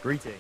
Greeting.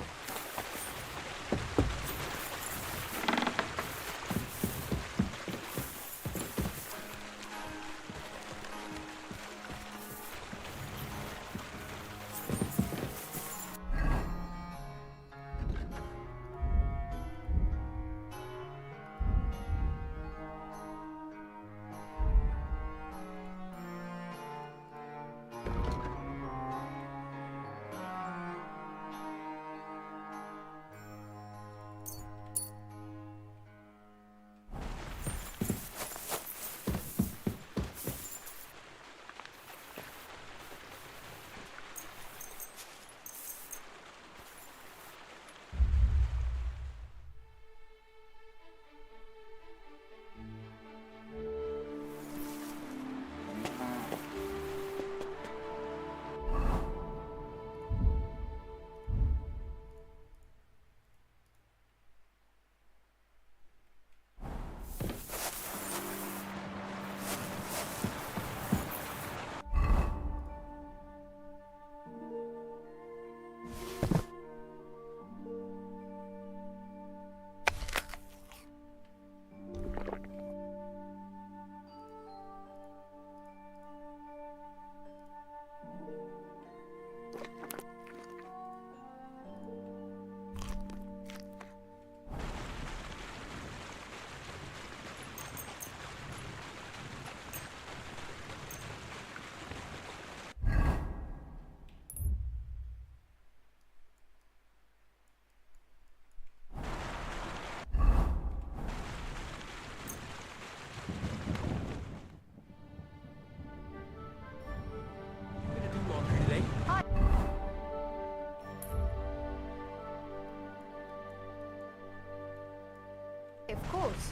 Of course.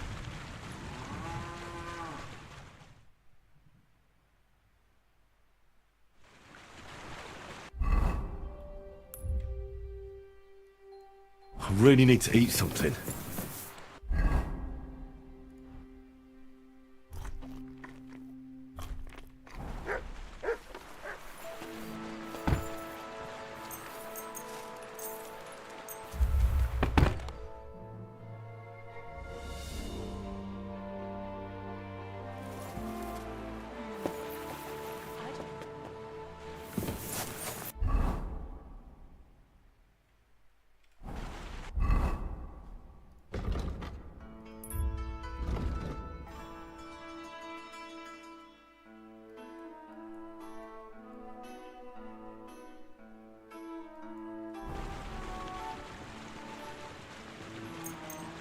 I really need to eat something.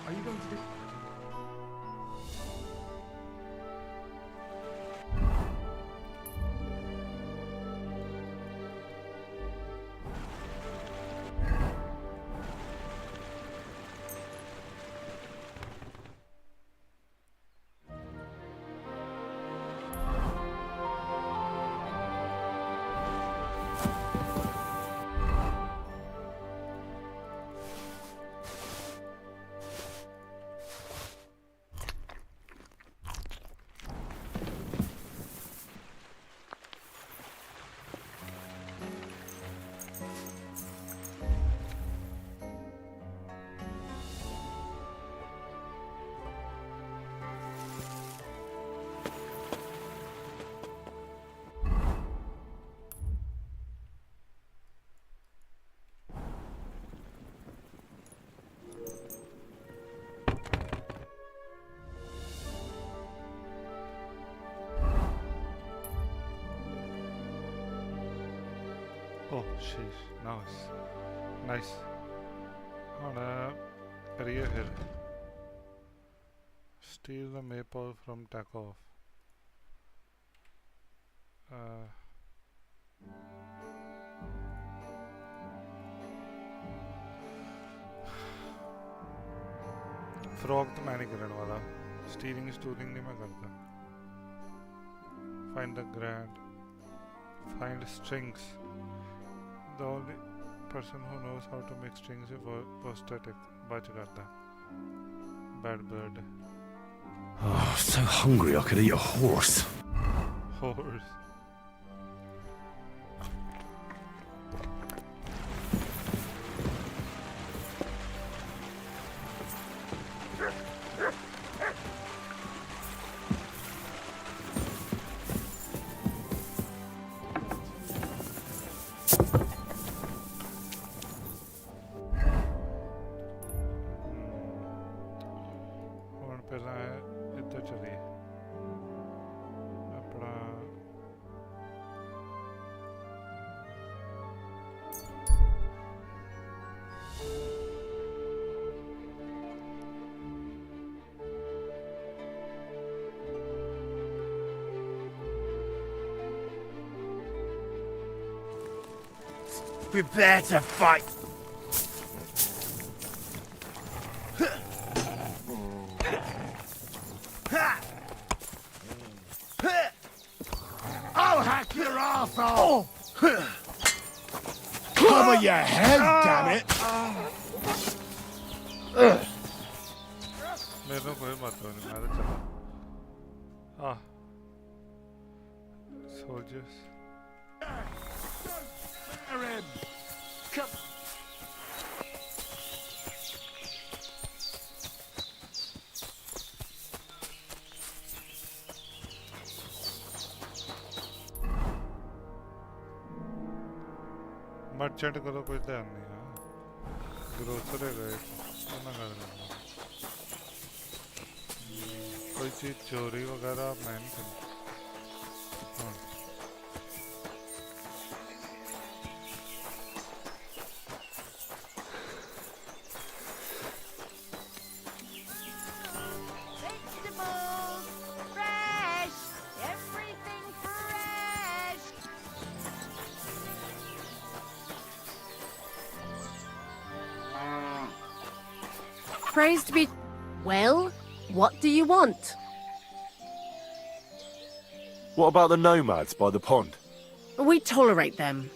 Are you going to do? Oh, sheesh. Nice. Nice. On a career hill. Steal the maple from Takov. Frog तो मैं नहीं करने वाला. Stealing नहीं मैं करता. Find the grand. Find strings. The only person who knows how to make strings is prosthetic. बच करता. Bad bird. Oh, I'm so hungry I could eat a horse. Horse. Prepare to fight. I'll hack your ass off! Cover your head, damn it! मेरे कोई मतलब नहीं मैं तो चला soldiers merchant को तो कोई ध्यान नहीं है ग्रोसरी गए तो ना कर रहा कोई चीज चोरी वगैरह मैं नहीं करूँ Vegetables, fresh, everything fresh. Praised be... Well, what do you want? What about the nomads by the pond? We tolerate them.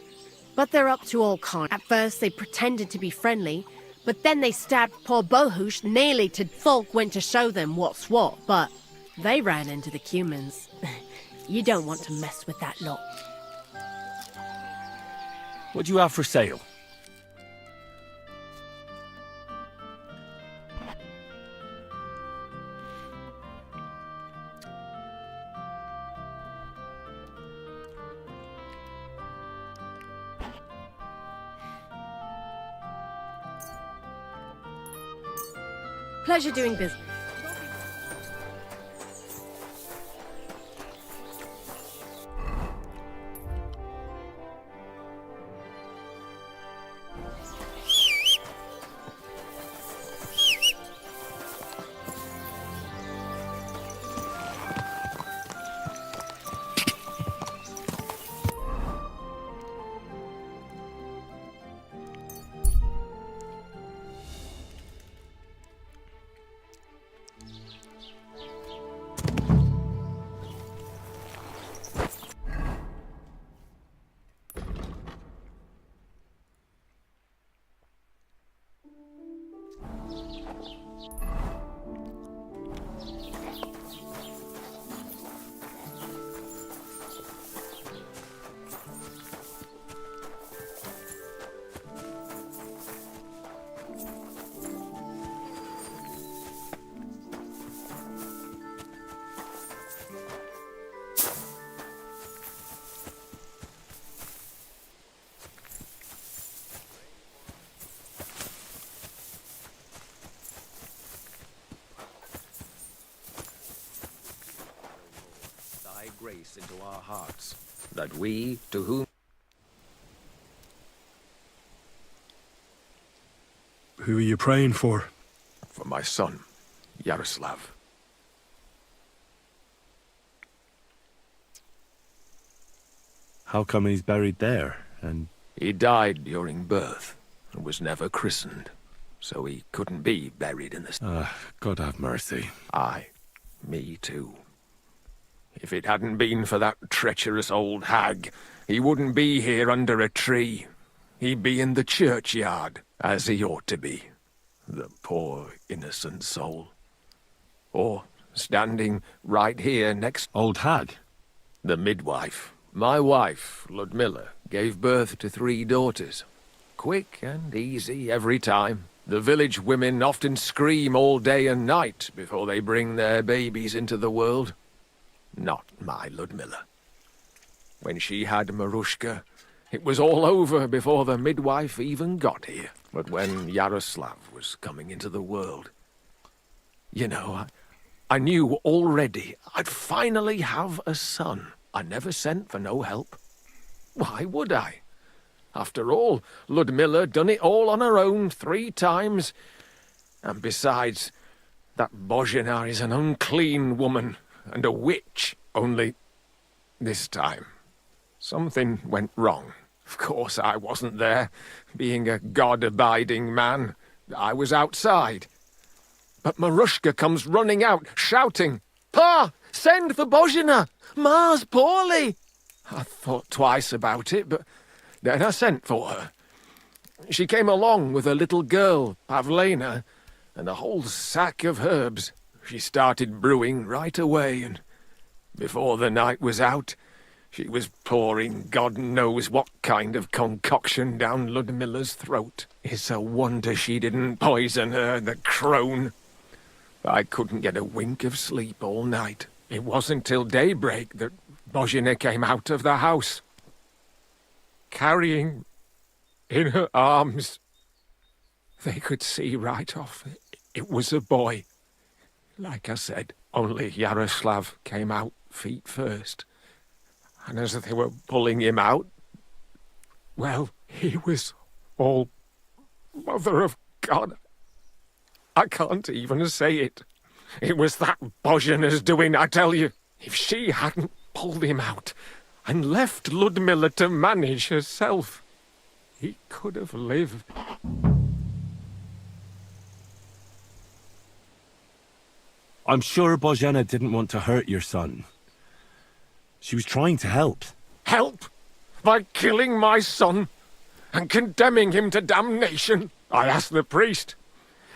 But they're up to all kinds. At first, they pretended to be friendly, but then they stabbed poor Bohush nearly to... Folk went to show them what's what, but they ran into the humans. You don't want to mess with that lot. What do you have for sale? Pleasure doing business. Thy grace into our hearts, that we, to whom... Who are you praying for? For my son, Yaroslav. How come he's buried there, and... He died during birth, and was never christened, so he couldn't be buried in the... God have mercy. Aye, me too. If it hadn't been for that treacherous old hag, he wouldn't be here under a tree. He'd be in the churchyard, as he ought to be. The poor, innocent soul. Or standing right here next... Old hag? The midwife. My wife, Ludmilla, gave birth to 3 daughters. Quick and easy every time. The village women often scream all day and night before they bring their babies into the world. Not my Ludmilla. When she had Marushka, it was all over before the midwife even got here. But when Yaroslav was coming into the world, you know, I knew already I'd finally have a son. I never sent for no help. Why would I? After all, Ludmilla done it all on her own 3 times. And besides, that Bozhina is an unclean woman and a witch. Only this time, something went wrong. Of course I wasn't there. Being a God-abiding man, I was outside. But Marushka comes running out, shouting, "Pa! Send for Bozhina! Ma's poorly!" I thought twice about it, but then I sent for her. She came along with a little girl, Pavlena, and a whole sack of herbs. She started brewing right away, and before the night was out, she was pouring God knows what kind of concoction down Ludmilla's throat. It's a wonder she didn't poison her, the crone. I couldn't get a wink of sleep all night. It wasn't till daybreak that Bozhina came out of the house, carrying in her arms. They could see right off it was a boy. Like I said, only Yaroslav came out feet first. And as they were pulling him out, well, he was all Mother of God. I can't even say it. It was that Bozhina's doing, I tell you. If she hadn't pulled him out and left Ludmilla to manage herself, he could have lived. I'm sure Bozhena didn't want to hurt your son. She was trying to help. Help? By killing my son and condemning him to damnation? I asked the priest,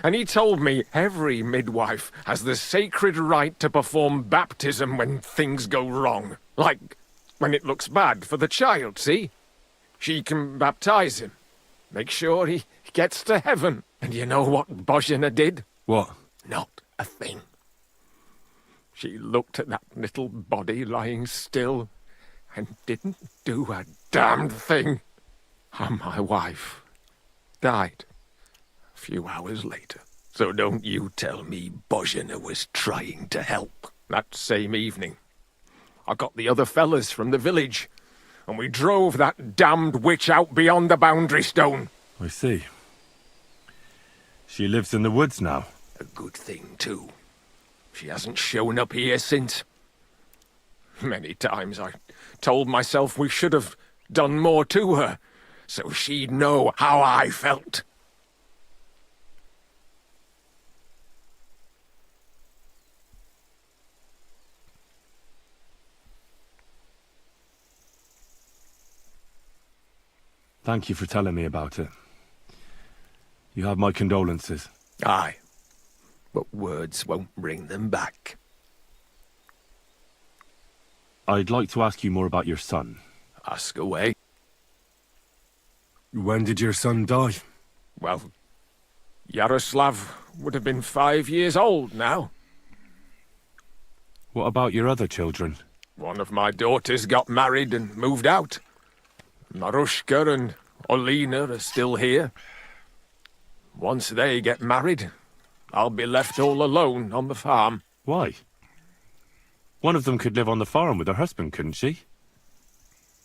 and he told me every midwife has the sacred right to perform baptism when things go wrong. Like when it looks bad for the child, see? She can baptize him, make sure he gets to heaven. And you know what Bozhina did? What? Not a thing. She looked at that little body lying still and didn't do a damned thing. And my wife died a few hours later. So don't you tell me Bozhina was trying to help. That same evening, I got the other fellas from the village, and we drove that damned witch out beyond the boundary stone. I see. She lives in the woods now. A good thing, too. She hasn't shown up here since. Many times I told myself we should have done more to her, so she'd know how I felt. Thank you for telling me about it. You have my condolences. Aye, but words won't bring them back. I'd like to ask you more about your son. Ask away. When did your son die? Well, Yaroslav would have been 5 years old now. What about your other children? One of my daughters got married and moved out. Marushka and Olina are still here. Once they get married, I'll be left all alone on the farm. Why? One of them could live on the farm with her husband, couldn't she?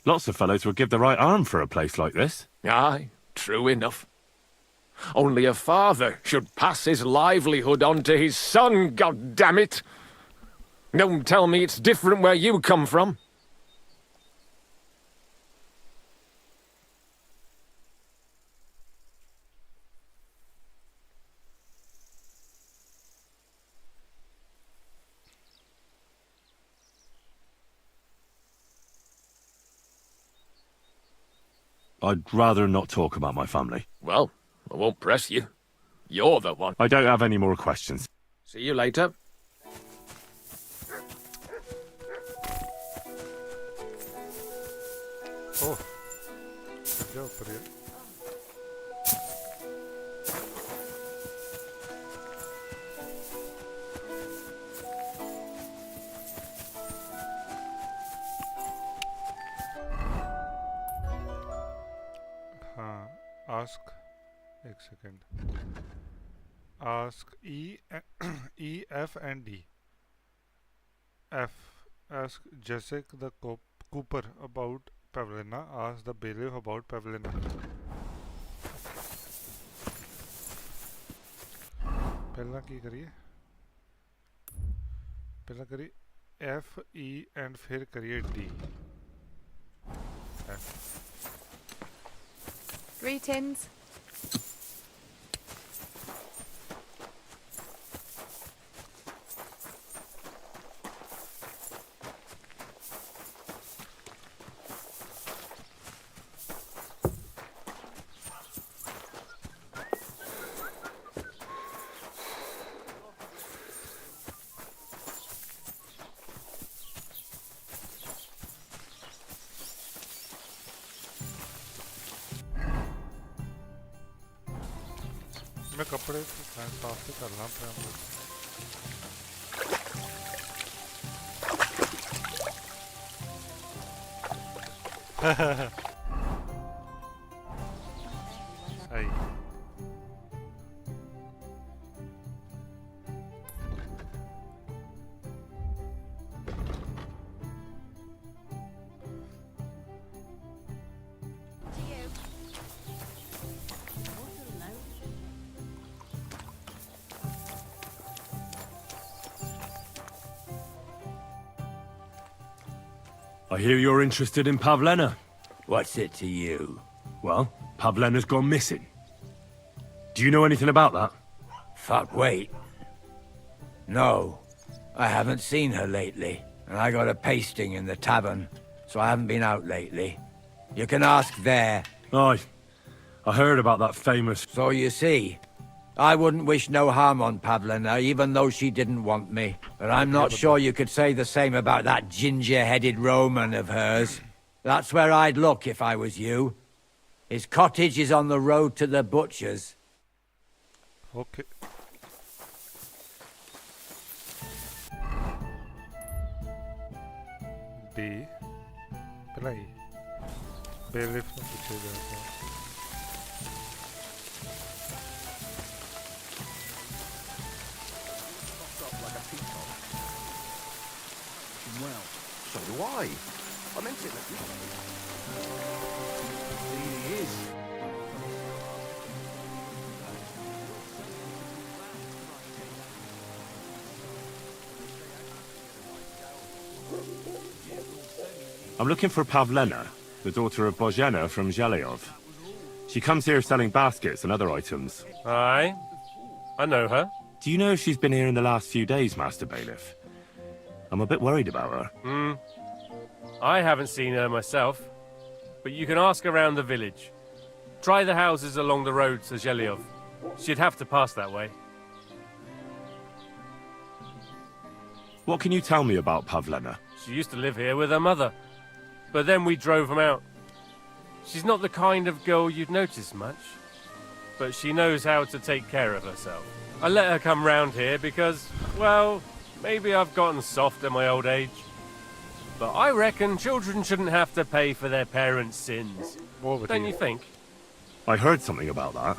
Lots of fellows would give the right arm for a place like this. Aye, true enough. Only a father should pass his livelihood on to his son, goddammit! Don't tell me it's different where you come from. I'd rather not talk about my family. Well, I won't press you. You're the one. I don't have any more questions. See you later. Oh, good job, Priya. हाँ, ask एक second. Ask E, F and D. F. Ask Jessic the Cooper about Pavlina. Ask the bailiff about Pavlina. पहला की करिए पहला करिए F, E and फिर करिए D. F. Greetings. मैं कपड़े साफ से करना पड़ा आई I hear you're interested in Pavlena. What's it to you? Well, Pavlena's gone missing. Do you know anything about that? Fuck, wait. No, I haven't seen her lately. And I got a pasting in the tavern, so I haven't been out lately. You can ask there. Aye. I heard about that famous... So you see, I wouldn't wish no harm on Pavlena, even though she didn't want me. But I'm not sure you could say the same about that ginger-headed Roman of hers. That's where I'd look if I was you. His cottage is on the road to the butcher's. Okay D भलाई bailiff ने पूछे जाता Well, so do I. I meant it. He is. I'm looking for Pavlena, the daughter of Bozhena from Zhelyov. She comes here selling baskets and other items. Aye, I know her. Do you know if she's been here in the last few days, Master Bailiff? I'm a bit worried about her. I haven't seen her myself, but you can ask around the village. Try the houses along the road to Zhelyov. She'd have to pass that way. What can you tell me about Pavlena? She used to live here with her mother, but then we drove them out. She's not the kind of girl you'd notice much, but she knows how to take care of herself. I let her come round here because, well, maybe I've gotten soft in my old age. But I reckon children shouldn't have to pay for their parents' sins. Don't you think? I heard something about that.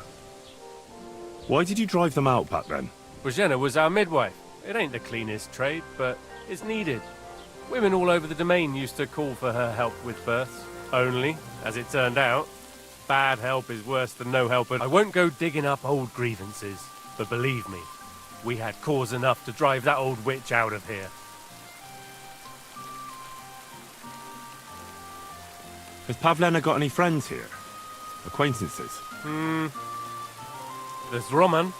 Why did you drive them out back then? Bozhena was our midwife. It ain't the cleanest trade, but it's needed. Women all over the domain used to call for her help with births. Only, as it turned out, bad help is worse than no help. And I won't go digging up old grievances, but believe me, we had cause enough to drive that old witch out of here. Has Pavlena got any friends here? Acquaintances? There's Roman,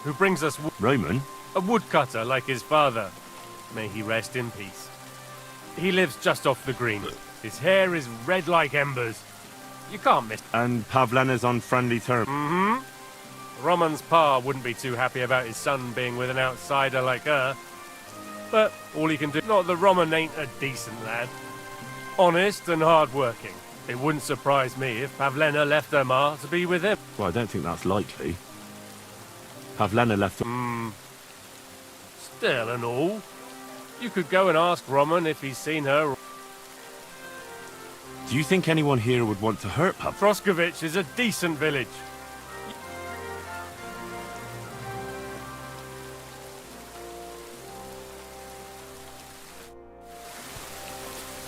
who brings us Roman? a woodcutter like his father. May he rest in peace. He lives just off the green. His hair is red like embers. You can't miss. And Pavlena's on friendly terms? Roman's pa wouldn't be too happy about his son being with an outsider like her. But all he can do... Not that Roman ain't a decent lad. Honest and hard-working. It wouldn't surprise me if Pavlena left her ma to be with him. Well, I don't think that's likely. Pavlena left... Still and all, you could go and ask Roman if he's seen her. Do you think anyone here would want to hurt Pavlena? Froskovich is a decent village.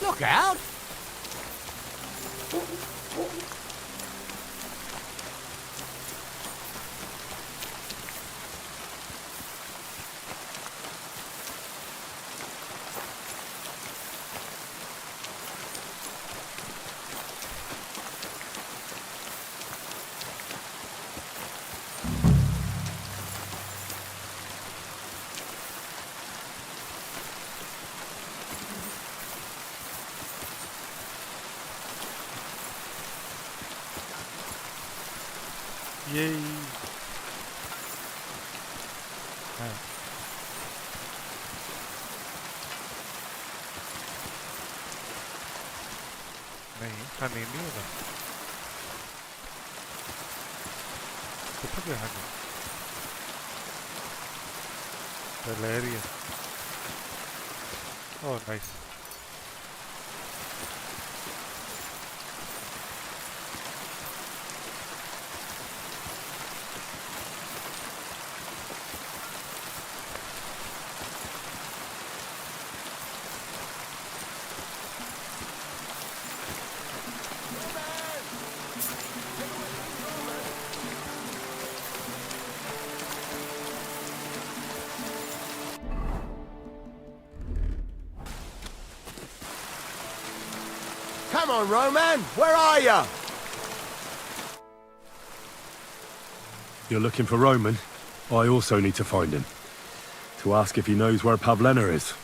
Look out! Yay! हाँ. नहीं, honey नहीं होगा. कितना क्या honey? Hilarious. Oh, nice. Come on, Roman! Where are you? You're looking for Roman? I also need to find him. To ask if he knows where Pavlena is.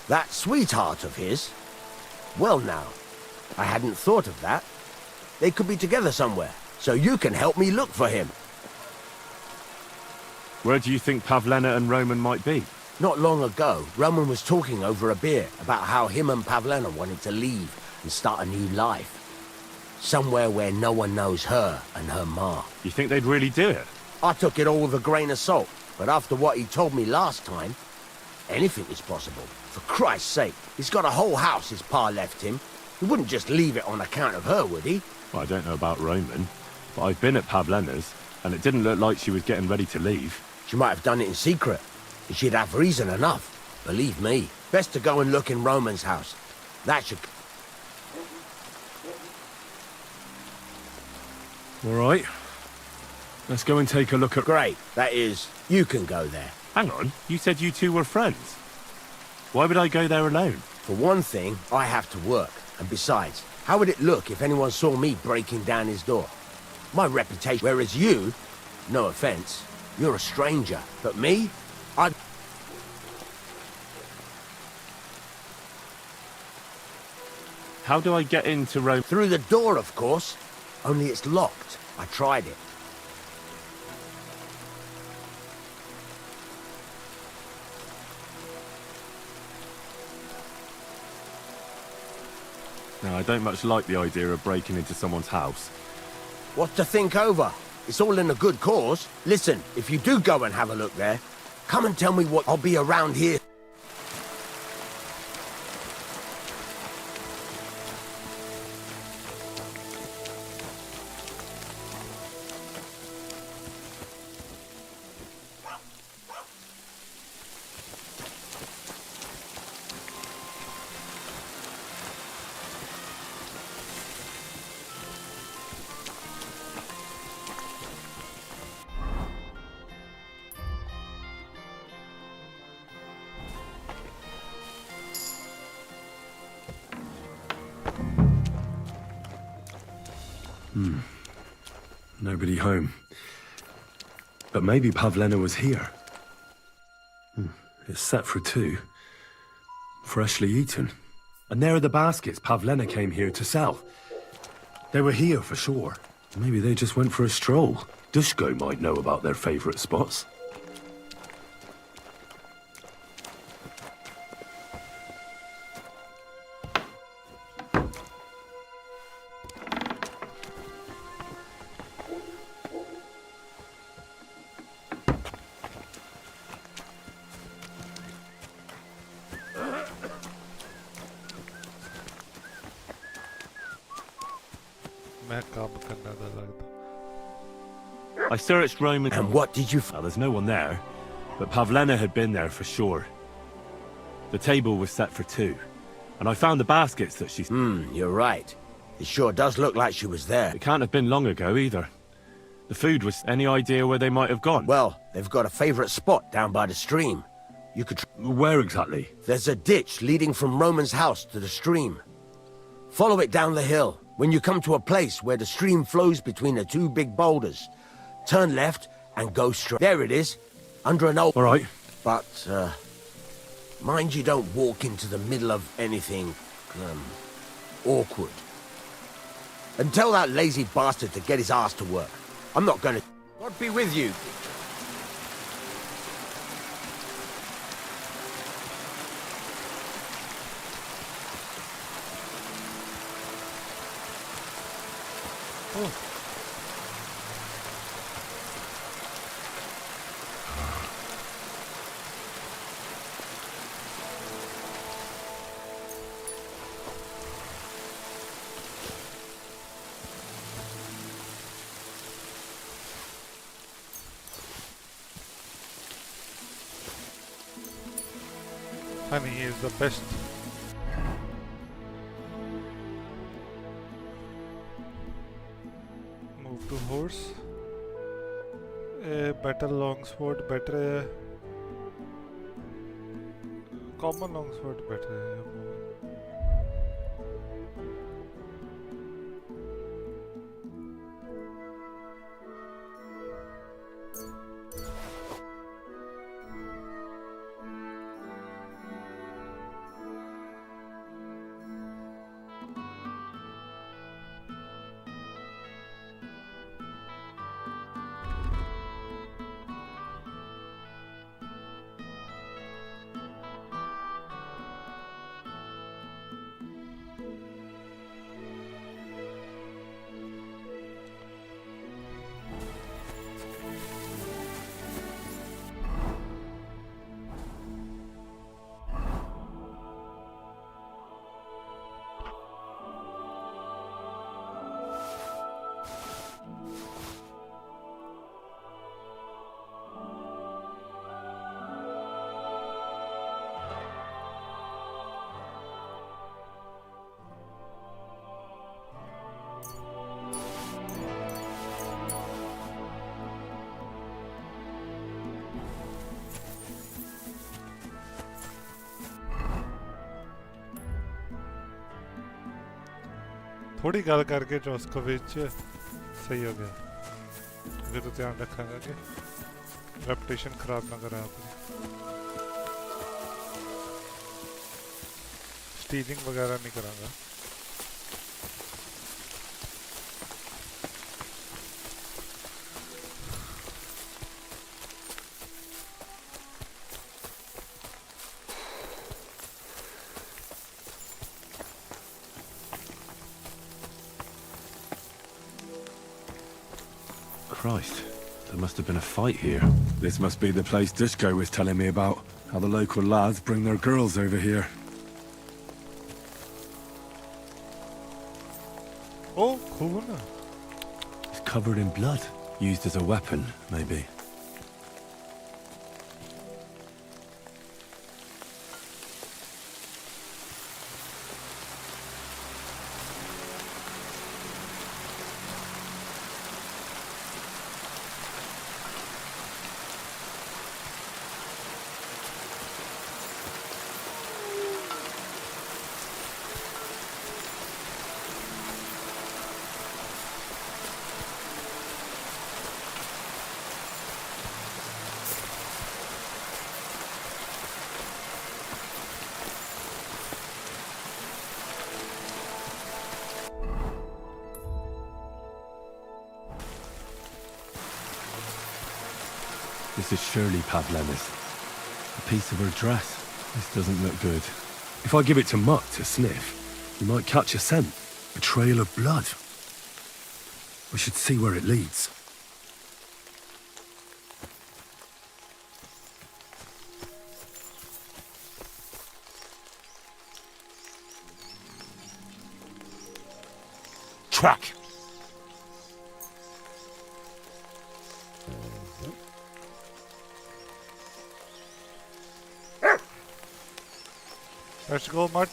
That sweetheart of his? Well now, I hadn't thought of that. They could be together somewhere, so you can help me look for him. Where do you think Pavlena and Roman might be? Not long ago, Roman was talking over a beer about how him and Pavlena wanted to leave and start a new life. Somewhere where no one knows her and her ma. You think they'd really do it? I took it all with a grain of salt, but after what he told me last time, anything is possible. For Christ's sake, he's got a whole house his pa left him. He wouldn't just leave it on account of her, would he? Well, I don't know about Roman, but I've been at Pavlena's, and it didn't look like she was getting ready to leave. She might have done it in secret, and she'd have reason enough. Believe me. Best to go and look in Roman's house. That should... All right. Let's go and take a look at... Great. That is, you can go there. Hang on, you said you two were friends. Why would I go there alone? For one thing, I have to work. And besides, how would it look if anyone saw me breaking down his door? My reputation... Whereas you, no offense, you're a stranger. But me, I... How do I get into Rome? Through the door, of course. Only it's locked. I tried it. No, I don't much like the idea of breaking into someone's house. What to think over? It's all in a good cause. Listen, if you do go and have a look there, come and tell me what... I'll be around here. Nobody home. But maybe Pavlena was here. It's set for 2. Freshly eaten. And there are the baskets Pavlena came here to sell. They were here for sure. Maybe they just went for a stroll. Dushko might know about their favorite spots. मैं काम करना था लगता. I searched Roman... And what did you... Well, there's no one there, but Pavlena had been there for sure. The table was set for 2, and I found the baskets that she... you're right. It sure does look like she was there. It can't have been long ago either. The food was... Any idea where they might have gone? Well, they've got a favorite spot down by the stream. You could... Where exactly? There's a ditch leading from Roman's house to the stream. Follow it down the hill. When you come to a place where the stream flows between the 2 big boulders, turn left and go straight. There it is, under an old... All right. But, mind you don't walk into the middle of anything, awkward. And tell that lazy bastard to get his ass to work. I'm not gonna... God be with you. Oh. Honey is the best. Move to horse. Better longsword, better. Common longsword, better. थोड़ी गल करके जो उसको बीच सही हो गया अगर तो ध्यान रखा कि रेपुटेशन खराब ना करें अपनी स्टीलिंग वगैरह नहीं करांगा Christ, there must have been a fight here. This must be the place Dushko was telling me about. How the local lads bring their girls over here. Oh, cool. It's covered in blood. Used as a weapon, maybe. This is surely Pavlena's. A piece of her dress. This doesn't look good. If I give it to Mutt to sniff, he might catch a scent. A trail of blood. We should see where it leads. Track! Let's go, Mutt.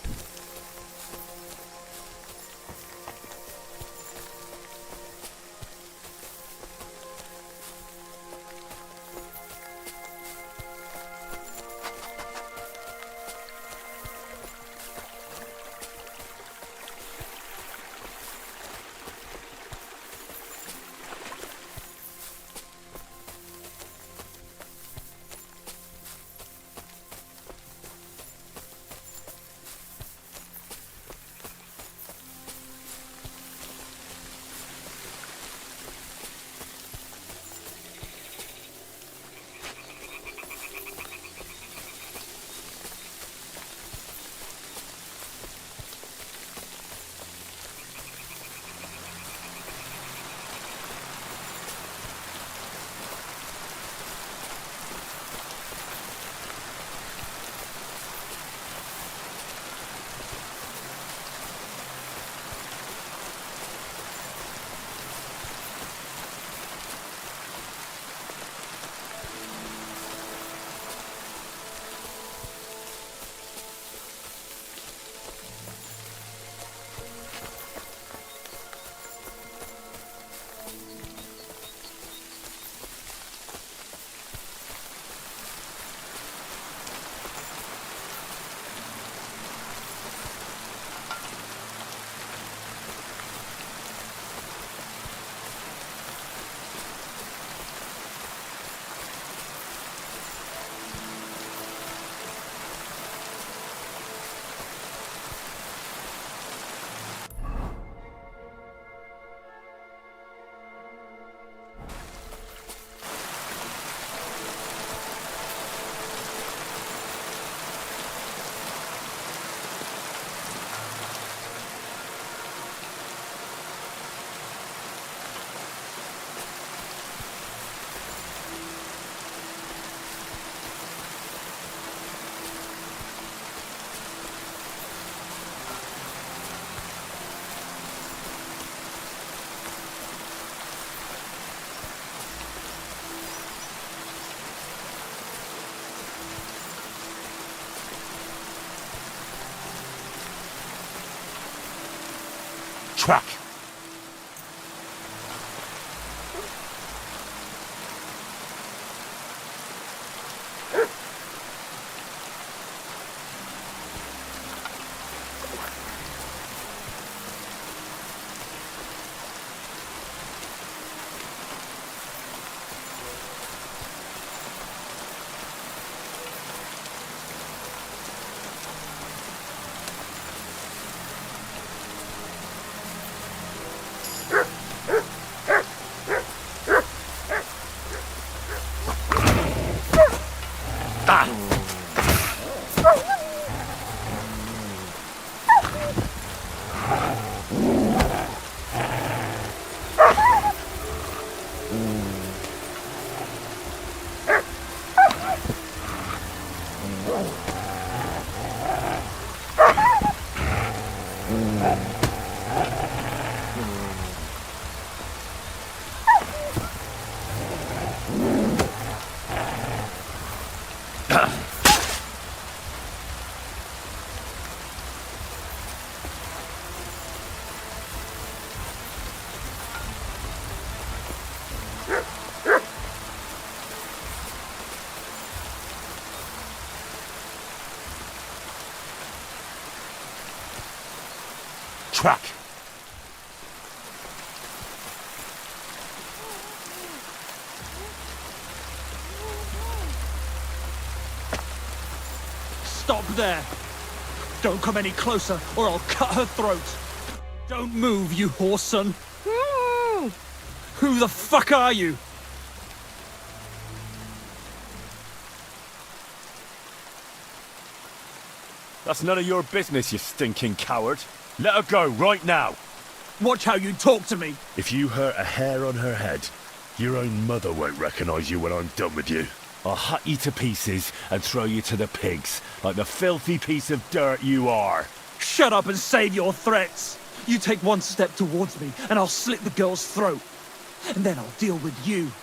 Track! Track! Stop there! Don't come any closer, or I'll cut her throat! Don't move, you whoreson! Who the fuck are you? That's none of your business, you stinking coward. Let her go, right now. Watch how you talk to me! If you hurt a hair on her head, your own mother won't recognize you when I'm done with you. I'll hut you to pieces and throw you to the pigs, like the filthy piece of dirt you are. Shut up and save your threats! You take one step towards me, and I'll slit the girl's throat. And then I'll deal with you.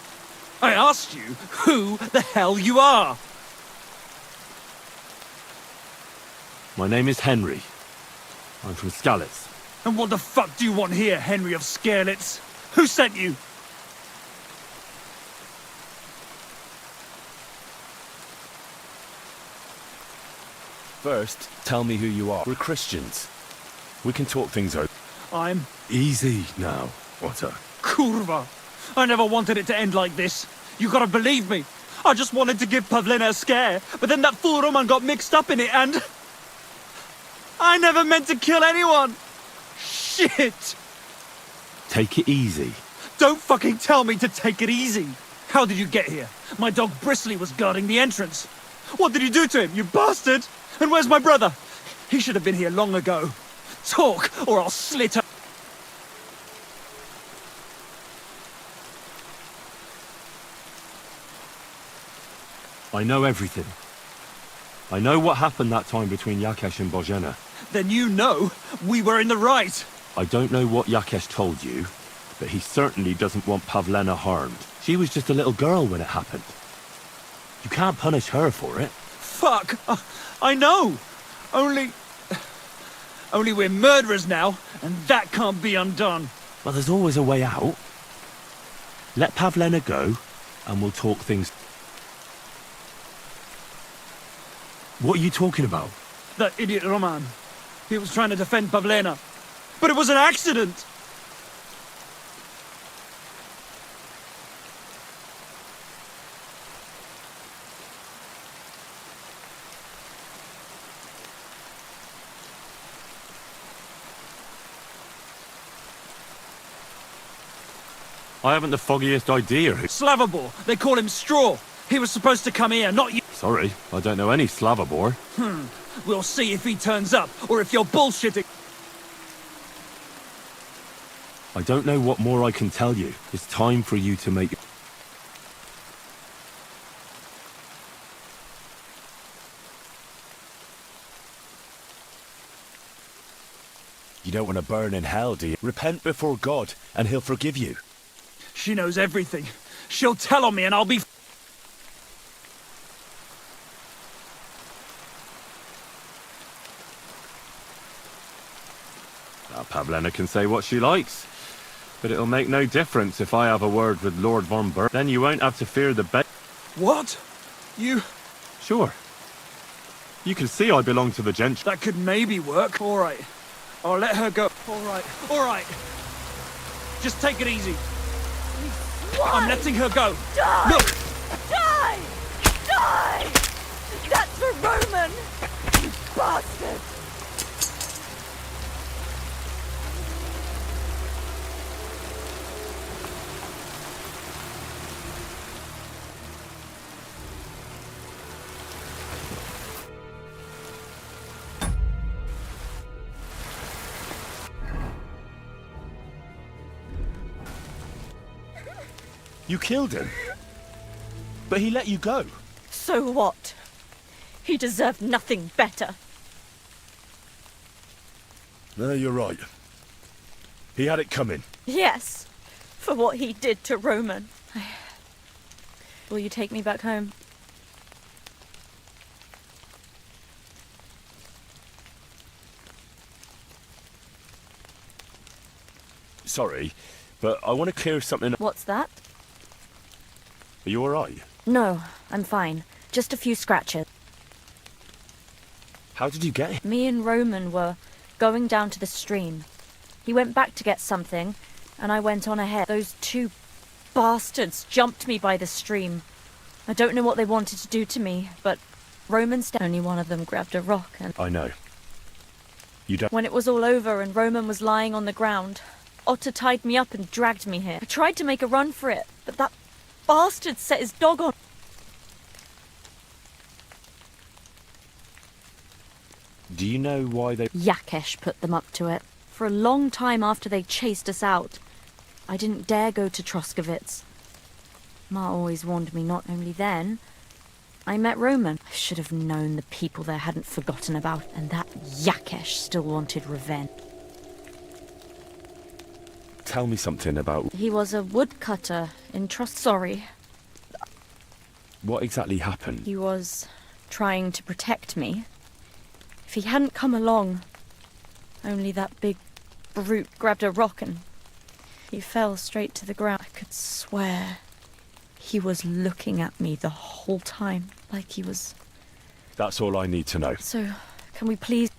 I asked you who the hell you are! My name is Henry. I'm from Skalitz. And what the fuck do you want here, Henry of Skalitz? Who sent you? First, tell me who you are. We're Christians. We can talk things out. I'm Easy now, Otter. Kurva. I never wanted it to end like this. You gotta believe me. I just wanted to give Pavlina a scare, but then that fool Roman got mixed up in it and... I never meant to kill anyone! Shit! Take it easy. Don't fucking tell me to take it easy! How did you get here? My dog Bristly was guarding the entrance. What did you do to him, you bastard? And where's my brother? He should have been here long ago. Talk, or I'll slit her. I know everything. I know what happened that time between Yakesh and Bozhena. Then you know we were in the right. I don't know what Yakesh told you, but he certainly doesn't want Pavlena harmed. She was just a little girl when it happened. You can't punish her for it. Fuck! I know! Only we're murderers now, and that can't be undone. Well, there's always a way out. Let Pavlena go, and we'll talk things... What are you talking about? That idiot Roman. He was trying to defend Pavlena. But it was an accident! I haven't the foggiest idea who... Slavobor. They call him Straw. He was supposed to come here, not you. Sorry, I don't know any Slavobor. We'll see if he turns up, or if you're bullshitting. I don't know what more I can tell you. It's time for you to make... You don't want to burn in hell, do you? Repent before God, and he'll forgive you. She knows everything. She'll tell on me and I'll be... Pavlena Pavlena can say what she likes. But it'll make no difference if I have a word with Lord von Berg. Then you won't have to fear the What? You... Sure. You can see I belong to the gentry. That could maybe work. All right. I'll let her go. All right. All right. Just take it easy. I'm letting her go. Die! Look! Die! Die! That's for Roman! You bastard! You killed him. But he let you go. So what? He deserved nothing better. No, you're right. He had it coming. Yes, for what he did to Roman. Will you take me back home? Sorry, but I want to clear something up. What's that? Are you alright? No, I'm fine. Just a few scratches. How did you get it? Me and Roman were going down to the stream. He went back to get something, and I went on ahead. Those two bastards jumped me by the stream. I don't know what they wanted to do to me, but only one of them grabbed a rock and... I know. You don't... When it was all over and Roman was lying on the ground, Otter tied me up and dragged me here. I tried to make a run for it, but that bastard set his dog on. Do you know why they... Yakesh put them up to it. For a long time after they chased us out, I didn't dare go to Troskovitz. Ma always warned me not. Only then I met Roman. I should have known the people there hadn't forgotten about, and that Yakesh still wanted revenge. Tell me something about... He was a woodcutter in Sorry. What exactly happened? He was trying to protect me. If he hadn't come along, only that big brute grabbed a rock and he fell straight to the ground. I could swear he was looking at me the whole time, like he was... That's all I need to know. So, can we please...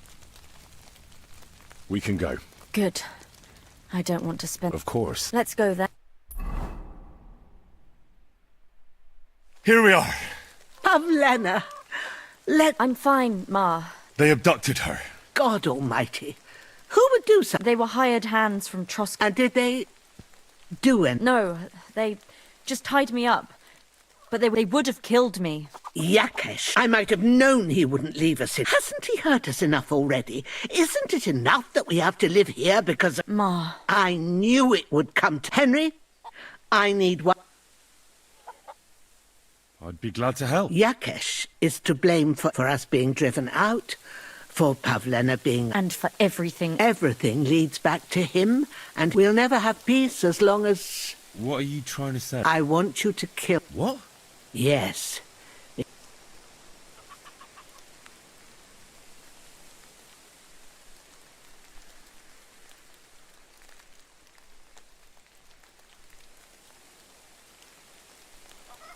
We can go. Good. I don't want to spend... Of course. Let's go then. Here we are. Pavlena, I'm fine, Ma. They abducted her. God almighty. Who would do so? They were hired hands from Trosk... And did they do anything? No, they just tied me up. But they would have killed me. Yakesh, I might have known he wouldn't leave us in. Hasn't he hurt us enough already? Isn't it enough that we have to live here because... Ma. I knew it would come to... Henry, I need one... I'd be glad to help. Yakesh is to blame for us being driven out, for Pavlena being... And for everything. Everything leads back to him, and we'll never have peace as long as... What are you trying to say? I want you to kill... What? Yes.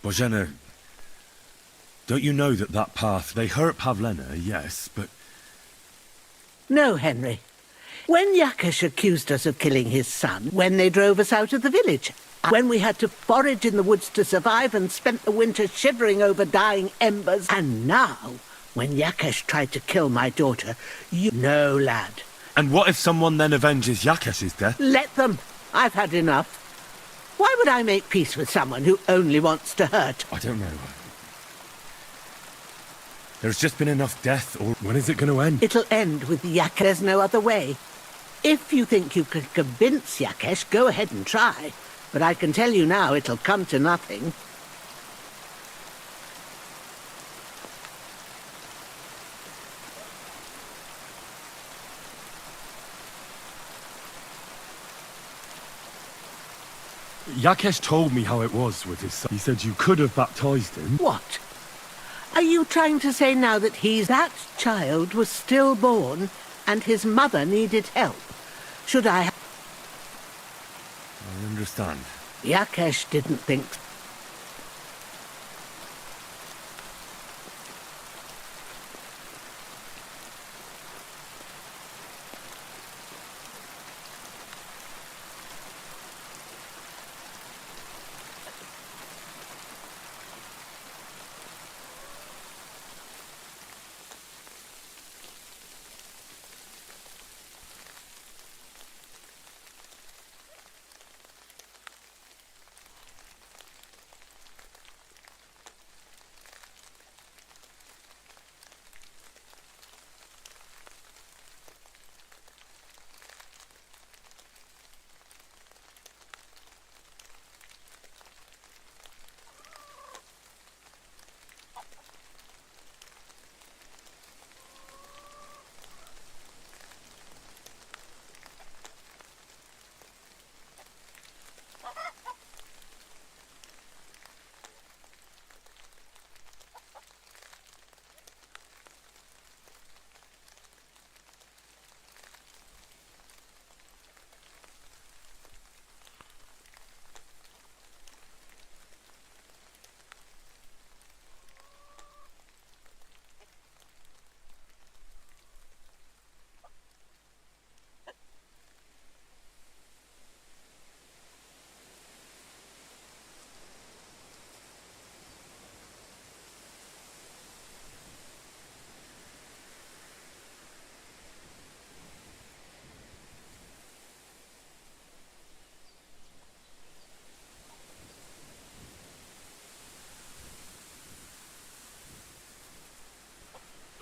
Bozhena, don't you know that path... They hurt Pavlena, yes, but... No, Henry. When Yakesh accused us of killing his son, when they drove us out of the village, when we had to forage in the woods to survive and spent the winter shivering over dying embers, and now, when Yakesh tried to kill my daughter, you... No, lad. And what if someone then avenges Yakesh's death? Let them. I've had enough. Why would I make peace with someone who only wants to hurt? I don't know. There's just been enough death, or when is it going to end? It'll end with Yakesh. There's no other way. If you think you can convince Yakesh, go ahead and try. But I can tell you now, it'll come to nothing. Yakesh told me how it was with his son. He said you could have baptized him. What? Are you trying to say now that that child was stillborn and his mother needed help? Should I... I understand. Yakesh didn't think...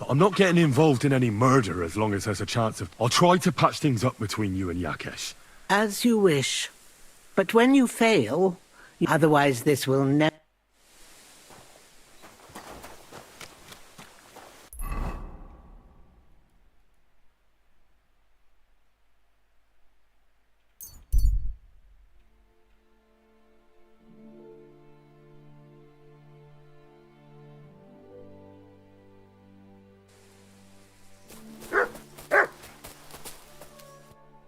I'm not getting involved in any murder as long as there's a chance of... I'll try to patch things up between you and Yakesh. As you wish. But when you fail... Otherwise this will never...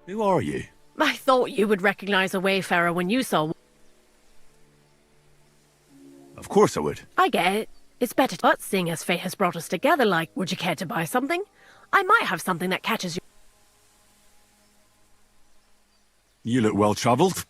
Who are you? I thought you would recognize a wayfarer when you saw... Of course I would. I get it. It's better, but seeing as fate has brought us together, like, would you care to buy something? I might have something that catches you. You look well-travelled.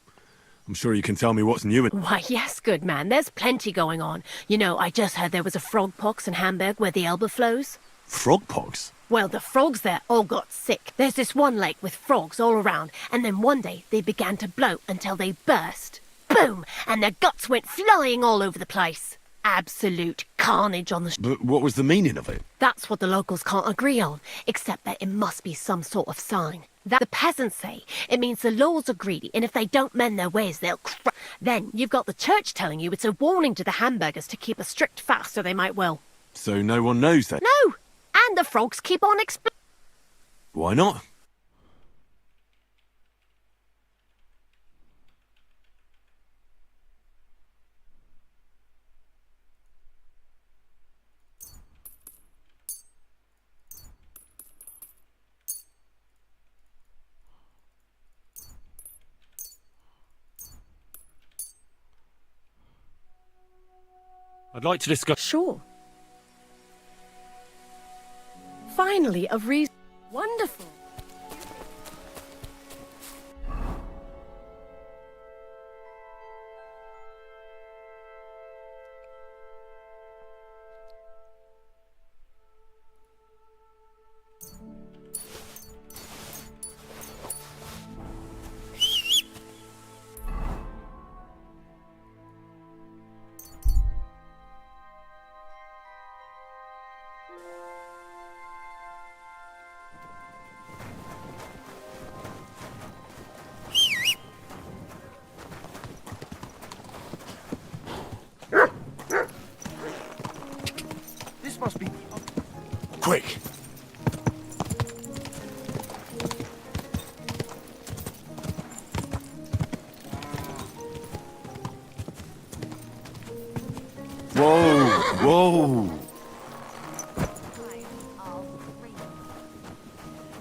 I'm sure you can tell me what's new and... Why, yes, good man. There's plenty going on. You know, I just heard there was a frog pox in Hamburg where the Elbe flows. Frog pox? Well, the frogs there all got sick. There's this one lake with frogs all around, and then one day they began to bloat until they burst. Boom! And their guts went flying all over the place. Absolute carnage on the... But what was the meaning of it? That's what the locals can't agree on, except that it must be some sort of sign. That the peasants say it means the laws are greedy, and if they don't mend their ways, they'll Then you've got the church telling you it's a warning to the hamburgers to keep a strict fast so they might well. So no one knows that? No! And the frogs keep on Why not? I'd like to discuss... Sure. Finally, a reason. Wonderful. This must be... Quick! Whoa! Whoa!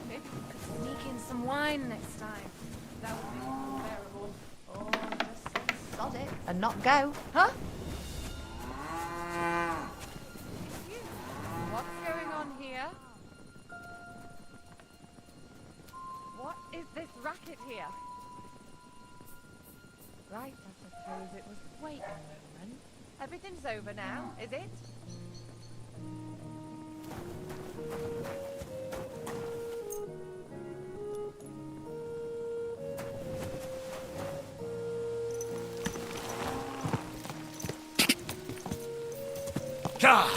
Maybe we could sneak in some wine next time. and not go, huh? What's going on here? What is this racket here? Right, I suppose it was... Wait a moment. Everything's over now, is it? God!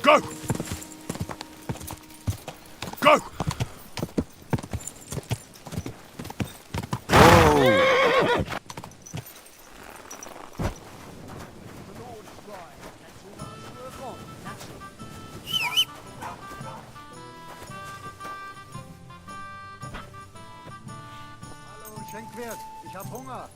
Go! Go! Hallo, Schenkwirt, ich hab Hunger.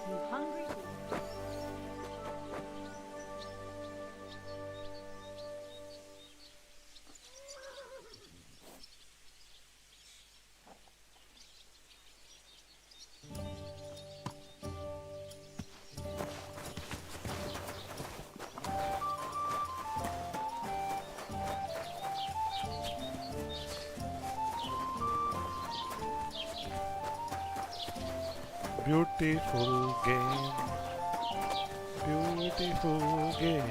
You hungry? Beautiful game. Beautiful game.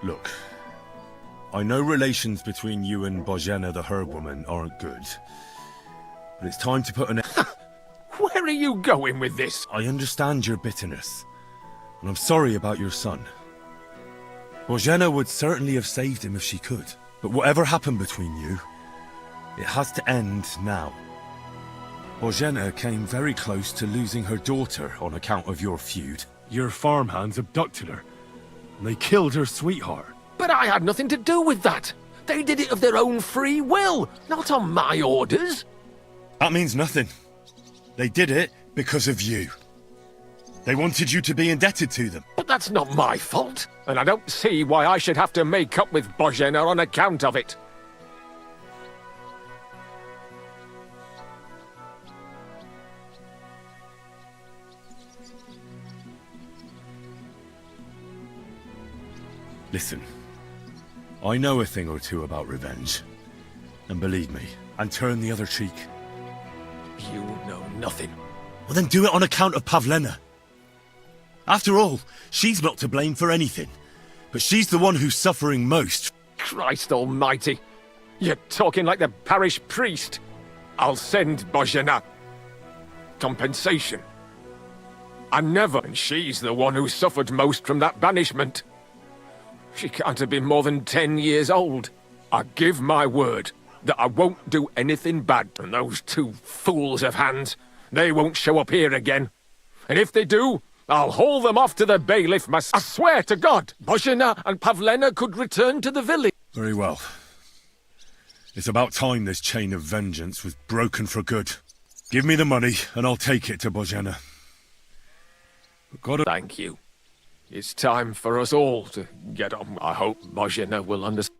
Look, I know relations between you and Bozhena the herb woman aren't good, but it's time to put an... Where are you going with this? I understand your bitterness, and I'm sorry about your son. Bozhena would certainly have saved him if she could, but whatever happened between you, it has to end now. Bozhena came very close to losing her daughter on account of your feud. Your farmhands abducted her, and they killed her sweetheart. But I had nothing to do with that. They did it of their own free will, not on my orders. That means nothing. They did it because of you. They wanted you to be indebted to them. But that's not my fault, and I don't see why I should have to make up with Bozhena on account of it. Listen, I know a thing or two about revenge. And believe me, and turn the other cheek. You know nothing. Well then do it on account of Pavlena. After all, she's not to blame for anything. But she's the one who's suffering most. Christ almighty. You're talking like the parish priest. I'll send Bozhena. Compensation. And she's the one who suffered most from that banishment. She can't have been more than 10 years old. I give my word that I won't do anything bad to those two fools of hands. They won't show up here again. And if they do, I'll haul them off to the bailiff myself. I swear to God, Bozhena and Pavlena could return to the village. Very well. It's about time this chain of vengeance was broken for good. Give me the money, and I'll take it to Bozhena. Thank you. It's time for us all to get on. I hope Bozhena will understand.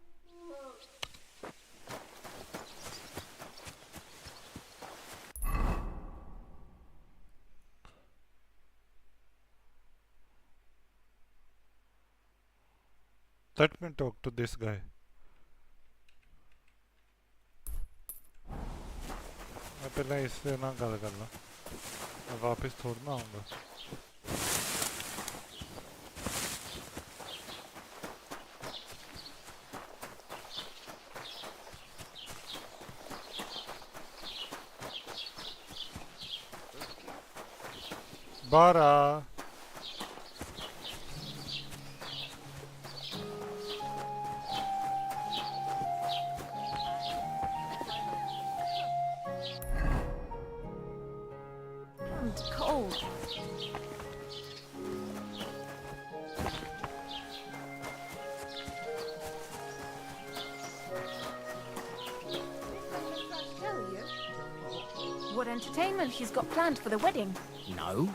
Let me talk to this guy. मैं पहले इससे ना गल करना मैं वापस थोड़ा ना आऊँगा Bara. And cold. What entertainment he's got planned for the wedding? No.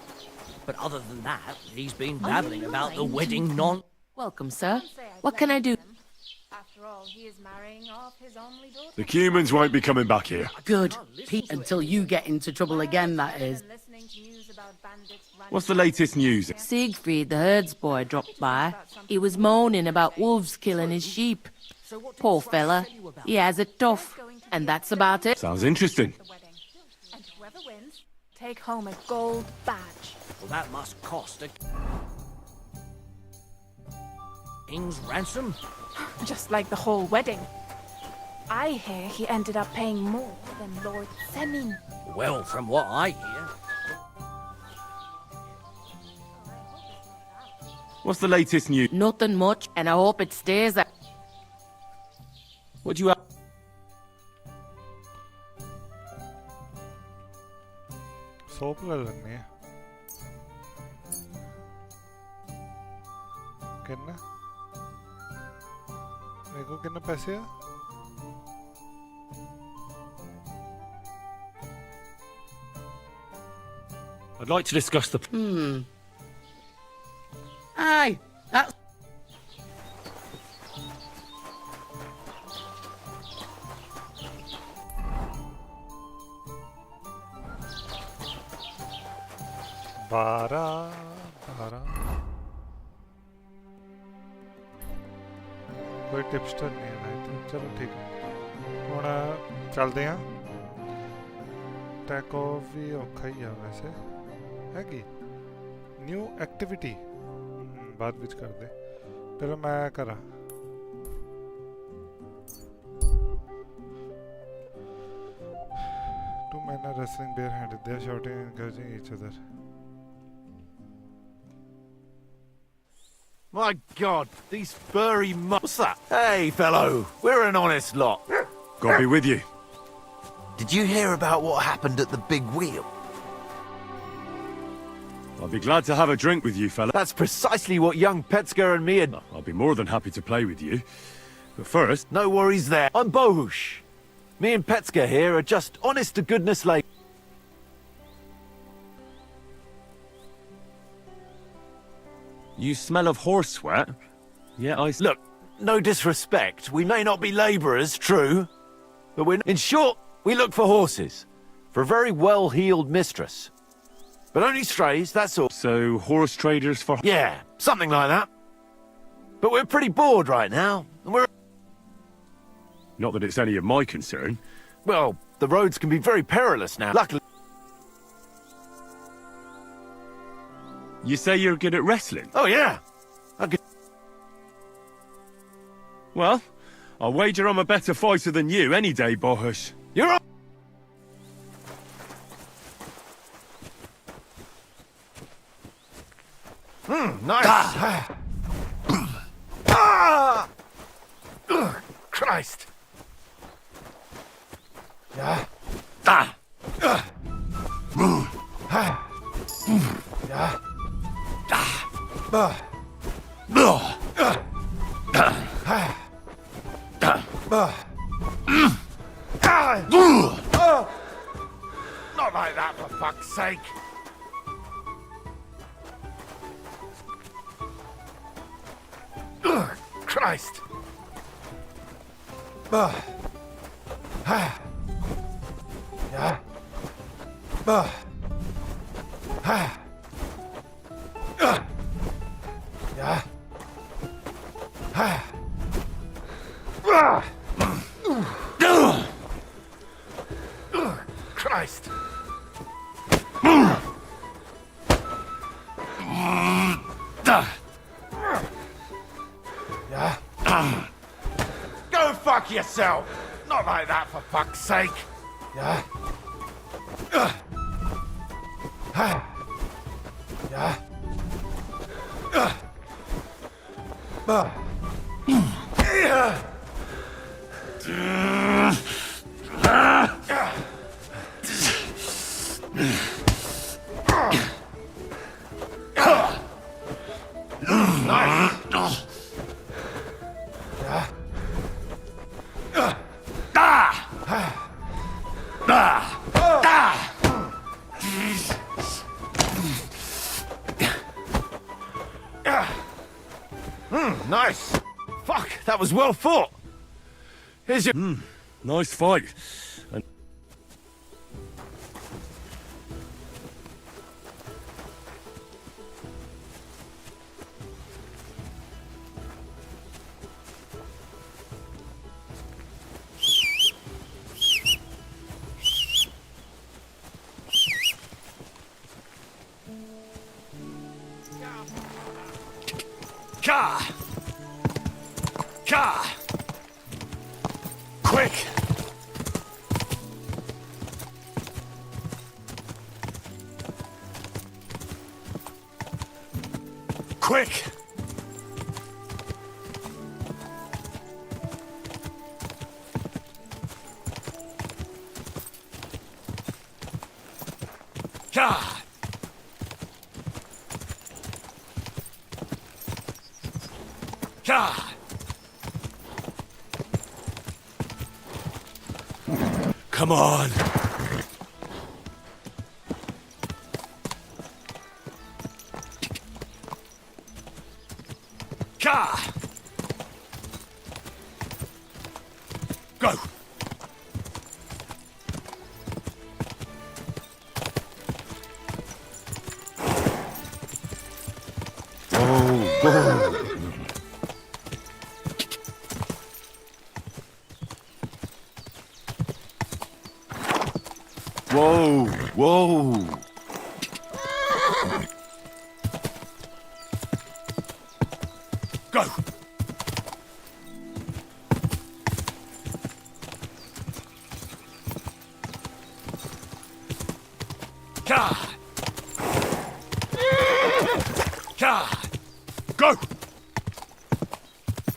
But other than that, he's been babbling about the wedding non... Welcome, sir. What can I do? After all, he is marrying off his only daughter. The humans won't be coming back here. Good. Pete, until you get into trouble again, that is. What's the latest news? Siegfried, the herds boy, dropped by. He was moaning about wolves killing his sheep. Poor fella. He has it tough. And that's about it. Sounds interesting. And whoever wins, take home a gold badge. Well, that must cost a... king's ransom? Just like the whole wedding. I hear he ended up paying more than Lord Semin. Well, from what I hear... What's the latest news? Nothing much, and I hope it stays that. What do you have? Soap लगनी है कितना मेरे को कितने पैसे है I'd like to discuss the... Aye, that's... बारह कोई टिप्स्टर नहीं है भाई तो चलो ठीक है हुण चलते हैं टैको भी औखा ही है वैसे है कि न्यू एक्टिविटी बाद विच कर दे पहले मैं करा Two men are wrestling barehanded. They are shouting and encouraging each other. My God, these furry What's that? Hey, fellow, we're an honest lot. God be with you. Did you hear about what happened at the big wheel? I'll be glad to have a drink with you, fella. That's precisely what young Petska and me had... I'll be more than happy to play with you. But first... No worries there. I'm Bohush. Me and Petska here are just honest-to-goodness like... You smell of horse sweat? Yeah, Look, no disrespect. We may not be labourers, true. But we're... In short, we look for horses. For a very well-heeled mistress. But only strays, that's all. So, horse traders for... Yeah, something like that. But we're pretty bored right now, and we're... Not that it's any of my concern. Well, the roads can be very perilous now. Luckily... You say you're good at wrestling? Oh, yeah. Well, I'll wager I'm a better fighter than you any day, Bohush. You're on... Nice. Christ. Yeah. Yeah. Not like that, for fuck's sake. Christ. Yeah. Christ. Yeah. Go fuck yourself. Not like that, for fuck's sake. Yeah. Nice. Fuck, that was well fought. Here's your... Nice fight. And Ka! Ka! Quick! Quick! Ka! Ka! come on. Ka! Go! Whoa, whoa. Go! Ka! Ka! Go!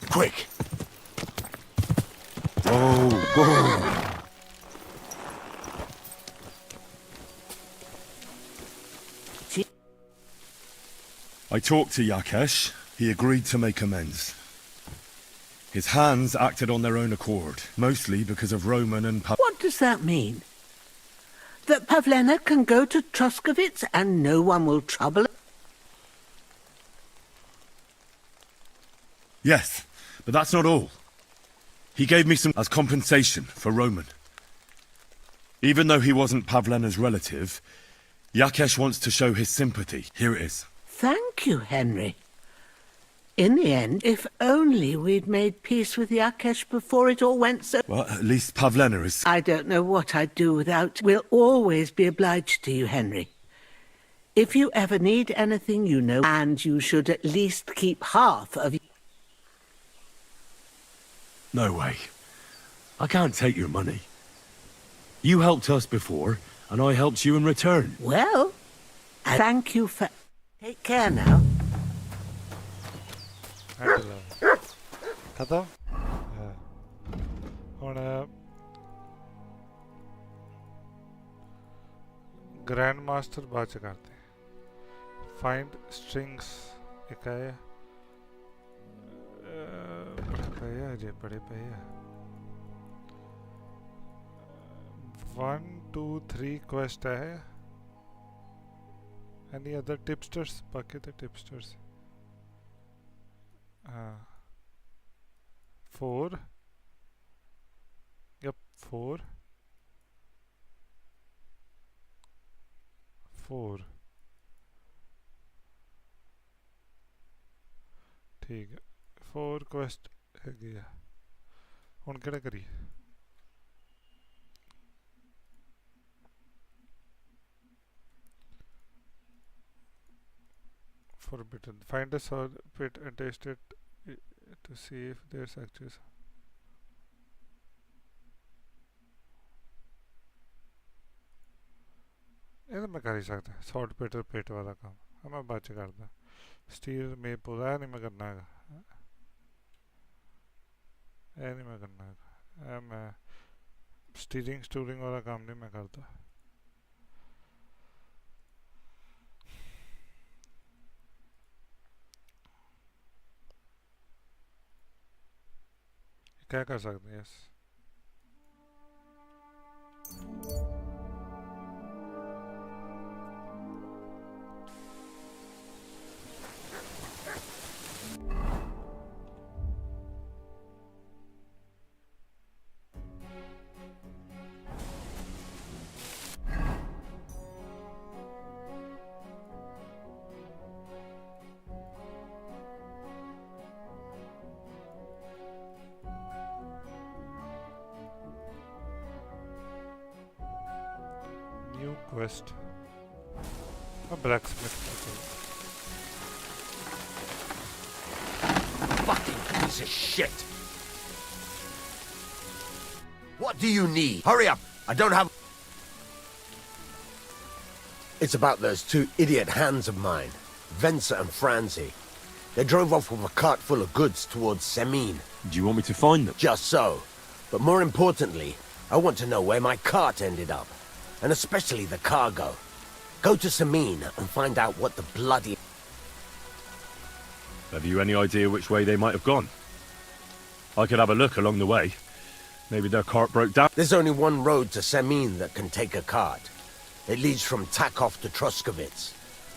Quick! Whoa, whoa. I talked to Yakesh. He agreed to make amends. His hands acted on their own accord, mostly because of Roman and What does that mean? That Pavlena can go to Troskovitz and no one will trouble her? Yes, but that's not all. He gave me some as compensation for Roman. Even though he wasn't Pavlena's relative, Yakesh wants to show his sympathy. Here it is. Thank you, Henry. In the end, if only we'd made peace with Yakesh before it all went so... Well, at least Pavlena is... I don't know what I'd do without... We'll always be obliged to you, Henry. If you ever need anything, you know, and you should at least keep half of... No way. I can't take your money. You helped us before, and I helped you in return. Well, I thank you for... Take care now. खत्म ਹੁਣ grand master बाद च करते find strings एक है बड़े पे है 1 2 3 क्वेस्ट है एनी अदर टिप्स्टर्स बाकी तो टिप्स्टर्स 4 yep 4 ठीक है 4 क्वेस्ट है गया हुन केड़ा करी forbidden find a sword pit and taste it to see if there's actually ये तो मैं कर ही सकता सॉल्ट पेट और पेट वाला काम मैं बात करता स्टील में पूरा नहीं मैं करना है नहीं मैं करना है मैं स्टीरिंग वाला काम नहीं मैं करता क्या कर सकते हैं yes New quest. A blacksmith. Fucking piece of shit! What do you need? Hurry up! I don't have... It's about those two idiot hands of mine, Venser and Franzi. They drove off with a cart full of goods towards Semin. Do you want me to find them? Just so. But more importantly, I want to know where my cart ended up. And especially the cargo. Go to Semin and find out what the bloody... Have you any idea which way they might have gone? I could have a look along the way. Maybe their cart broke down. There's only one road to Semin that can take a cart. It leads from Takov to Troskovitz,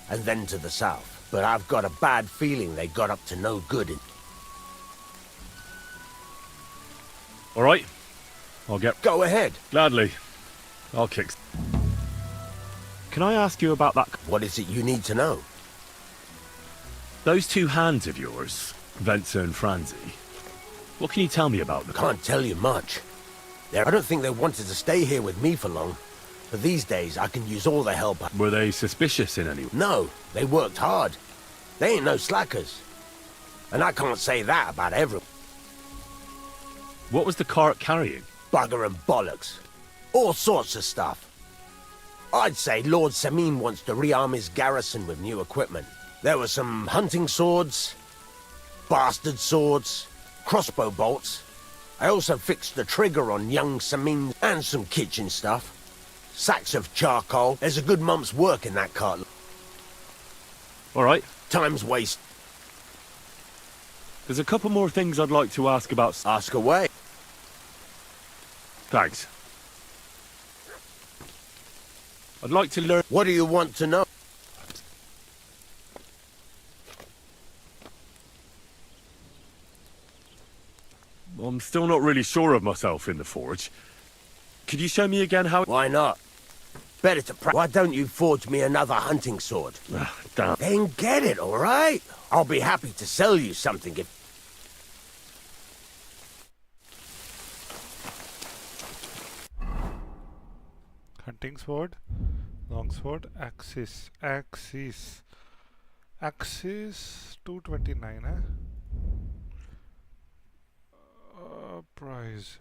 and then to the south. But I've got a bad feeling they got up to no good. All right. I'll get... Go ahead. Gladly. I'll kick... Can I ask you about that? What is it you need to know? Those two hands of yours, Venser and Franzi. What can you tell me about them? Can't tell you much. I don't think they wanted to stay here with me for long. But these days, I can use all the help. Were they suspicious in any way? No, they worked hard. They ain't no slackers. And I can't say that about everyone. What was the cart carrying? Bugger and bollocks. All sorts of stuff. I'd say Lord Semin wants to rearm his garrison with new equipment. There were some hunting swords, bastard swords, crossbow bolts. I also fixed the trigger on young Semin and some kitchen stuff. Sacks of charcoal. There's a good month's work in that cart. All right. Time's waste. There's a couple more things I'd like to ask about. Ask away. Thanks. I'd like to learn... What do you want to know? I'm still not really sure of myself in the forge. Could you show me again how... Why not? Better to Why don't you forge me another hunting sword? Damn. Then get it, all right? I'll be happy to sell you something if... Hunting sword, long sword, axis, 229, eh? Price.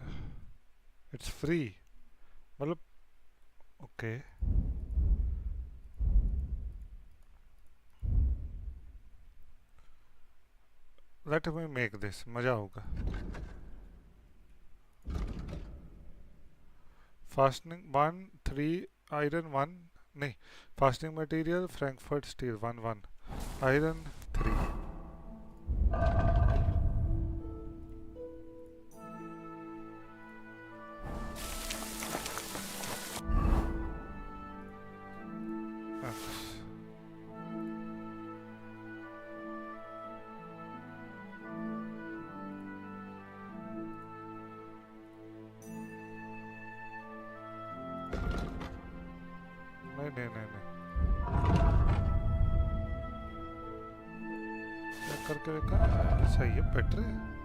It's free. Well, okay. Let me make this. मजा होगा. Fastening 1, 3, iron 1. नहीं. Fastening material, Frankfurt steel 1, 1. Iron 3. नहीं check करके देखा सही है better है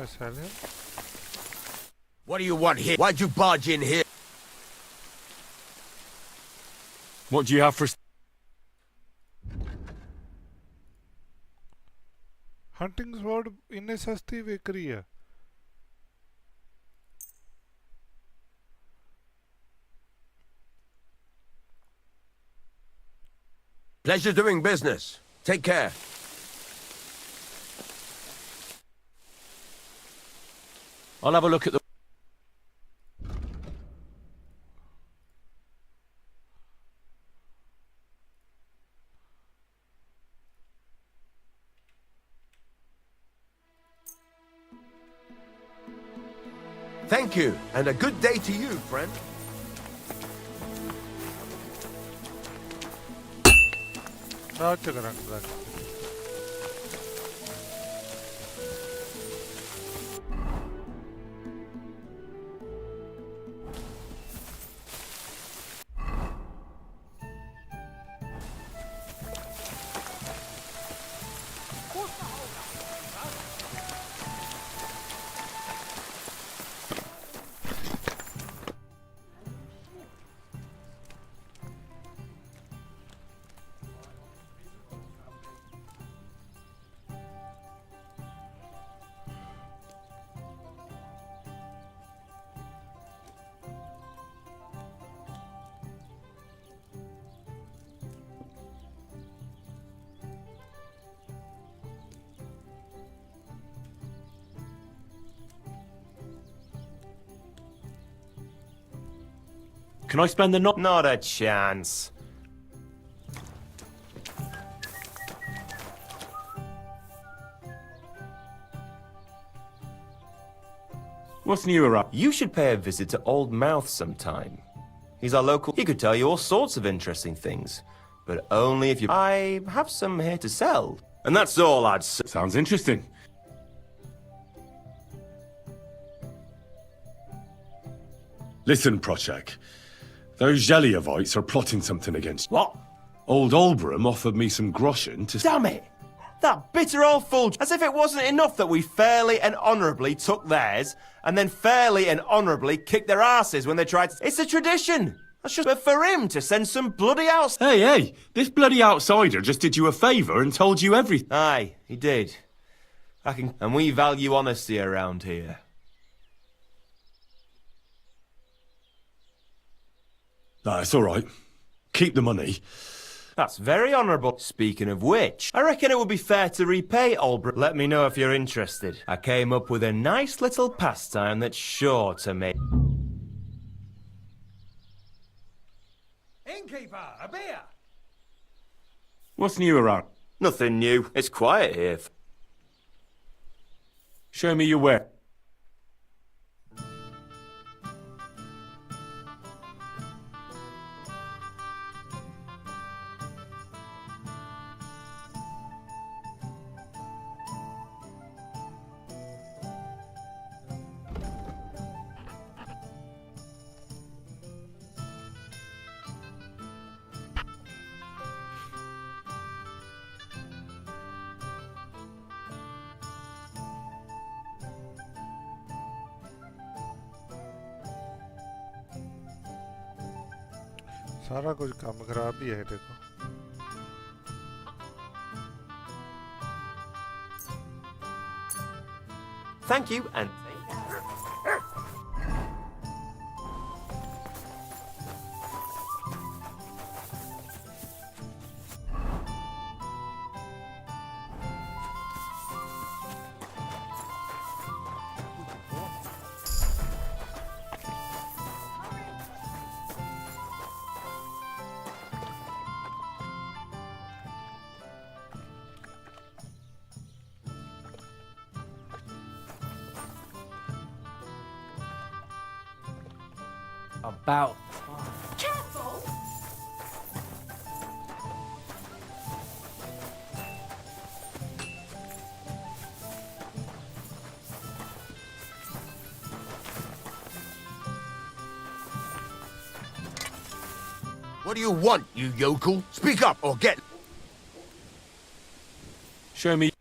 I sell him? What do you want here? Why'd you barge in here? What do you have for... Hunting sword इन्हें सस्ती बिक रही है. Pleasure doing business. Take care. I'll have a look at the... Thank you, and a good day to you, friend. Rahat çıkarak bırak. Can I spend the night? Not a chance. What's new around? You should pay a visit to Old Mouth sometime. He's our local. He could tell you all sorts of interesting things, but only if you. I have some here to sell, and that's all I'd say. Sounds interesting. Listen, Prochek. Those Zheliovites are plotting something against you. What? Old Olbram offered me some groschen to... Damn it! That bitter old fool! As if it wasn't enough that we fairly and honourably took theirs, and then fairly and honourably kicked their asses when they tried to... It's a tradition! That's just for him to send some bloody outs... Hey, this bloody outsider just did you a favour and told you everything. Aye, he did. And we value honesty around here. Nah, it's all right. Keep the money. That's very honourable. Speaking of which, I reckon it would be fair to repay Olbram. Let me know if you're interested. I came up with a nice little pastime that's sure to make... Innkeeper, a beer! What's new around? Nothing new. It's quiet here. Show me your ware. सारा कुछ काम खराब ही है देखो. Thank you, and... About... Careful! What do you want, you yokel? Speak up or get... Show me...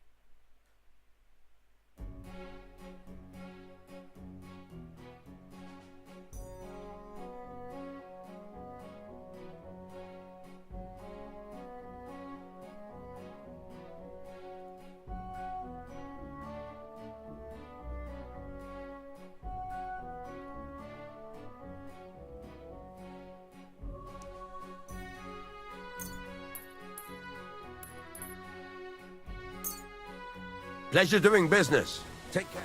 Pleasure doing business. Take care.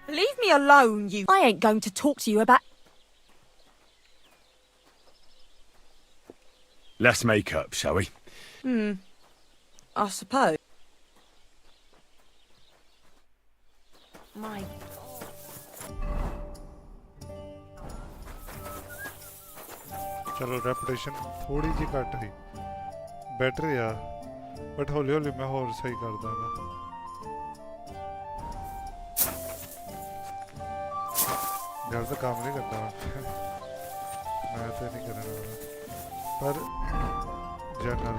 Leave me alone, you... I ain't going to talk to you about... Let's make up, shall we? I suppose. My चलो reputation थोड़ी जी घट ही better यार but हौली हौली मैं होर सही कर दूंगा गलत काम नहीं करता मैं तो नहीं करने वाला पर general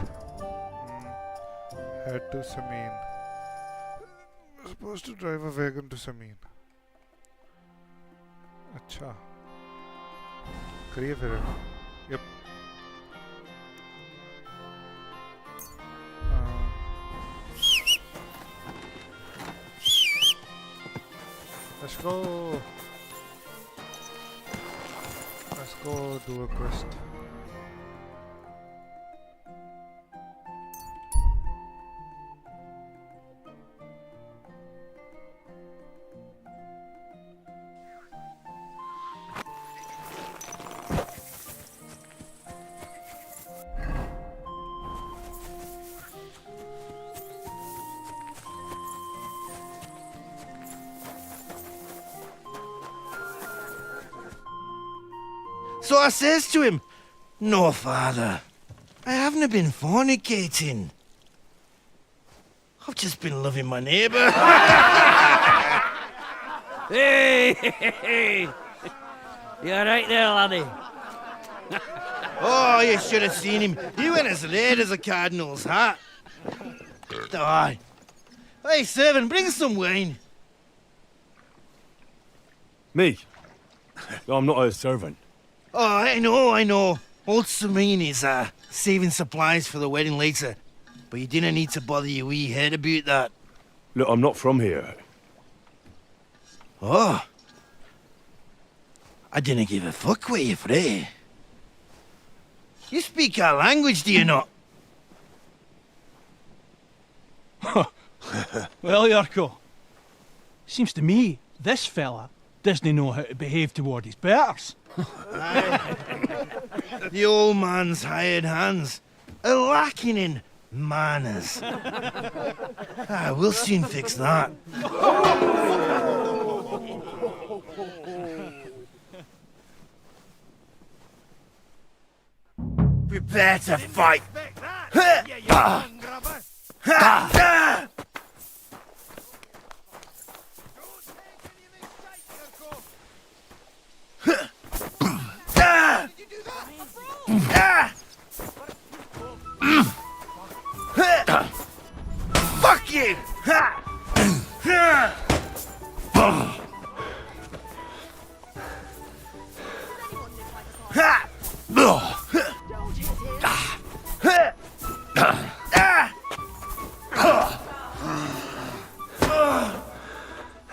head to Samin supposed to drive a wagon to Samin अच्छा करिए फिर Yep. Let's go. Let's go do a quest. So I says to him, "No, father, I haven't been fornicating. I've just been loving my neighbour." Hey! You alright there, laddie? Oh, you should have seen him. He went as red as a cardinal's hat. Aye. Hey, servant, bring some wine. Me? I'm not a servant. Oh, I know. Old Samin is saving supplies for the wedding later. But you didn't need to bother your wee head about that. Look, I'm not from here. Oh. I didn't give a fuck what you're frae. You speak our language, do you not? Well, Yarko, seems to me this fella doesn't know how to behave toward his betters. The old man's hired hands are lacking in manners. We'll soon fix that. Prepare to fight. Fuck you!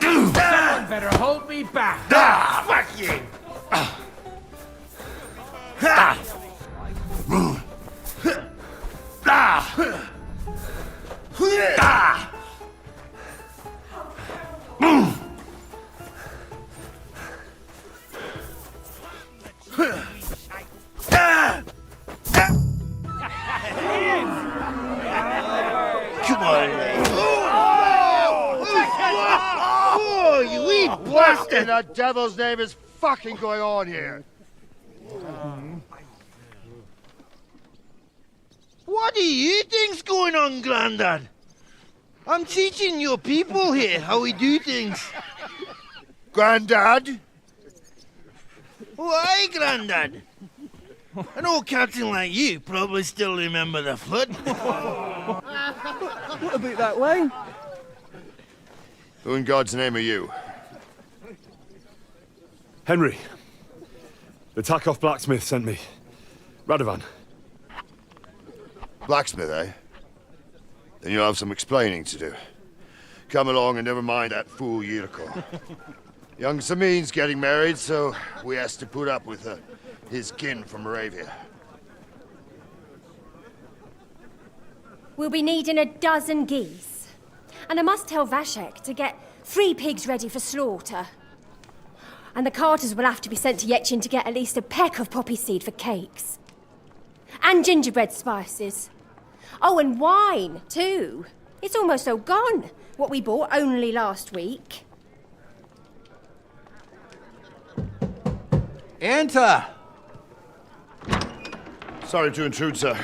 Someone better hold me back. Fuck you! Come on, mate. Oh, you wee What in the devil's name is fucking going on here? What do you think's going on, Grandad? I'm teaching your people here how we do things. Grandad? Why, Grandad? An old captain like you probably still remember the flood. What about that way? Who in God's name are you? Henry. The Takoff blacksmith sent me. Radovan. Blacksmith, eh? Then you'll have some explaining to do. Come along and never mind that fool Yurko. Young Samin's getting married, so we has to put up with his kin from Moravia. We'll be needing a dozen geese. And I must tell Vashek to get 3 pigs ready for slaughter. And the carters will have to be sent to Yetchin to get at least a peck of poppy seed for cakes. And gingerbread spices. Oh, and wine, too. It's almost all gone, what we bought only last week. Enter! Sorry to intrude, sir.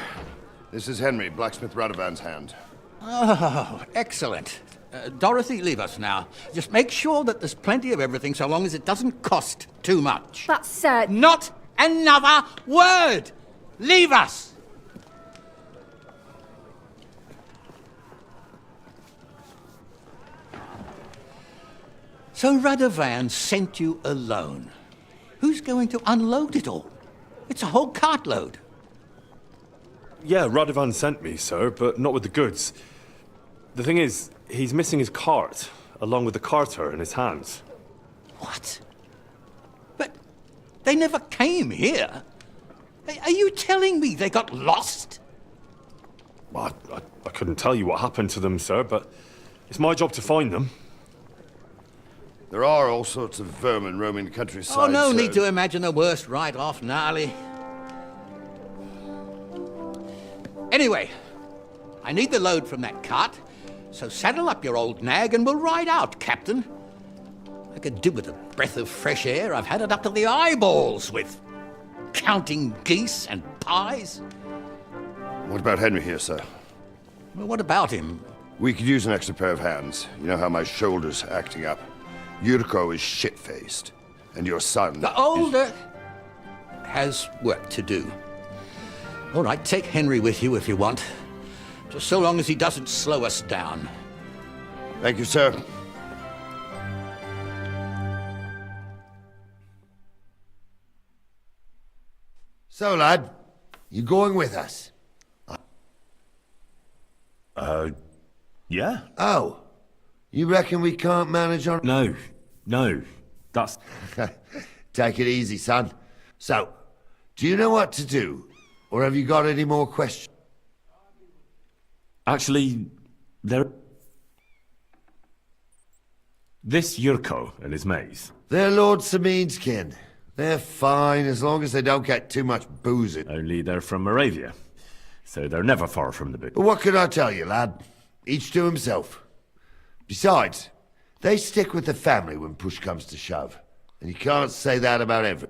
This is Henry, blacksmith Radovan's hand. Oh, excellent. Dorothy, leave us now. Just make sure that there's plenty of everything so long as it doesn't cost too much. But, sir... Not another word! Leave us! So Radovan sent you alone. Who's going to unload it all? It's a whole cartload. Yeah, Radovan sent me, sir, but not with the goods. The thing is, he's missing his cart, along with the carter in his hands. What? But they never came here. Are you telling me they got lost? Well, I couldn't tell you what happened to them, sir, but it's my job to find them. There are all sorts of vermin roaming the countryside. Oh, no sir. need to imagine the worst right off, gnarly. Anyway, I need the load from that cart, so saddle up your old nag and we'll ride out, Captain. I could do with a breath of fresh air. I've had it up to the eyeballs with counting geese and pies. What about Henry here, sir? Well, what about him? We could use an extra pair of hands. You know how my shoulder's acting up. Yurko is shit-faced, and your son... The older has work to do. All right, take Henry with you if you want. Just so long as he doesn't slow us down. Thank you, sir. So, lad, you going with us? Yeah. Oh, you reckon we can't manage on... No, that's... Take it easy, son. So, do you know what to do? Or have you got any more questions? Actually, this Yurko and his mates. They're Lord Samin's kin. They're fine as long as they don't get too much boozing. Only they're from Moravia, so they're never far from the booze. But what can I tell you, lad? Each to himself. Besides, they stick with the family when push comes to shove. And you can't say that about every...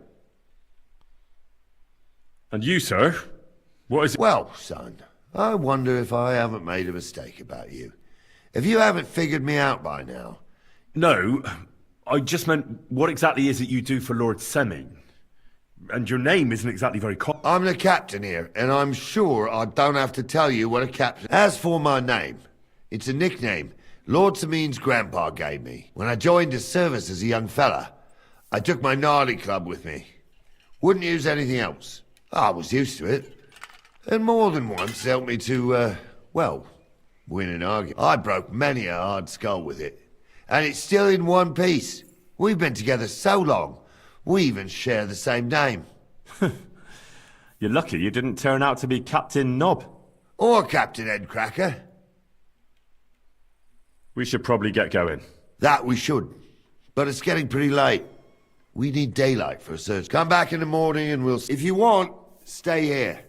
And you, sir? What is it? Well, son, I wonder if I haven't made a mistake about you. If you haven't figured me out by now. No, I just meant, what exactly is it you do for Lord Semin? And your name isn't exactly very I'm the captain here, and I'm sure I don't have to tell you what a captain... As for my name, it's a nickname Lord Samin's grandpa gave me. When I joined his service as a young fella, I took my gnarly club with me. Wouldn't use anything else. I was used to it. And more than once helped me to, well, win an argument. I broke many a hard skull with it. And it's still in one piece. We've been together so long, we even share the same name. You're lucky you didn't turn out to be Captain Knob. Or Captain Headcracker. We should probably get going. That we should. But it's getting pretty late. We need daylight for a search. Come back in the morning and we'll... If you want, stay here.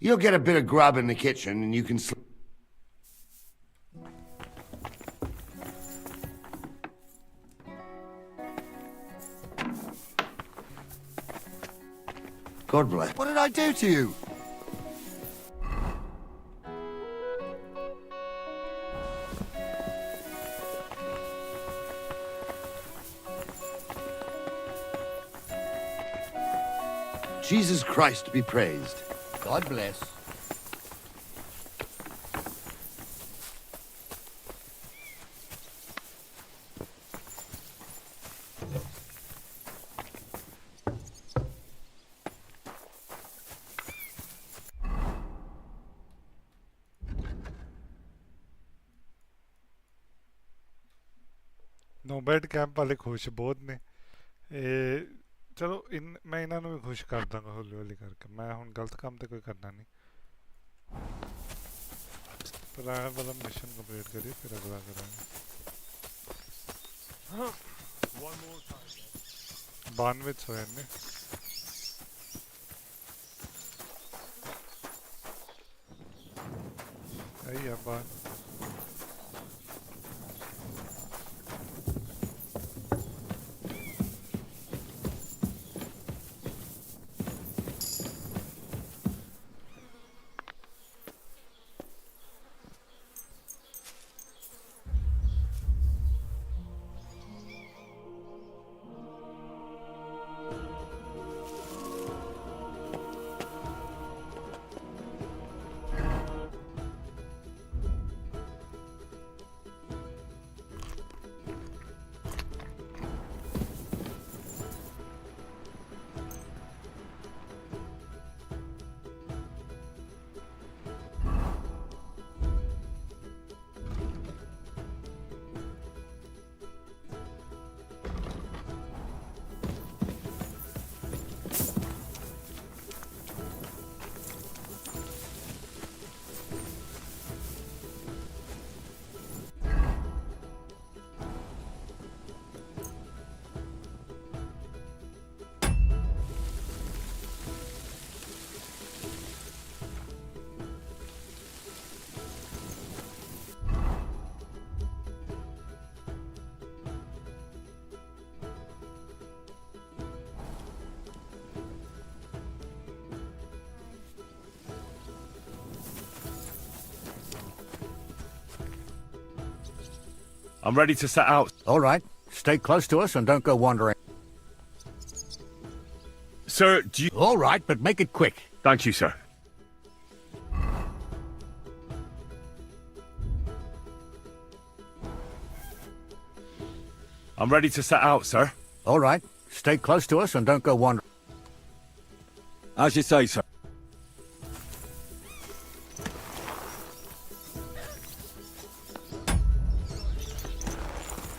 You'll get a bit of grub in the kitchen and you can sleep. God bless. What did I do to you? Jesus Christ be praised. God bless. Bed camp ਵਾਲੇ ਖੁਸ਼ ਬਹੁਤ ਨੇ ਚਲੋ ਮੈਂ ਇਹਨਾਂ ਨੂੰ ਵੀ ਖੁਸ਼ ਕਰ ਦਾਂਗਾ ਹੌਲੀ ਹੌਲੀ ਕਰਕੇ ਮੈਂ ਹੁਣ ਗਲਤ ਕੰਮ ਤੇ ਕੋਈ ਕਰਨਾ ਨਹੀਂ ਪਰ ਆਹ ਵਾਲਾ ਮਿਸ਼ਨ ਕੰਪਲੀਟ ਕਰੀਏ ਫਿਰ ਅਗਲਾ ਕਰਾਂਗੇ 92 ਹੋਏ ਨੇ aí é bom. I'm ready to set out. All right. Stay close to us and don't go wandering. Sir, do you... All right, but make it quick. Thank you, sir. I'm ready to set out, sir. All right. Stay close to us and don't go wandering. As you say, sir.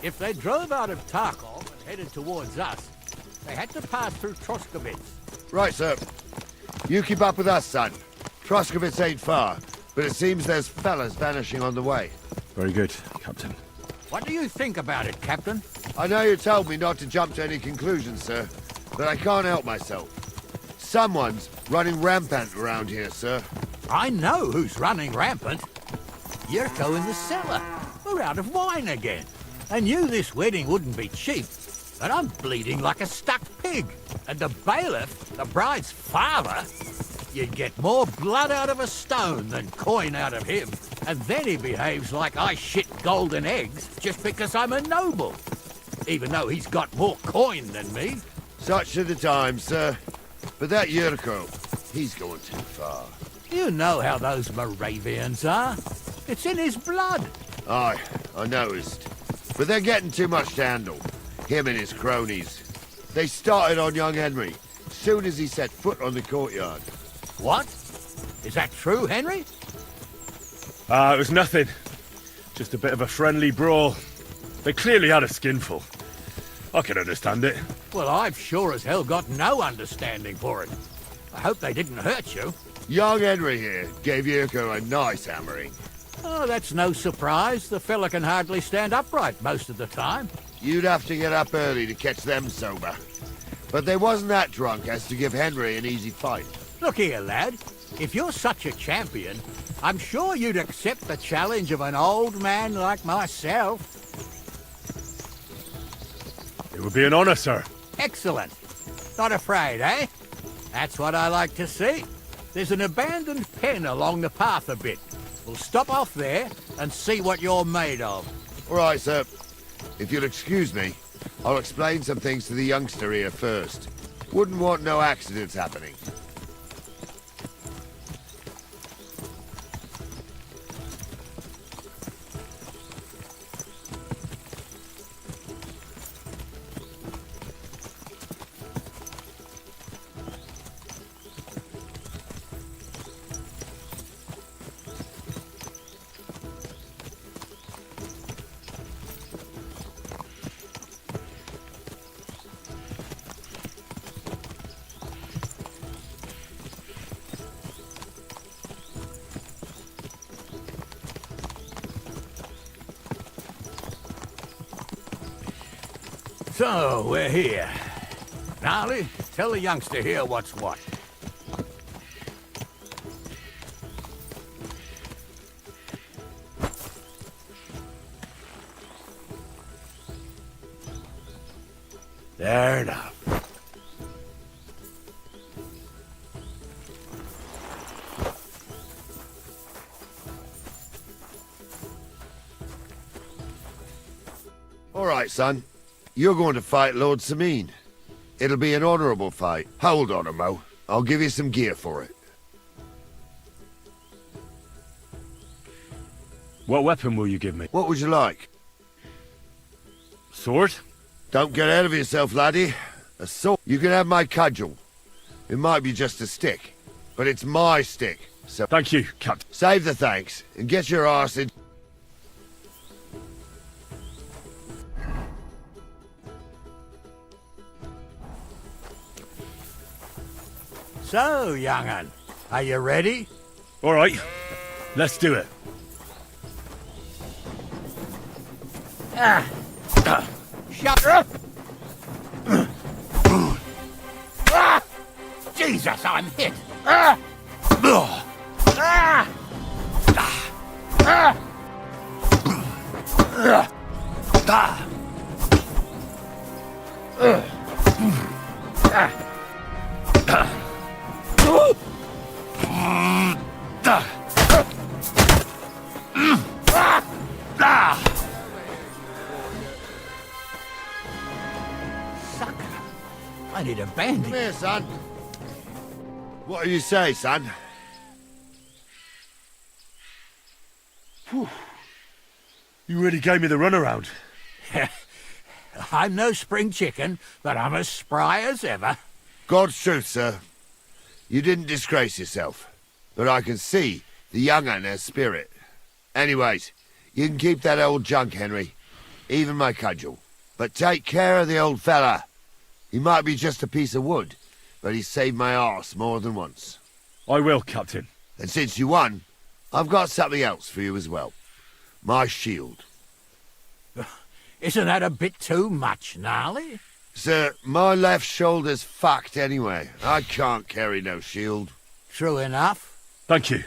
If they drove out of Tarkov and headed towards us, they had to pass through Troskovitz. Right, sir. You keep up with us, son. Troskovitz ain't far, but it seems there's fellas vanishing on the way. Very good, Captain. What do you think about it, Captain? I know you told me not to jump to any conclusions, sir, but I can't help myself. Someone's running rampant around here, sir. I know who's running rampant. Yurko in the cellar. We're out of wine again. I knew this wedding wouldn't be cheap, but I'm bleeding like a stuck pig. And the bailiff, the bride's father, you'd get more blood out of a stone than coin out of him. And then he behaves like I shit golden eggs just because I'm a noble, even though he's got more coin than me. Such are the times, sir. But that Yurko, he's going too far. You know how those Moravians are. It's in his blood. Aye, I noticed. But they're getting too much to handle. Him and his cronies. They started on young Henry, soon as he set foot on the courtyard. What? Is that true, Henry? It was nothing. Just a bit of a friendly brawl. They clearly had a skinful. I can understand it. Well, I've sure as hell got no understanding for it. I hope they didn't hurt you. Young Henry here gave Yurko a nice hammering. Oh, that's no surprise. The fella can hardly stand upright most of the time. You'd have to get up early to catch them sober. But they wasn't that drunk as to give Henry an easy fight. Look here, lad. If you're such a champion, I'm sure you'd accept the challenge of an old man like myself. It would be an honor, sir. Excellent. Not afraid, eh? That's what I like to see. There's an abandoned pen along the path a bit. We'll stop off there and see what you're made of. All right, sir. If you'll excuse me, I'll explain some things to the youngster here first. Wouldn't want no accidents happening. So, we're here. Gnarly, tell the youngster here what's what. There now. All right, son. You're going to fight Lord Sameen. It'll be an honorable fight. Hold on, Mo. I'll give you some gear for it. What weapon will you give me? What would you like? Sword? Don't get ahead of yourself, laddie. A sword. You can have my cudgel. It might be just a stick, but it's my stick. So thank you, Captain. Save the thanks and get your arse in. So, young'un, are you ready? All right, let's do it. Shut up! Jesus, I'm hit! Sucker! I need a bandage. Come here, son. What do you say, son? Whew. You really gave me the runaround. I'm no spring chicken, but I'm as spry as ever. God's truth, sir. You didn't disgrace yourself, but I can see the young un has spirit. Anyways, you can keep that old junk, Henry. Even my cudgel. But take care of the old fella. He might be just a piece of wood, but he saved my arse more than once. I will, Captain. And since you won, I've got something else for you as well. My shield. Isn't that a bit too much, Gnarly? Sir, my left shoulder's fucked anyway. I can't carry no shield. True enough. Thank you.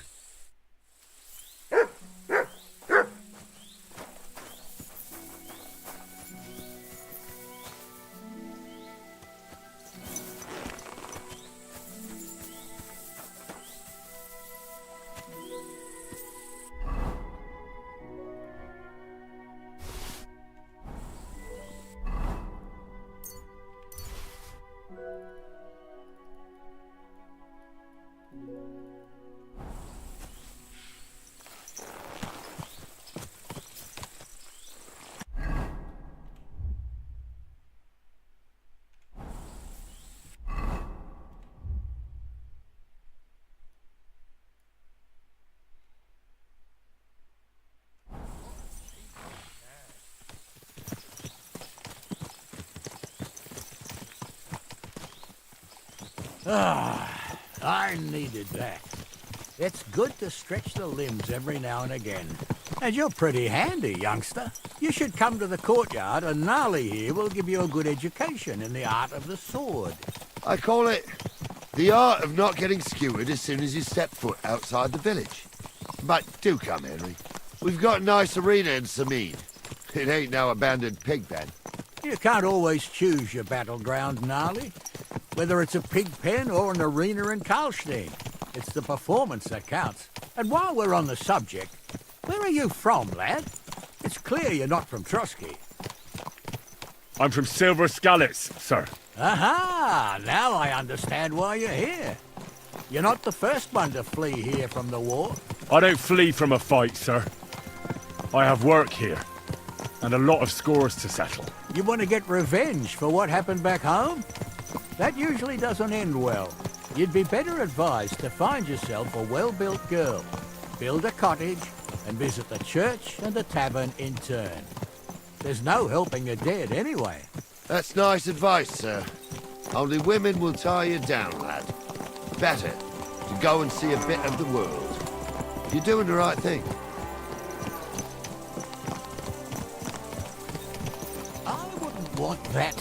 Ah, I needed that. It's good to stretch the limbs every now and again. And you're pretty handy, youngster. You should come to the courtyard, and Gnarly here will give you a good education in the art of the sword. I call it the art of not getting skewered as soon as you step foot outside the village. But do come, Henry. We've got a nice arena in Sameen. It ain't no abandoned pig pen. You can't always choose your battleground, Gnarly. Whether it's a pig pen or an arena in Karlstein, it's the performance that counts. And while we're on the subject, where are you from, lad? It's clear you're not from Trotsky. I'm from Silver Scallots, sir. Aha! Now I understand why you're here. You're not the first one to flee here from the war. I don't flee from a fight, sir. I have work here, and a lot of scores to settle. You want to get revenge for what happened back home? That usually doesn't end well. You'd be better advised to find yourself a well-built girl, build a cottage, and visit the church and the tavern in turn. There's no helping the dead anyway. That's nice advice, sir. Only women will tie you down, lad. Better to go and see a bit of the world. You're doing the right thing. I wouldn't want that.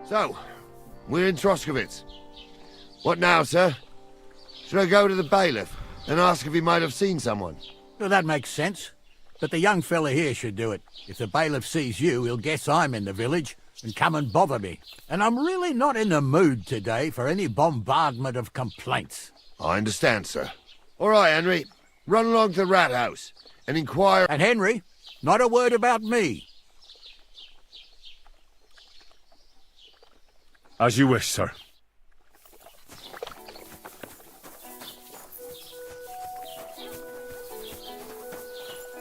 So, we're in Troskovitz. What now, sir? Should I go to the bailiff and ask if he might have seen someone? Well, that makes sense. But the young fella here should do it. If the bailiff sees you, he'll guess I'm in the village and come and bother me. And I'm really not in the mood today for any bombardment of complaints. I understand, sir. All right, Henry. Run along to the rat house and inquire... And Henry, not a word about me. As you wish, sir.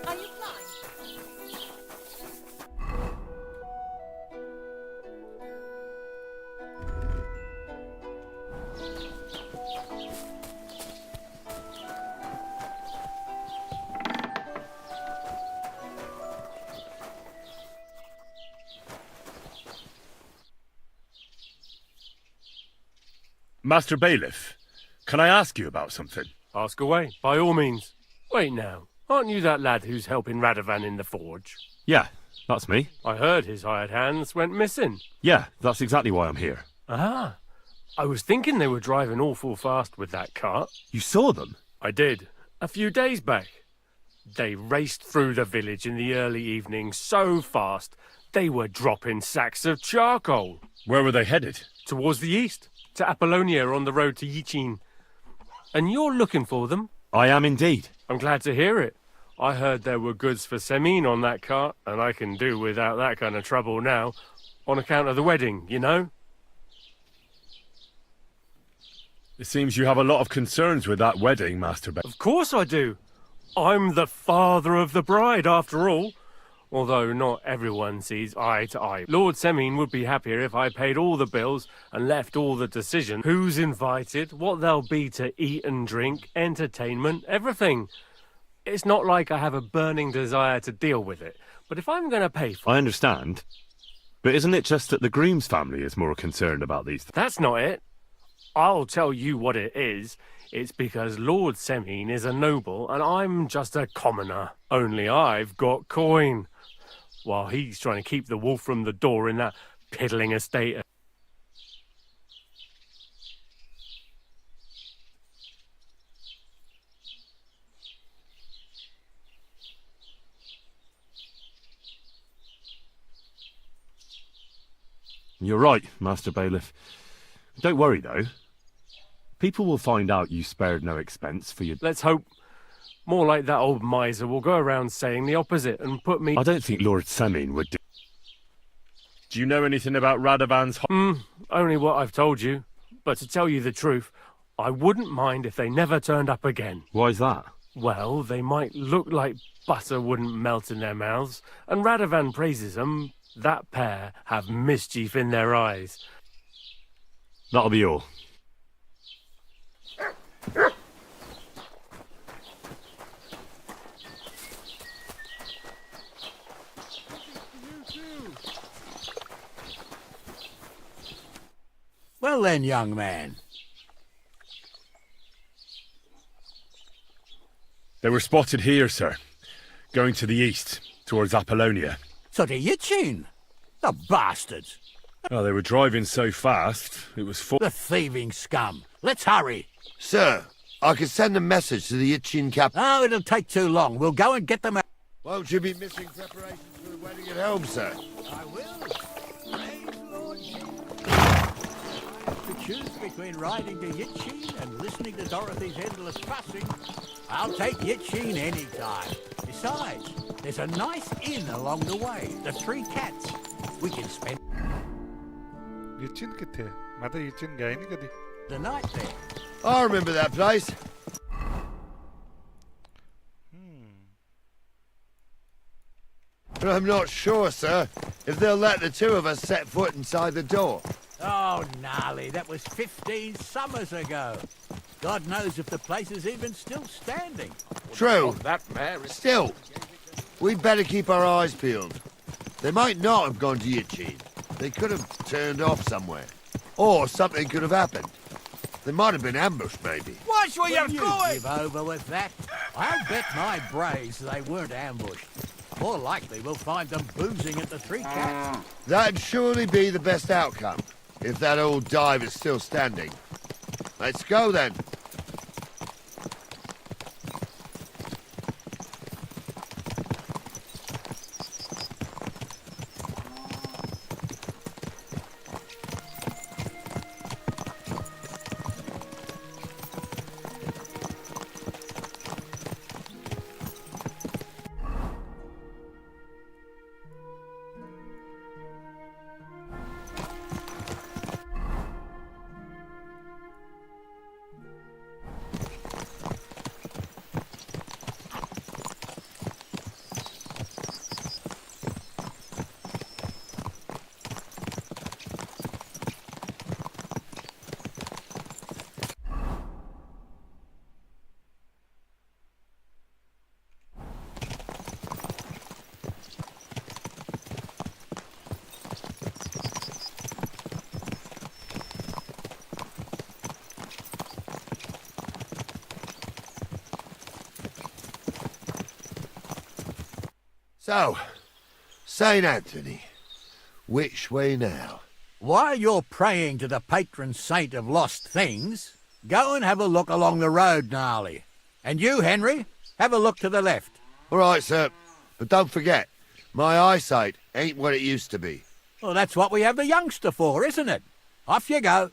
Are you flying? Master Bailiff, can I ask you about something? Ask away, by all means. Wait now, aren't you that lad who's helping Radovan in the forge? Yeah, that's me. I heard his hired hands went missing. Yeah, that's exactly why I'm here. Ah, I was thinking they were driving awful fast with that cart. You saw them? I did, a few days back. They raced through the village in the early evening so fast, they were dropping sacks of charcoal. Where were they headed? Towards the east. To Apollonia on the road to Yichin. And you're looking for them? I am indeed. I'm glad to hear it. I heard there were goods for Semin on that cart, and I can do without that kind of trouble now, on account of the wedding, you know? It seems you have a lot of concerns with that wedding, Master Bailiff. Of course I do. I'm the father of the bride, after all. Although not everyone sees eye to eye. Lord Semin would be happier if I paid all the bills and left all the decision. Who's invited, what there'll be to eat and drink, entertainment, everything. It's not like I have a burning desire to deal with it. But if I'm going to pay for it... I understand. But isn't it just that the groom's family is more concerned about these things? That's not it. I'll tell you what it is. It's because Lord Semin is a noble and I'm just a commoner. Only I've got coin. While he's trying to keep the wolf from the door in that piddling estate. You're right, Master Bailiff. Don't worry, though. People will find out you spared no expense for your... Let's hope. More like that old miser will go around saying the opposite and put me... I don't think Lord Semin would do... Do you know anything about Radovan's... Only what I've told you. But to tell you the truth, I wouldn't mind if they never turned up again. Why's that? Well, they might look like butter wouldn't melt in their mouths, and Radovan praises them. That pair have mischief in their eyes. That'll be all. Well then, young man. They were spotted here, sir. Going to the east, towards Apollonia. So to Yichin? The bastards! Oh, they were driving so fast, it was full... The thieving scum. Let's hurry. Sir, I can send a message to the Yichin cap... Oh, it'll take too long. We'll go and get them out. Won't you be missing preparations for the wedding at home, sir? I will. Praise Lord. to choose between riding to Yitchin and listening to Dorothy's endless fussing, I'll take Yitchin any time. Besides, there's a nice inn along the way, the Three Cats. We can spend Yitchin किथे? मैं तो Yitchin गया ही नहीं कभी. the night there. I remember that place. But I'm not sure, sir, if they'll let the two of us set foot inside the door. Oh, gnarly, that was 15 summers ago. God knows if the place is even still standing. True. Still, we'd better keep our eyes peeled. They might not have gone to Yitchin. They could have turned off somewhere. Or something could have happened. They might have been ambushed, maybe. Watch where you're going! Give over with that. I'll bet my brains they weren't ambushed. More likely we'll find them boozing at the Three Cats. That'd surely be the best outcome, if that old dive is still standing. Let's go, then. So, St. Anthony, which way now? While you're praying to the patron saint of lost things, go and have a look along the road, Gnarly. And you, Henry, have a look to the left. All right, sir. But don't forget, my eyesight ain't what it used to be. Well, that's what we have the youngster for, isn't it? Off you go.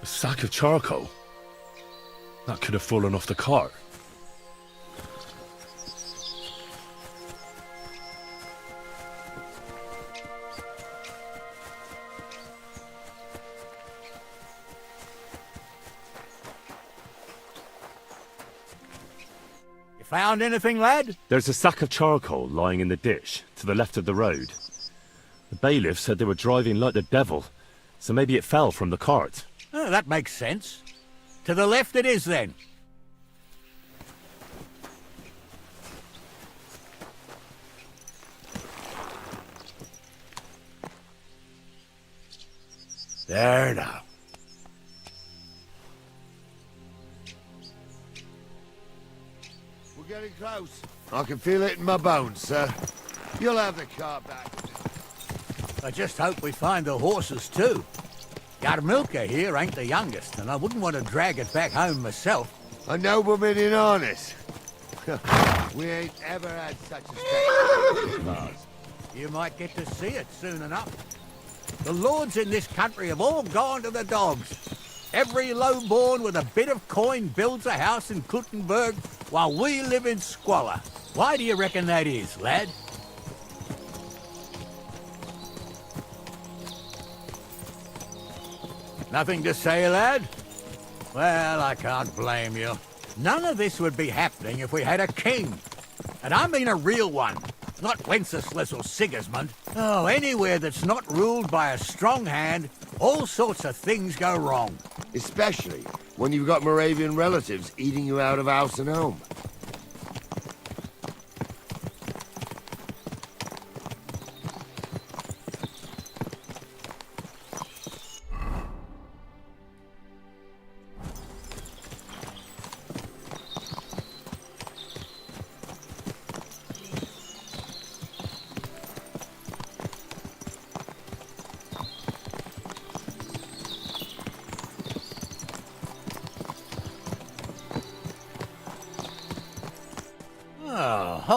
A sack of charcoal? That could have fallen off the cart. You found anything, lad? There's a sack of charcoal lying in the ditch to the left of the road. The bailiff said they were driving like the devil, so maybe it fell from the cart. Oh, that makes sense. To the left it is, then. There now. We're getting close. I can feel it in my bones, sir. You'll have the car back. I just hope we find the horses, too. Yarmilka here ain't the youngest, and I wouldn't want to drag it back home myself. A nobleman in harness. We ain't ever had such a spectacle. You might get to see it soon enough. The lords in this country have all gone to the dogs. Every lowborn with a bit of coin builds a house in Kuttenberg while we live in squalor. Why do you reckon that is, lad? Nothing to say, lad? Well, I can't blame you. None of this would be happening if we had a king. And I mean a real one, not Wenceslas or Sigismund. Oh, anywhere that's not ruled by a strong hand, all sorts of things go wrong. Especially when you've got Moravian relatives eating you out of house and home.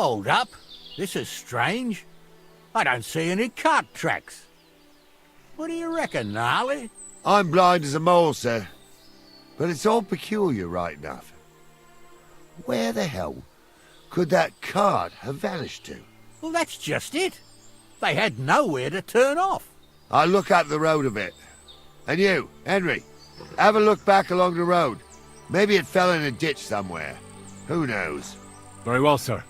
Hold up. This is strange. I don't see any cart tracks. What do you reckon, Gnarly? I'm blind as a mole, sir. But it's all peculiar, right enough. Where the hell could that cart have vanished to? Well, that's just it. They had nowhere to turn off. I'll look up the road a bit. And you, Henry, have a look back along the road. Maybe it fell in a ditch somewhere. Who knows? Very well, sir.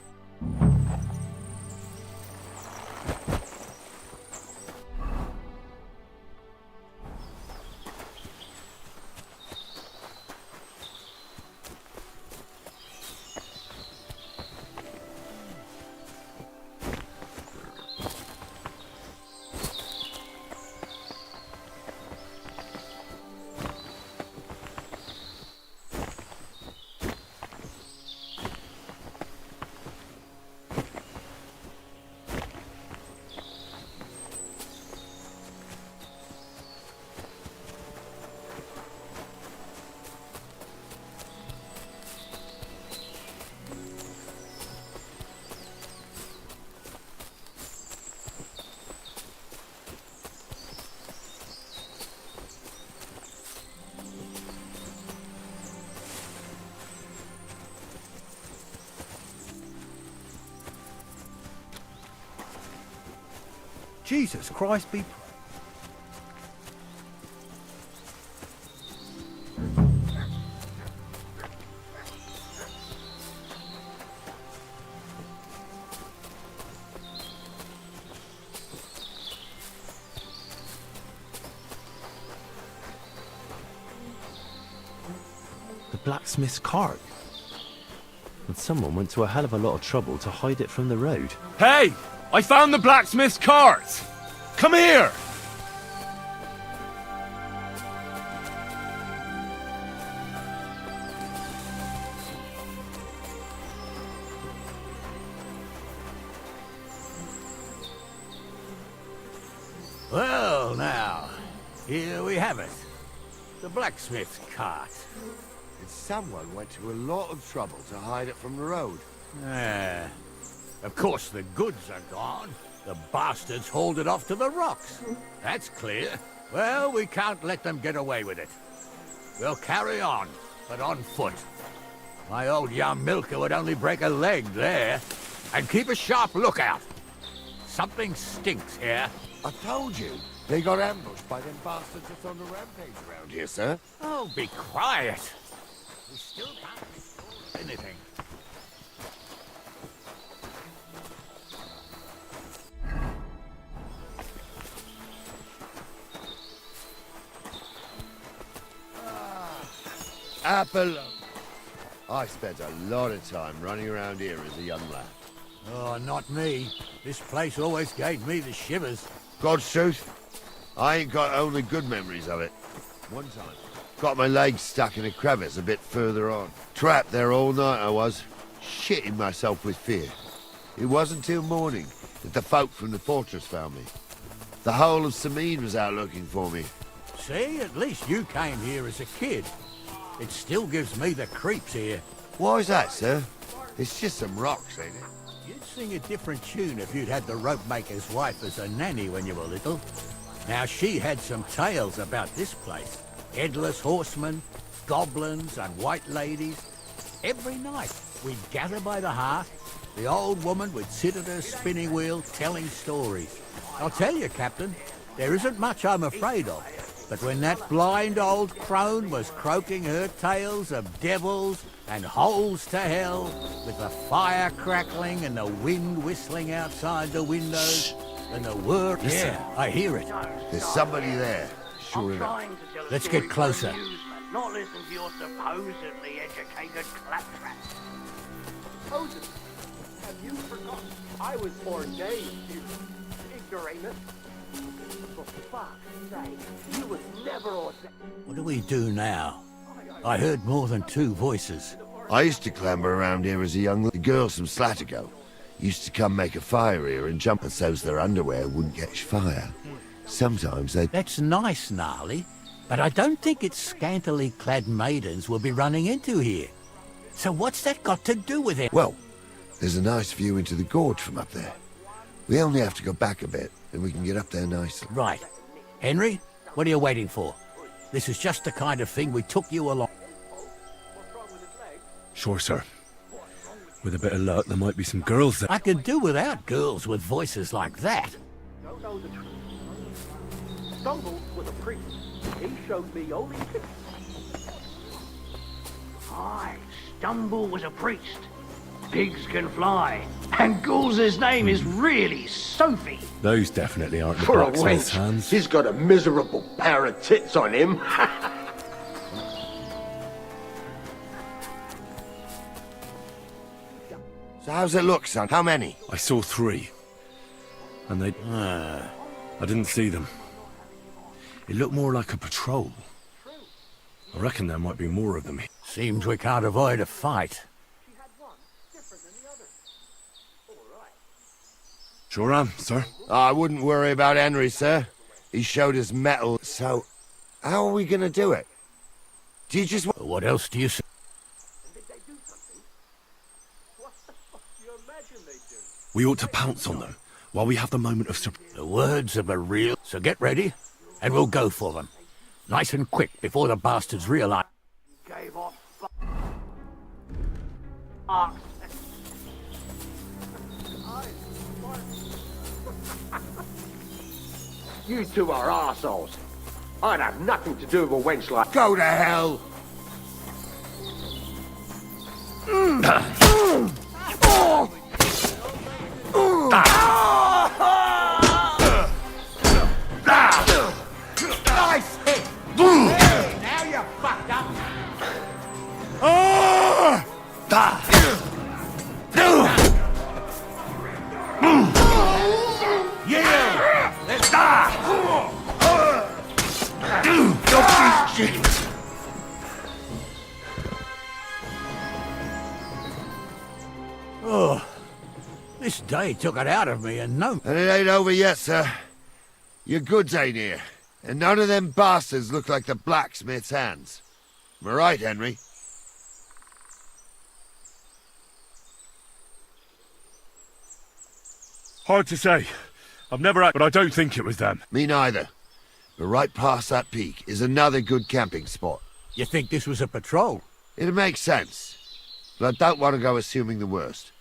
Jesus Christ be praised. The blacksmith's cart. And someone went to a hell of a lot of trouble to hide it from the road. Hey! I found the blacksmith's cart! Come here! Well, now, here we have it. The blacksmith's cart. Someone went to a lot of trouble to hide it from the road. Ah. Of course the goods are gone. The bastards hauled it off to the rocks. That's clear. Well, we can't let them get away with it. We'll carry on, but on foot. My old young milker would only break a leg there. And keep a sharp lookout. Something stinks here. I told you. They got ambushed by them bastards that's on the rampage around here, sir. Oh, be quiet. We still can't be sure of anything. Apollo. I spent a lot of time running around here as a young lad. Oh, not me. This place always gave me the shivers. God's truth, I ain't got only good memories of it. One time, got my leg stuck in a crevice a bit further on. Trapped there all night I was, shitting myself with fear. It wasn't till morning that the folk from the fortress found me. The whole of Sameen was out looking for me. See, at least you came here as a kid. It still gives me the creeps here. Why is that, sir? It's just some rocks, ain't it? You'd sing a different tune if you'd had the rope maker's wife as a nanny when you were little. Now, she had some tales about this place. Headless horsemen, goblins and white ladies. Every night, we'd gather by the hearth. The old woman would sit at her spinning wheel telling stories. I'll tell you, Captain, there isn't much I'm afraid of. But when that blind old crone was croaking her tales of devils and holes to hell, with the fire crackling and the wind whistling outside the windows, and the whir... Yeah, I hear it. There's somebody there, sure enough. Let's get closer. Not listen to your supposedly educated claptrap. Supposedly? Have you forgotten? I was ordained, you ignoramus. For fuck's sake, you was never ordained. What do we do now? I heard more than two voices. I used to clamber around here as a young... The girls from Slattergo used to come make a fire here and jump so's their underwear wouldn't catch fire. Sometimes they... That's nice, Gnarly, but I don't think it's scantily clad maidens we'll be running into here. So what's that got to do with it? Well, There's a nice view into the gorge from up there. We only have to go back a bit, and we can get up there nicely. Right. Henry, what are you waiting for? This is just the kind of thing we took you along. Sure, sir. With a bit of luck, there might be some girls there. I could do without girls with voices like that. Don't know the truth. Stumble was a priest. He showed me only Aye, Stumble was a priest. Pigs can fly. And Ghoul's name is really Sophie. Those definitely aren't the For a blacksmith's wench. hands. He's got a miserable pair of tits on him. So how's it look, son? How many? I saw 3. And they... I didn't see them. It looked more like a patrol. I reckon there might be more of them. Seems we can't avoid a fight. Sure am, sir. I wouldn't worry about Henry, sir. He showed his mettle, so... How are we gonna do it? Do you just... What else do you say? We ought to pounce on them, while we have the moment of surprise. The words of a real... So get ready, and we'll go for them. Nice and quick, before the bastards realise... Gave off You two are arseholes. I'd have nothing to do with a wench like... Go to hell! Nice hit! Hey, now you're fucked up! Yeah! Let's Oh, this day took it out of me and no... And it ain't over yet, sir. Your goods ain't here. And none of them bastards look like the blacksmith's hands. Am I right, Henry? Hard to say. I've never had... But I don't think it was them. Me neither. But right past that peak is another good camping spot. You think this was a patrol? It makes sense. But I don't want to go assuming the worst.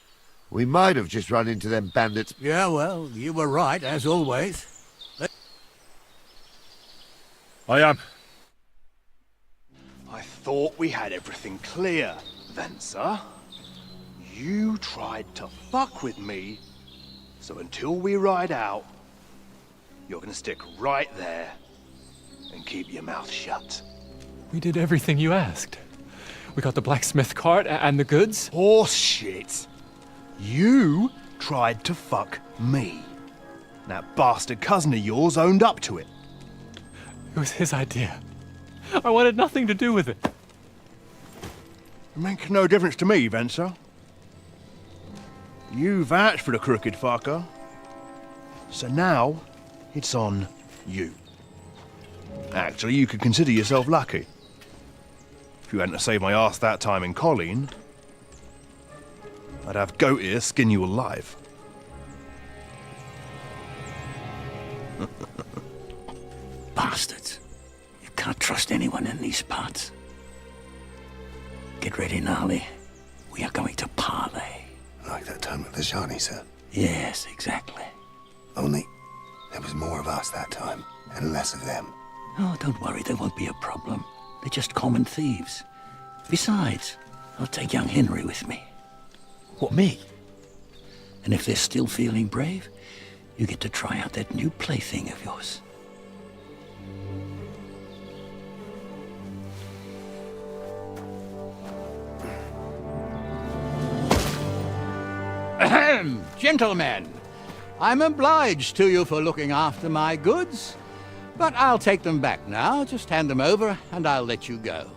We might have just run into them bandits. Yeah, well, you were right, as always. I am. I thought we had everything clear, then, sir. You tried to fuck with me, so until we ride out, you're gonna stick right there and keep your mouth shut. We did everything you asked. We got the blacksmith cart and the goods. Horse shit. You tried to fuck me. That bastard cousin of yours owned up to it. It was his idea. I wanted nothing to do with it. It makes no difference to me, Venser. You vouched for the crooked fucker. So now, it's on you. Actually, you could consider yourself lucky. If you hadn't saved my ass that time in Colleen, I'd have goat ear skin you alive. Bastards. You can't trust anyone in these parts. Get ready, Gnarly. We are going to parley. Like that time with the Johnny, sir. Yes, exactly. Only there was more of us that time, and less of them. Oh, don't worry, there won't be a problem. They're just common thieves. Besides, I'll take young Henry with me. What, me? And if they're still feeling brave, you get to try out that new plaything of yours. Ahem, gentlemen. I'm obliged to you for looking after my goods, but I'll take them back now. Just hand them over, and I'll let you go.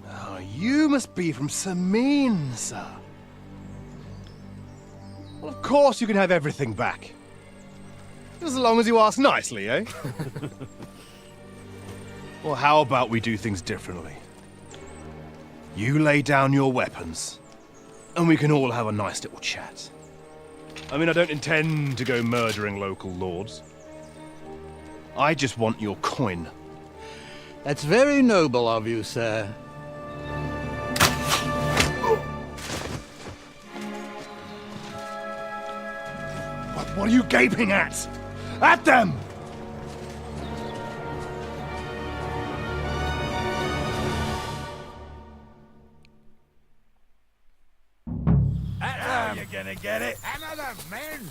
Oh, you must be from Samin, sir. Well, of course you can have everything back. Just as long as you ask nicely, eh? Well, how about we do things differently? You lay down your weapons, and we can all have a nice little chat. I mean, I don't intend to go murdering local lords. I just want your coin. That's very noble of you, sir. What are you gaping at? At them! How you gonna get it? Hammer them, men!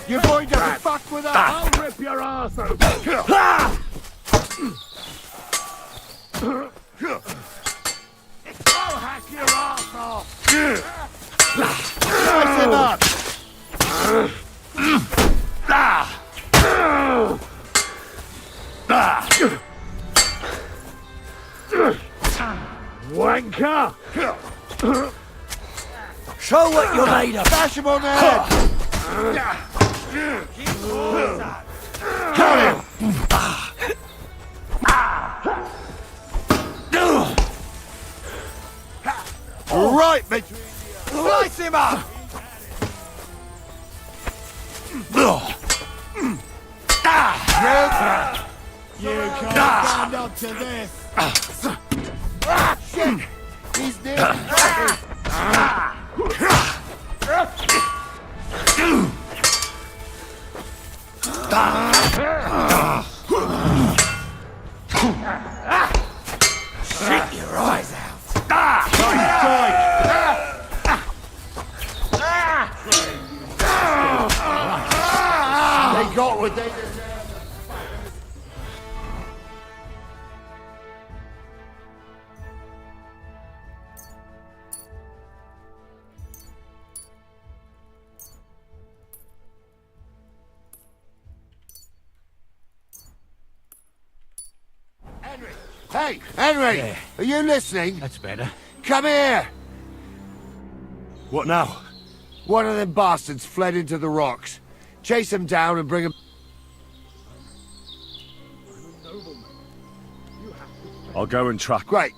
You're going to fuck with us! I'll rip your ass open! I'll hack your ass off! Slice him up! Wanker! Show what you're made of! Bash him on the head! Cut him! Right between you! Slice him up! You can't stand up to this! Shit! He's near the Shit your eyes out! They got what they deserve. Henry! Hey, Henry! Yeah. Are you listening? That's better. Come here! What now? One of them bastards fled into the rocks. Chase him down and bring him... I'll go and track. Great.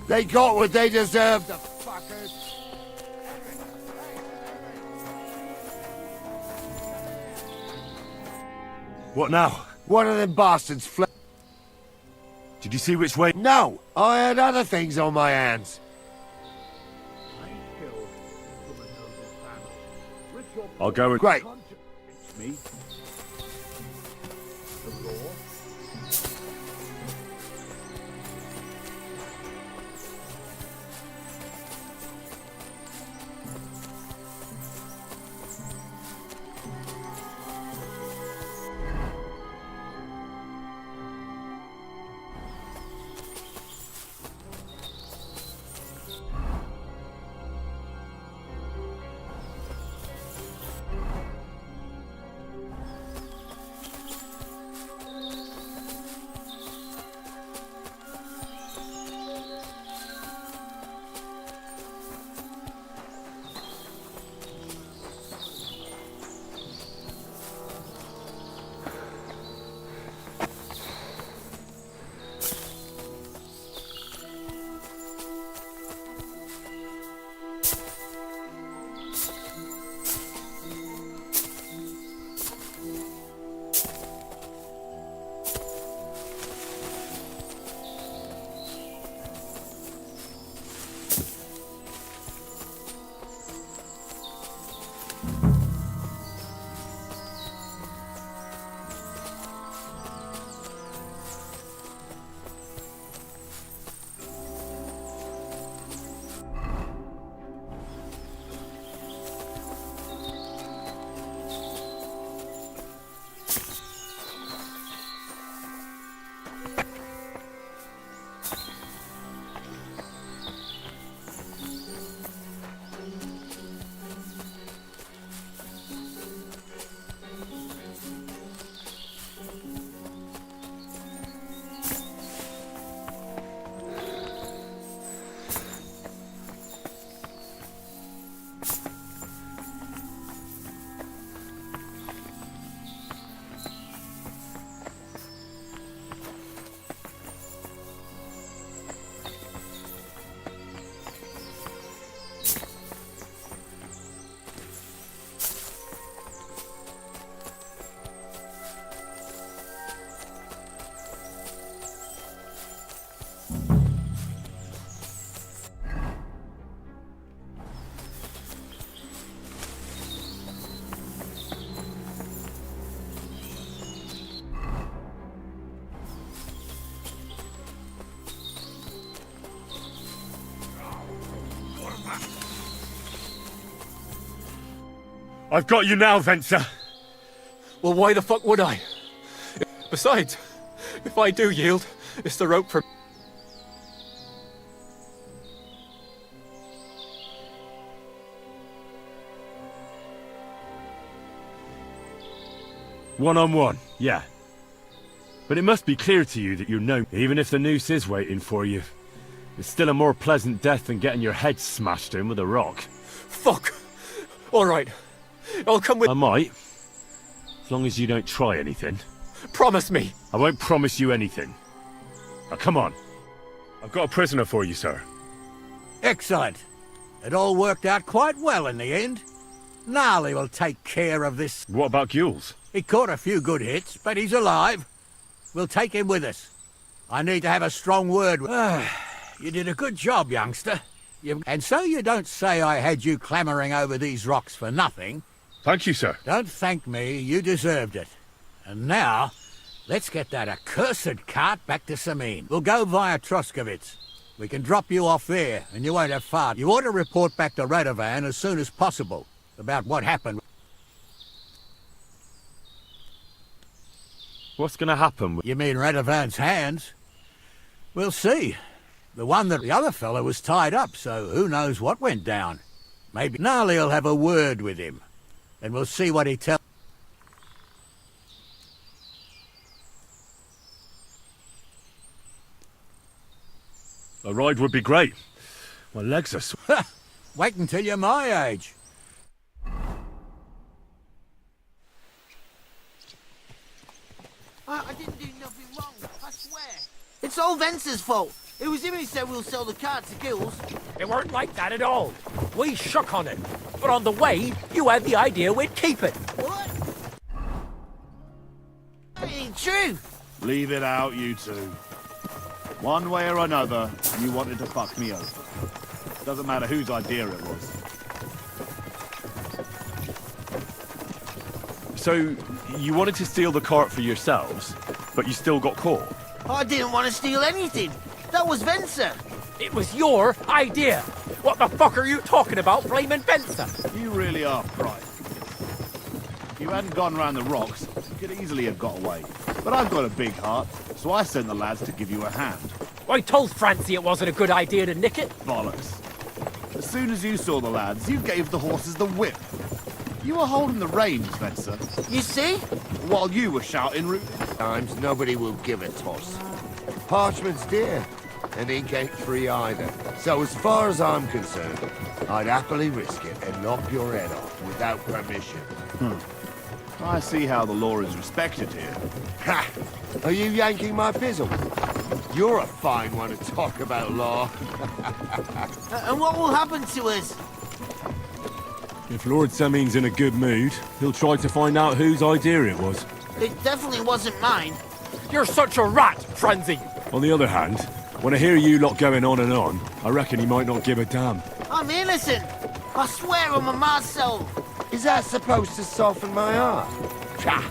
They got what they deserved, the fuckers. What now? One of them bastards fled... Did you see which way? No! I had other things on my hands. I'll go and... Great. Me? The law? I've got you now, Venser. Well, why the fuck would I? Besides, if I do yield, it's the rope for... One-on-one, yeah. But it must be clear to you that you're known. Even if the noose is waiting for you, it's still a more pleasant death than getting your head smashed in with a rock. Fuck! Alright, I'll come with... I might. As long as you don't try anything. Promise me! I won't promise you anything. Now come on. I've got a prisoner for you, sir. Excellent. It all worked out quite well in the end. Gnarly will take care of this. What about Gules? He caught a few good hits, but he's alive. We'll take him with us. I need to have a strong word with... You did a good job, youngster. And so you don't say I had you clambering over these rocks for nothing. Thank you, sir. Don't thank me, you deserved it. And now, let's get that accursed cart back to Sameen. We'll go via Troskovitz. We can drop you off there, and you won't have far. You ought to report back to Radovan as soon as possible about what happened. What's going to happen? You mean Radovan's hands? We'll see. The one that the other fellow was tied up, so who knows what went down. Maybe Gnarly'll have a word with him, and we'll see what he tells. A ride would be great. My legs are... Wait until you're my age. I didn't do nothing wrong, I swear. It's all Venser's fault. It was him who said we'll sell the cart to Gills. It weren't like that at all. We shook on it. But on the way, you had the idea we'd keep it. What? It ain't true. Leave it out, you two. One way or another, you wanted to fuck me over. Doesn't matter whose idea it was. So, you wanted to steal the cart for yourselves, but you still got caught? I didn't want to steal anything. That was Venser. It was your idea. What the fuck are you talking about, blaming Venser? You really are pride. If you hadn't gone round the rocks, you could easily have got away. But I've got a big heart, so I sent the lads to give you a hand. I told Francie it wasn't a good idea to nick it. Bollocks. As soon as you saw the lads, you gave the horses the whip. You were holding the reins, Venser. You see? While you were shouting root. Times nobody will give a toss. Parchment's dear, and ink ain't free either. So as far as I'm concerned, I'd happily risk it and knock your head off without permission. I see how the law is respected here. Ha! Are you yanking my pizzle? You're a fine one to talk about law. And what will happen to us? If Lord Sameen's in a good mood, he'll try to find out whose idea it was. It definitely wasn't mine. You're such a rat, Francie. On the other hand, when I hear you lot going on and on, I reckon he might not give a damn. I'm innocent. I swear on my ma's soul. Is that supposed to soften my heart? Pah!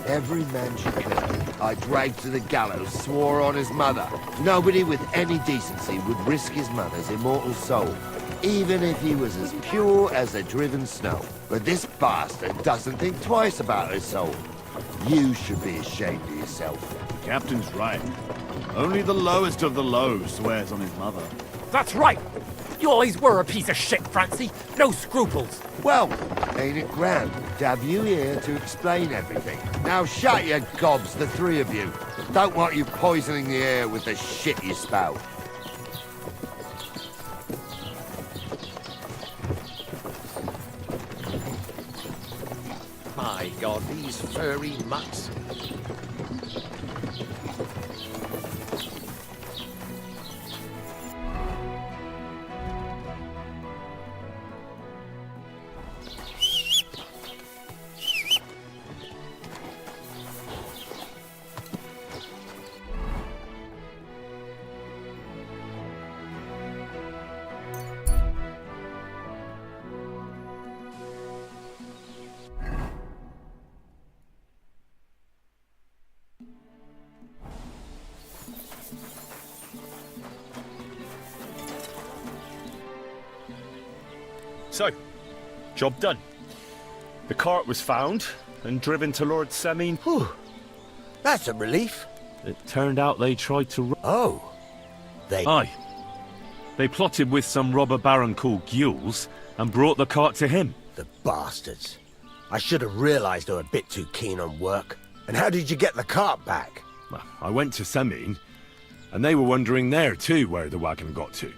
Every man she killed, I dragged to the gallows, swore on his mother. Nobody with any decency would risk his mother's immortal soul, even if he was as pure as the driven snow. But this bastard doesn't think twice about his soul. You should be ashamed of yourself. The captain's right. Only the lowest of the low swears on his mother. That's right. You always were a piece of shit, Francie. No scruples. Well, ain't it grand to have you here to explain everything? Now shut your gobs, the three of you. Don't want you poisoning the air with the shit you spout. My God, these furry mutts. So, job done. The cart was found and driven to Lord Semin. Whew. That's a relief. It turned out they tried to... Oh. They... Aye. They plotted with some robber baron called Gules and brought the cart to him. The bastards. I should have realised they were a bit too keen on work. And how did you get the cart back? Well, I went to Semin, and they were wondering there too where the wagon got to.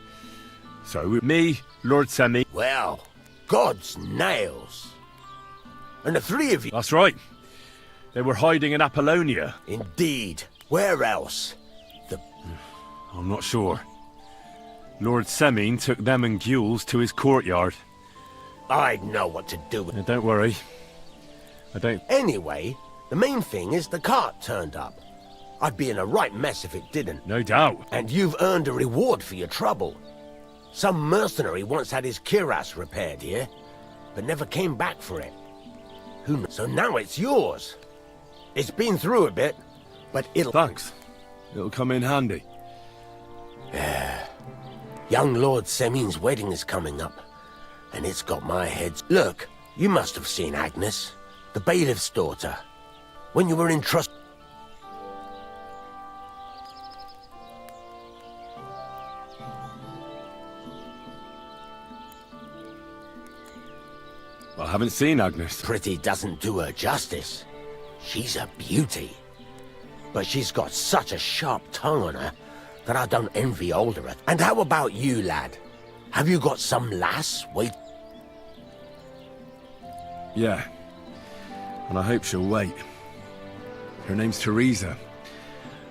So, me, Lord Semin... Well, God's nails. And the three of you... That's right. They were hiding in Apollonia. Indeed. Where else? I'm not sure. Lord Semin took them and Gules to his courtyard. I'd know what to do with... Don't worry. I don't... Anyway, the main thing is the cart turned up. I'd be in a right mess if it didn't. No doubt. And you've earned a reward for your trouble. Some mercenary once had his cuirass repaired here, but never came back for it. Who knows? So now it's yours. It's been through a bit, but it'll... Thanks. It'll come in handy. Young Lord Semin's wedding is coming up, and it's got my head... Look, you must have seen Agnes, the bailiff's daughter, when you were in trust... I haven't seen Agnes. Pretty doesn't do her justice. She's a beauty. But she's got such a sharp tongue on her that I don't envy older. And how about you, lad? Have you got some lass? Wait. Yeah. And I hope she'll wait. Her name's Teresa.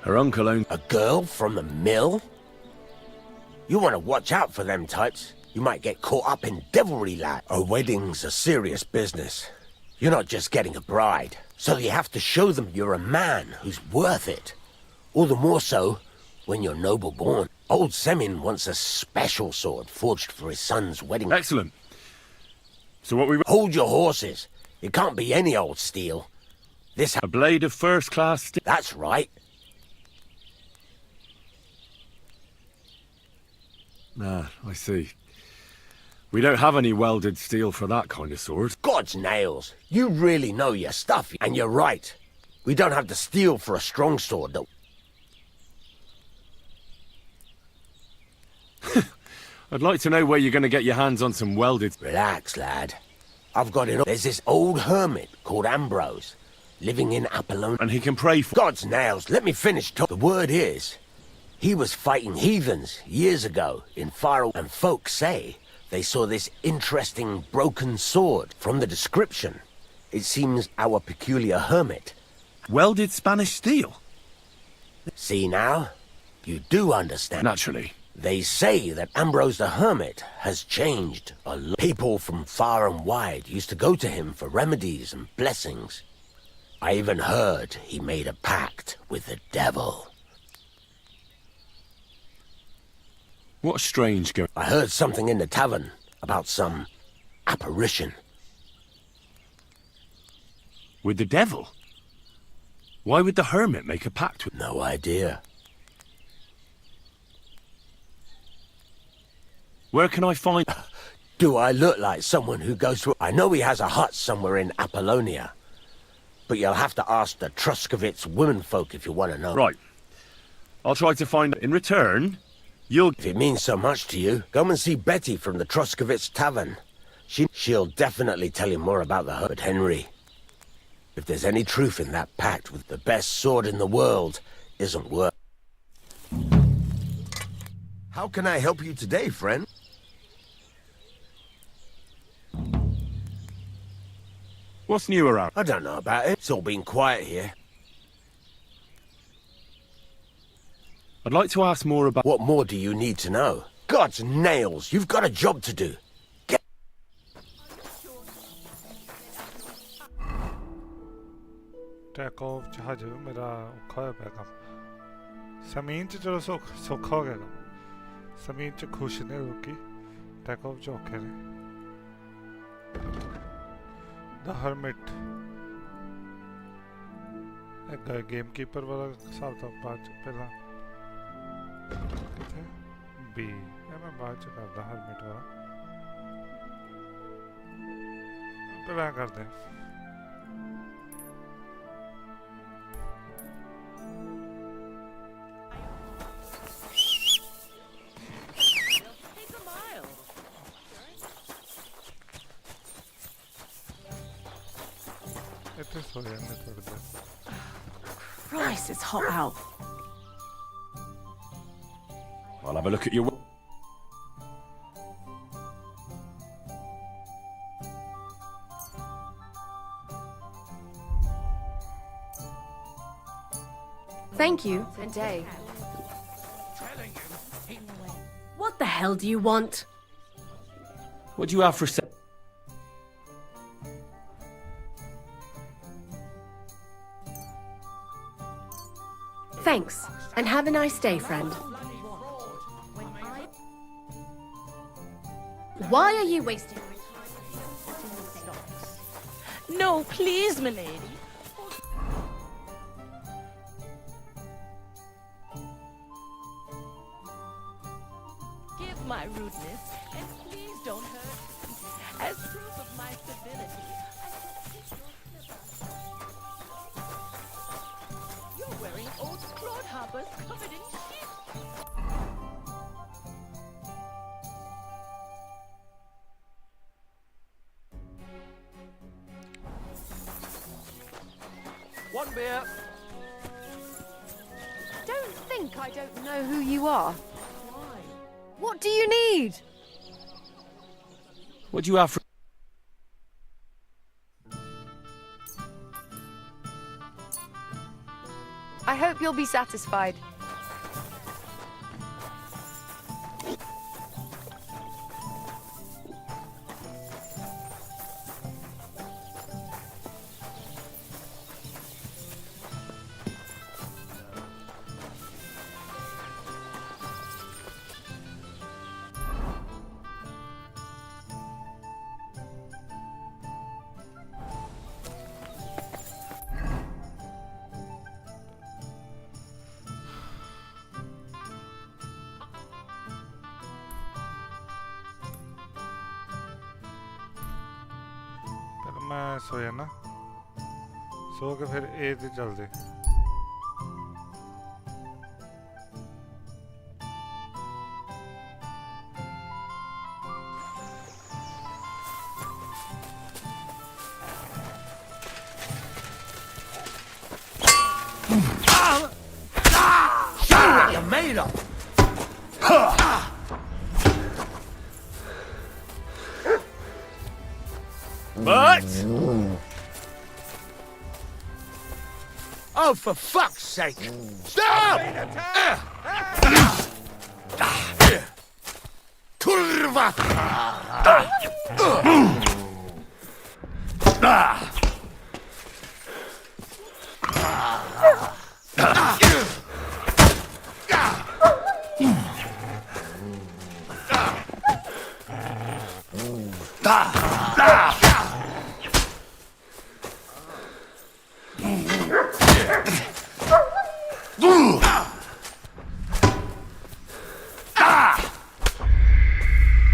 Her uncle owns... A girl from the mill? You want to watch out for them types. You might get caught up in devilry, lad. A wedding's a serious business. You're not just getting a bride. So you have to show them you're a man who's worth it. All the more so when you're noble born. Old Semin wants a special sword forged for his son's wedding. Excellent. So what we... Hold your horses. It can't be any old steel. This... A blade of first-class steel. That's right. Ah, I see. We don't have any welded steel for that kind of sword. God's nails. You really know your stuff. And you're right. We don't have the steel for a strong sword, though. I'd like to know where you're going to get your hands on some welded... Relax, lad. I've got it all. There's this old hermit called Ambrose, living in Apollonia. And he can pray for... God's nails. Let me finish. The word is, he was fighting heathens years ago in far... And folks say... They saw this interesting broken sword. From the description, it seems our peculiar hermit... Welded Spanish steel? See now? You do understand. Naturally. They say that Ambrose the Hermit has changed a lot. People from far and wide used to go to him for remedies and blessings. I even heard he made a pact with the devil. What strange go... I heard something in the tavern about some apparition. With the devil? Why would the hermit make a pact with... No idea. Where can I find... Do I look like someone who goes through... I know he has a hut somewhere in Apollonia. But you'll have to ask the Truskovitz womenfolk if you want to know. Right. I'll try to find... In return... If it means so much to you, come and see Betty from the Truskovitz Tavern. She'll definitely tell you more about the But Henry, if there's any truth in that pact with the best sword in the world, isn't worth... How can I help you today, friend? What's new around? I don't know about it. It's all been quiet here. I'd like to ask more about... What more do you need to know? God's nails, you've got a job to do. Take off जहाज मेरा औखा है पैगा ज़मीन च चलो सौखा हो गया ज़मीन च खुश ने रुकी टैक ऑफ च औखे ने द हर्मिट एक गेम कीपर वाला हिसाब था बाद पहला किथे बी मैं बाद च करदा हर्मिट वाला प्लान करते हैं इतने सो जाने थोड़ी देर Christ, it's hot out. I'll have a look at your... Thank you. And Dave. What the hell do you want? What do you have for... Thanks, and have a nice day, friend. Why are you wasting my time? No, please, milady. Give my rudeness, and please don't hurt me. As proof of my civility, I will take your slipper. You're wearing old clodhoppers covered in shit. One beer. Don't think I don't know who you are. Why? What do you need? What do you have for... I hope you'll be satisfied. मैं सोया ना सो के फिर ए ते चल दे Show what you're made of! But... Oh, for fuck's sake! Stop! Kurva!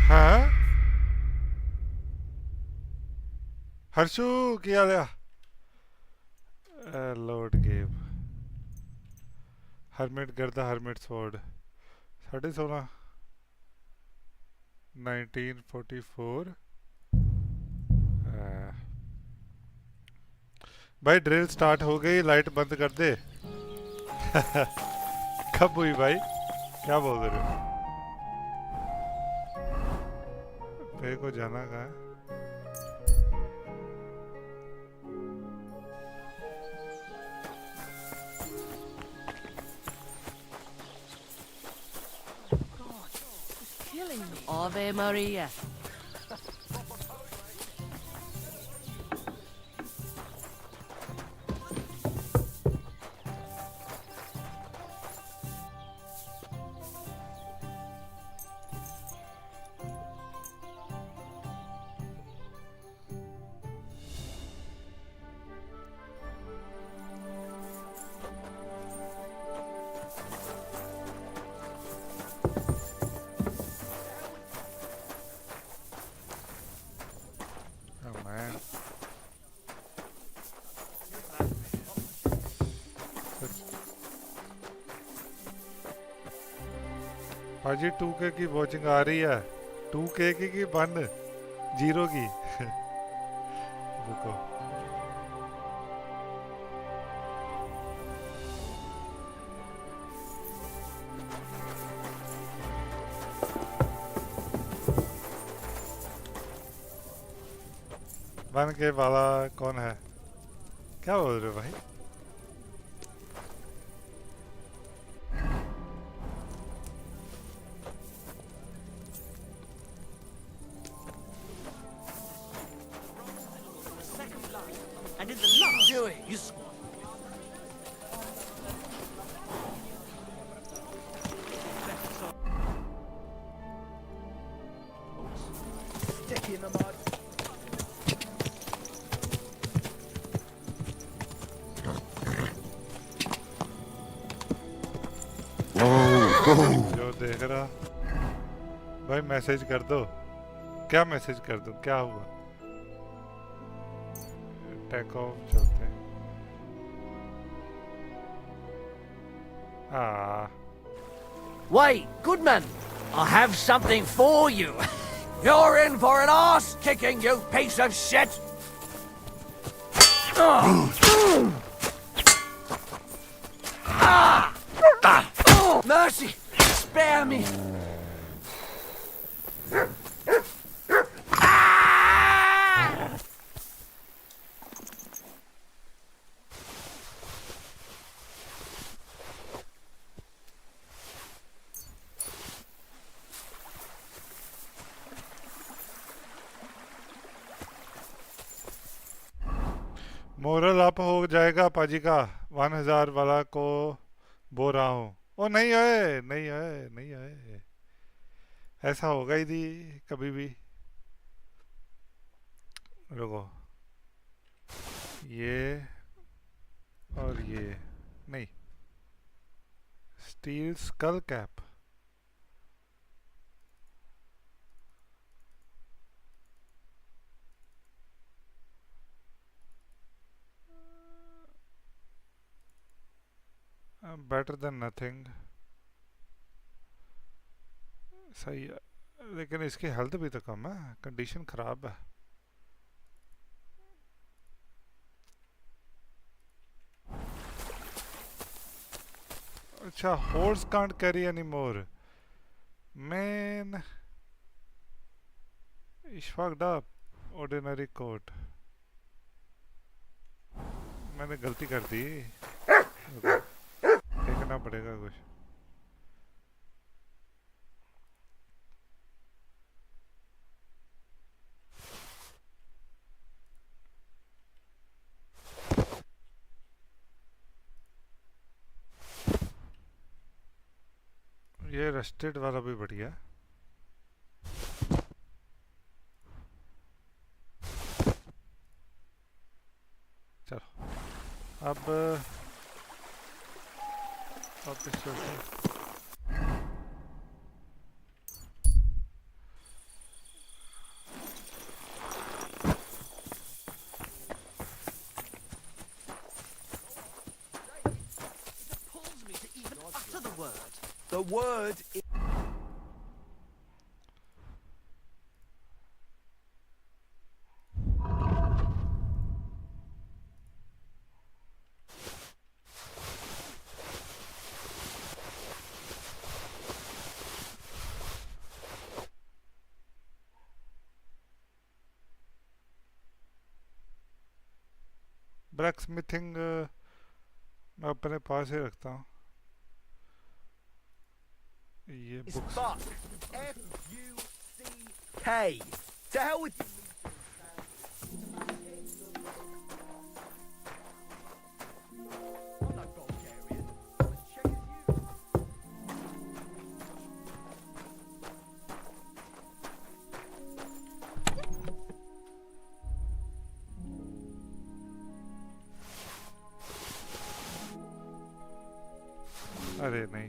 हाँ हर्षू क्या लिया Lord game hermit गर्दा हर्मिट स्वॉर्ड 16.5 1944 भाई ड्रिल स्टार्ट हो गई लाइट बंद कर दे कब हुई भाई क्या बोल रहे हो मेरे को जाना कहाँ है Killing me. Ave Maria. भाजी 2K की वॉचिंग आ रही है 2K की 1 0 की रुको वन के वाला कौन है क्या बोल रहे हो भाई And in the last, do it. You Stick in the mud. जो देख रहा भाई मैसेज कर दो क्या मैसेज कर दो क्या हुआ टेक ऑफ चलते हैं Wait, Goodman, I have something for you. You're in for an arse kicking, you piece of shit. Mercy, spare me. Moral up हो जाएगा पाजी का 1000 वाला को बोल रहा हूँ ओ नहीं है नहीं है नहीं है ऐसा होगा ही नहीं कभी भी रुको ये और ये नहीं steel school cap better than nothing सही है लेकिन इसकी हेल्थ भी तो कम है कंडीशन खराब है अच्छा horse can't carry anymore man is fucked up ordinary coat मैंने गलती कर दी देखना पड़ेगा कुछ ये रस्टेड वाला भी बढ़िया चलो अब वापस चलते हैं The word is... black smithing मैं अपने पास ही रखता हूँ ये books F-U-C-K. To hell with अरे नहीं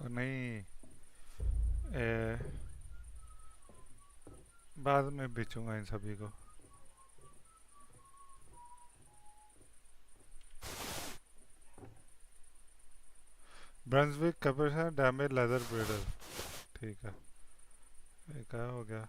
नहीं बाद में बेचूंगा इन सभी को। ब्रंसविक कैपेशन डैमेज लेदर ब्रेडर, ठीक है, ये क्या हो गया?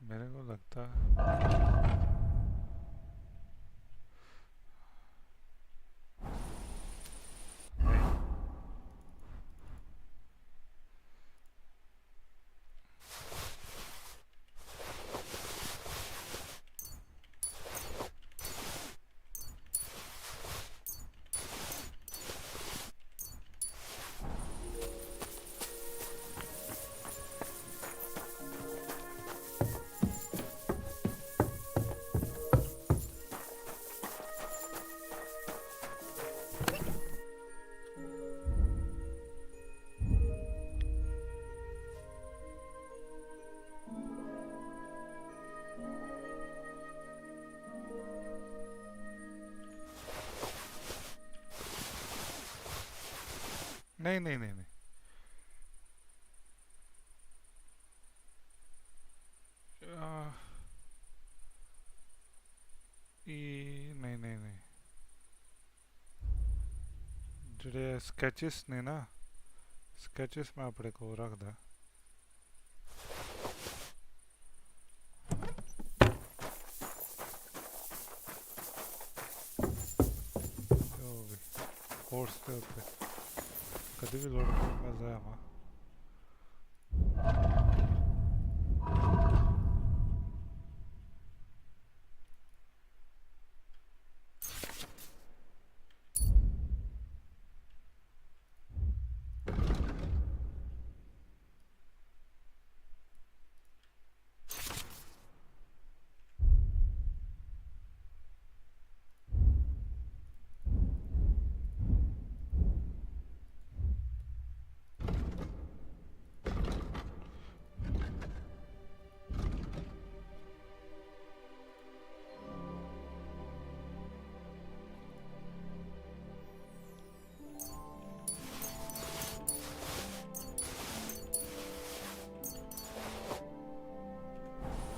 मेरे को लगता नहीं नहीं नहीं नहीं नहीं नहीं नहीं ਜਿਹੜੇ ਸਕੈਚਸ ਨੇ ਨਾ ਸਕੈਚਸ ਮੈਂ ਆਪਣੇ ਕੋਲ ਰੱਖਦਾ ਕੋਰਸ ਦੇ ਉੱਤੇ कभी भी लोड मजा है वहाँ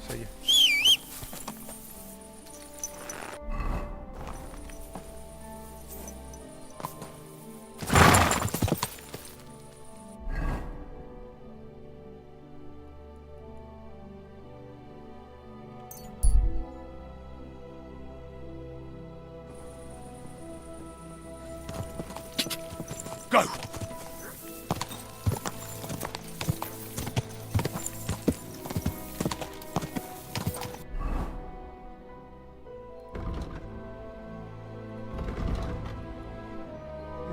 सही है। Go!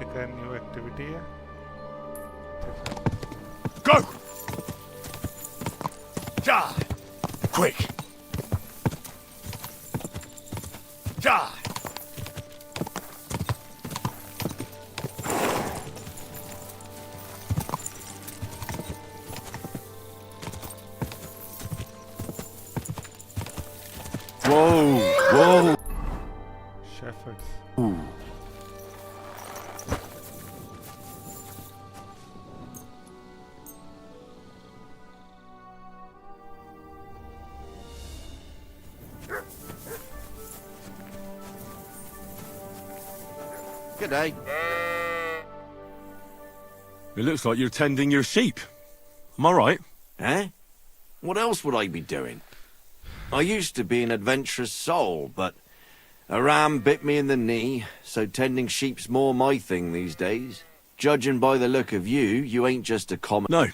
एक न्यू एक्टिविटी है Go! Die! Quick! Die! bastards. Ooh. Good day. It looks like you're tending your sheep. Am I right? Eh? What else would I be doing? I used to be an adventurous soul, but a ram bit me in the knee, so tending sheep's more my thing these days. Judging by the look of you, you ain't just a common... No.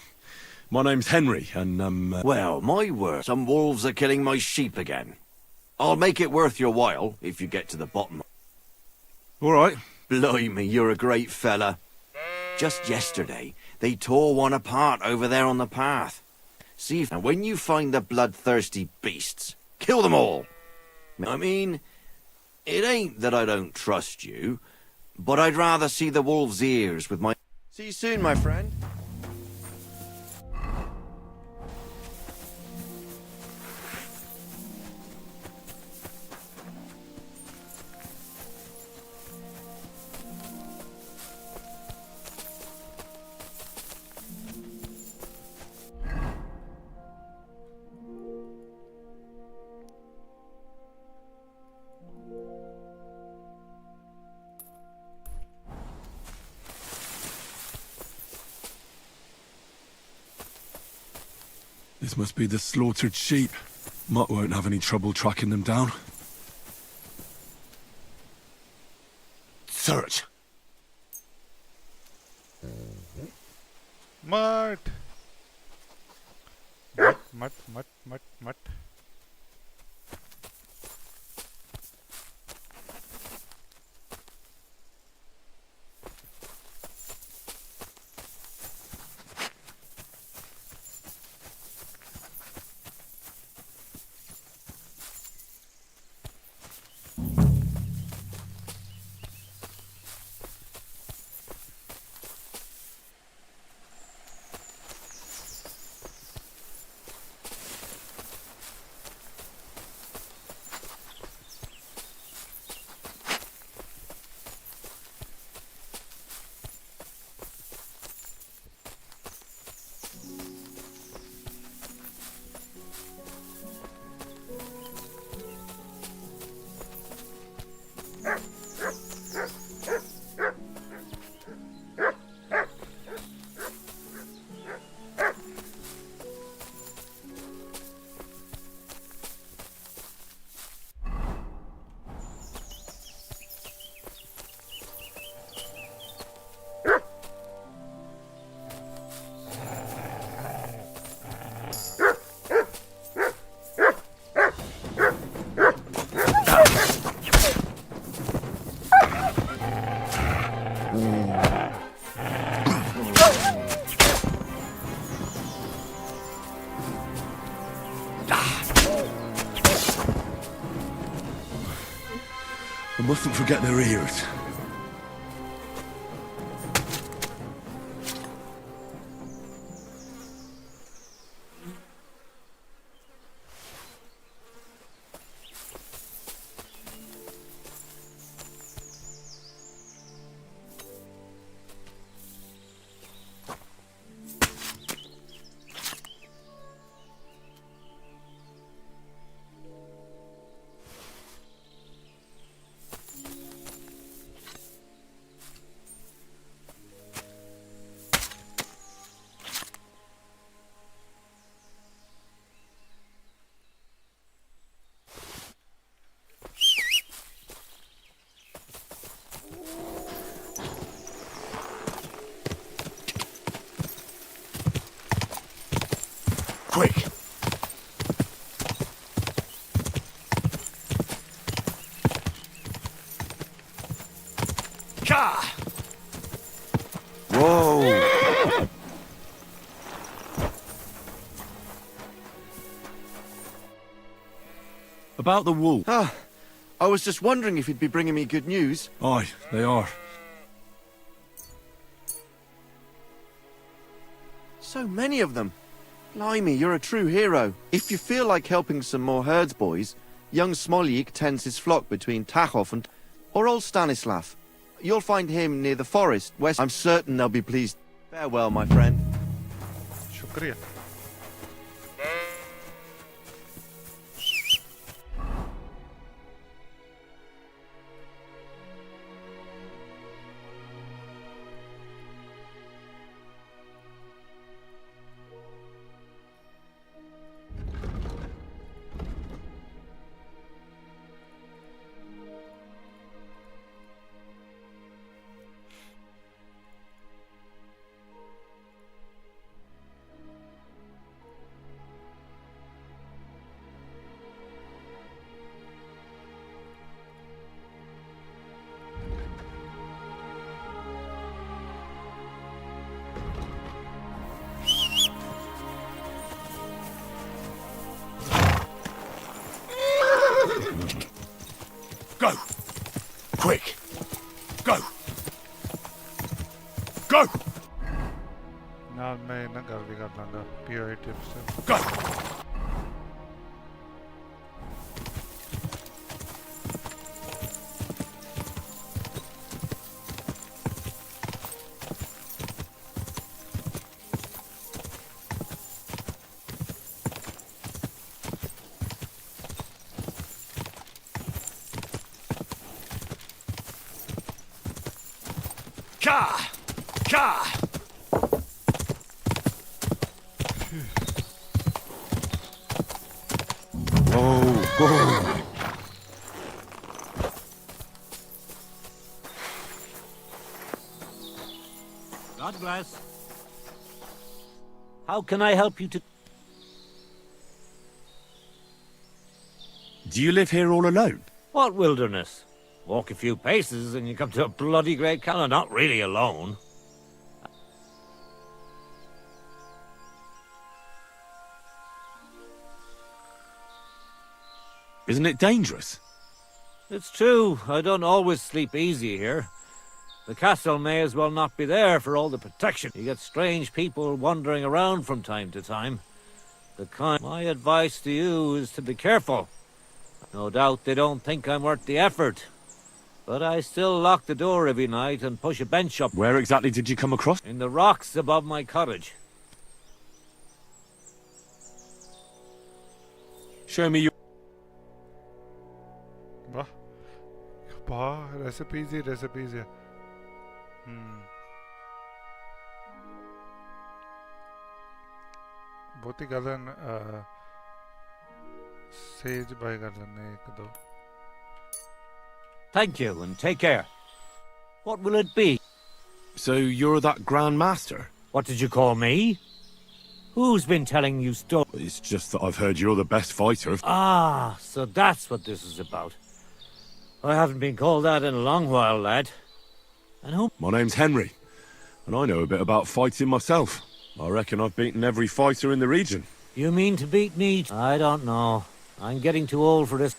My name's Henry, and, Well, my word, some wolves are killing my sheep again. I'll make it worth your while, if you get to the bottom. All right. Blimey, you're a great fella. Just yesterday, they tore one apart over there on the path. See if... And when you find the bloodthirsty beasts, kill them all. I mean, it ain't that I don't trust you, but I'd rather see the wolf's ears with my... See you soon, my friend. This must be the slaughtered sheep. Mutt won't have any trouble tracking them down. Search. Mutt. Mutt. I mustn't forget their ears. Quick! Cha! Whoa! About the wool. Ah, I was just wondering if you'd be bringing me good news. Aye, they are. So many of them. Blimey, you're a true hero. If you feel like helping some more herds boys, young Smoljik tends his flock between Tachov and... Or old Stanislav. You'll find him near the forest, west. I'm certain they'll be pleased. Farewell, my friend. शुक्रिया. Go! Quick! Go! Go! ਨਾਲ ਮੈਂ ਇਹਨਾਂ ਗੱਲ ਵੀ ਕਰ ਲਾਂਗਾ POI tips ਤੇ. Go! Ka! Ka! Whoa, whoa. God bless. How can I help you to... Do you live here all alone? What wilderness? Walk a few paces and you come to a bloody great cannon. Not really alone. Isn't it dangerous? It's true. I don't always sleep easy here. The castle may as well not be there for all the protection. You get strange people wandering around from time to time. My advice to you is to be careful. No doubt they don't think I'm worth the effort. But I still lock the door every night and push a bench up. Where exactly did you come across? In the rocks above my cottage. Show me your... वाह वाह recipes है. बहुत ही गलन says bye कर लेने एक दो. Thank you and take care. What will it be? So you're that Grand Master? What did you call me? Who's been telling you stories? It's just that I've heard you're the best fighter. Ah, so that's what this is about. I haven't been called that in a long while, lad. And who? My name's Henry, and I know a bit about fighting myself. I reckon I've beaten every fighter in the region. You mean to beat me? I don't know. I'm getting too old for this.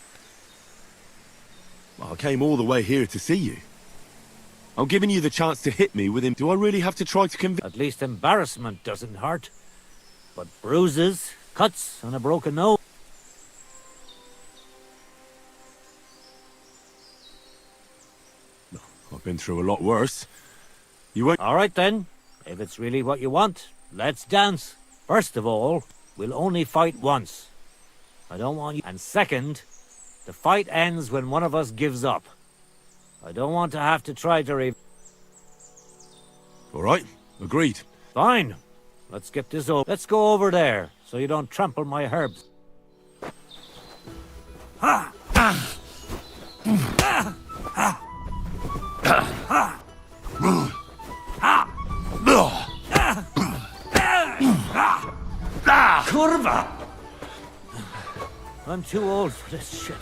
I came all the way here to see you. I'm giving you the chance to hit me with him. Do I really have to try to convince... At least embarrassment doesn't hurt. But bruises, cuts, and a broken nose... I've been through a lot worse. You won't... All right then. If it's really what you want, let's dance. First of all, we'll only fight once. I don't want you... And second, the fight ends when one of us gives up. I don't want to have to try to All right, agreed. Fine. Let's get this over. Let's go over there, so you don't trample my herbs. Ha! Ah! Ah! Ah! Kurva! I'm too old for this shit.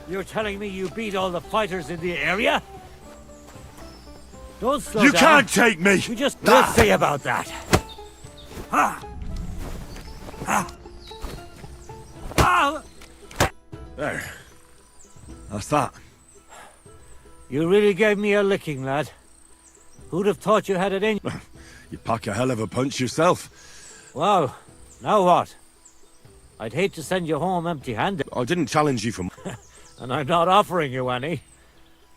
You're telling me you beat all the fighters in the area? Don't slow down. You can't take me! We just... We'll see about that. There. That's that. You really gave me a licking, lad. Who'd have thought you had it in? You pack a hell of a punch yourself. Well, now what? I'd hate to send you home empty-handed. I didn't challenge you for... And I'm not offering you any.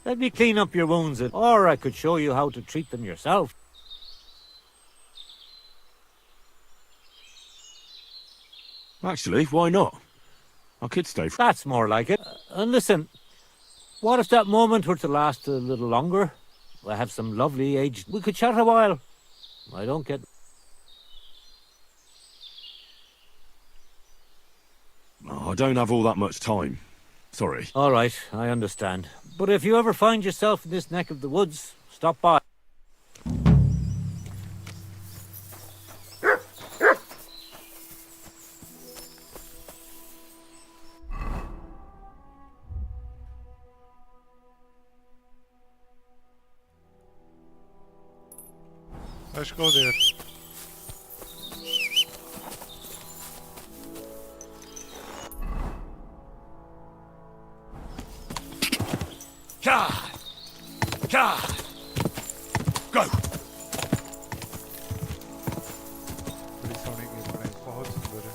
Let me clean up your wounds, or I could show you how to treat them yourself. Actually, why not? I could stay for... That's more like it. And listen, what if that moment were to last a little longer? I have some lovely aged... We could chat a while. I don't get... Oh, I don't have all that much time. Sorry. All right, I understand. But if you ever find yourself in this neck of the woods, stop by. Let's go there. God! God! Go! बड़ी सोने की बनाई, बहुत सुंदर है.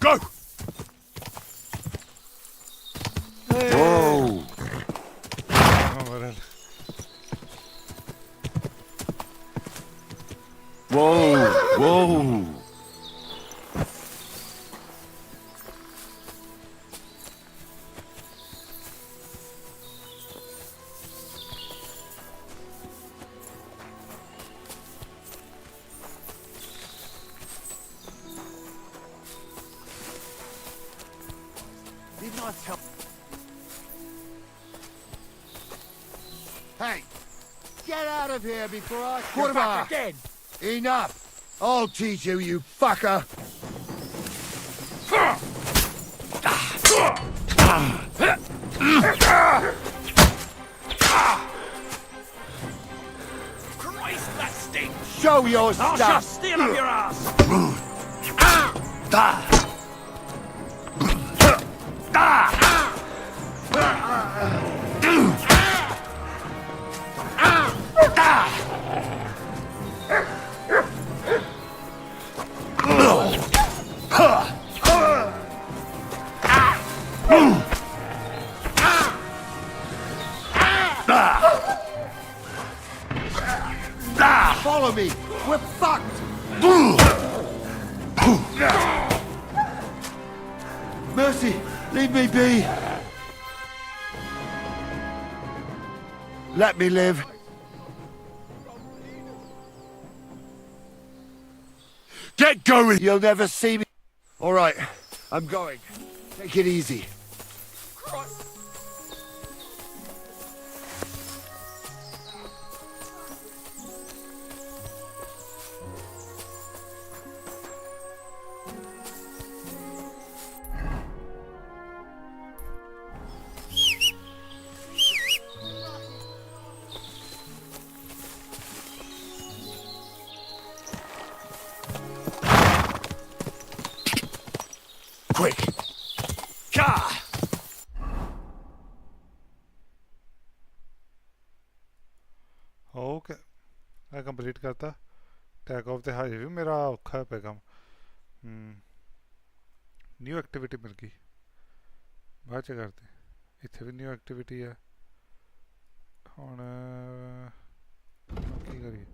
Go! Whoa! Whoa! Whoa! Didn't I tell... Hey! Get out of here before I... You're back again! Enough! I'll teach you, you fucker! Christ, that stinks! Show your I'll stuff! just steal up your ass! Follow me! We're fucked! Mercy! Leave me be! Let me live. Get going! You'll never see me. All right, I'm going. Take it easy. Quick! Ka! Okay मैं complete करता tag of the highway मेरा औखा है पैगाम new activity मिल गई बाद च करते इत्थे भी न्यू एक्टिविटी है हुण की करिए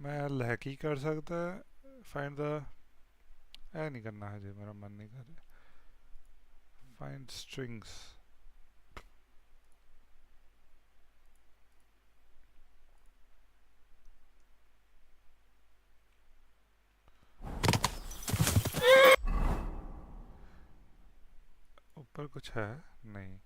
मैं लह की कर सकता फाइंड द ऐ नहीं करना है जी मेरा मन नहीं कर रहा फाइंड स्ट्रिंग्स ऊपर कुछ है नहीं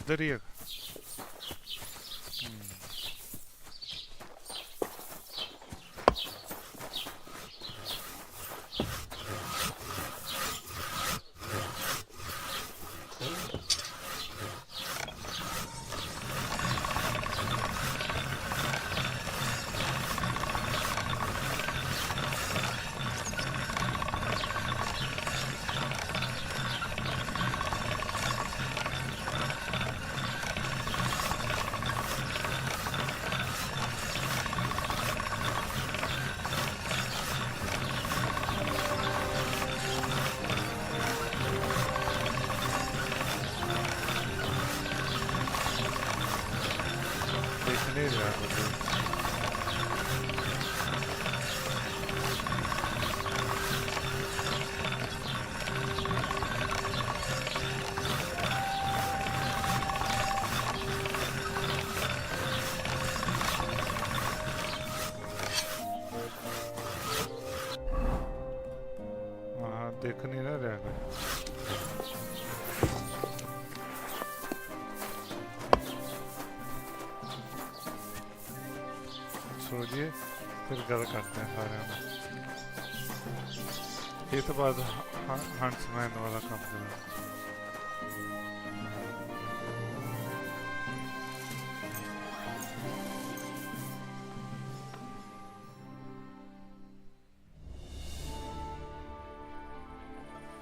इधर ही है देखने रहा मुझे हाँ देख नहीं ना रहा कोई छोड़िए फिर गल करते हैं सारे में ये तो बाद हंट्समैन वाला काम करें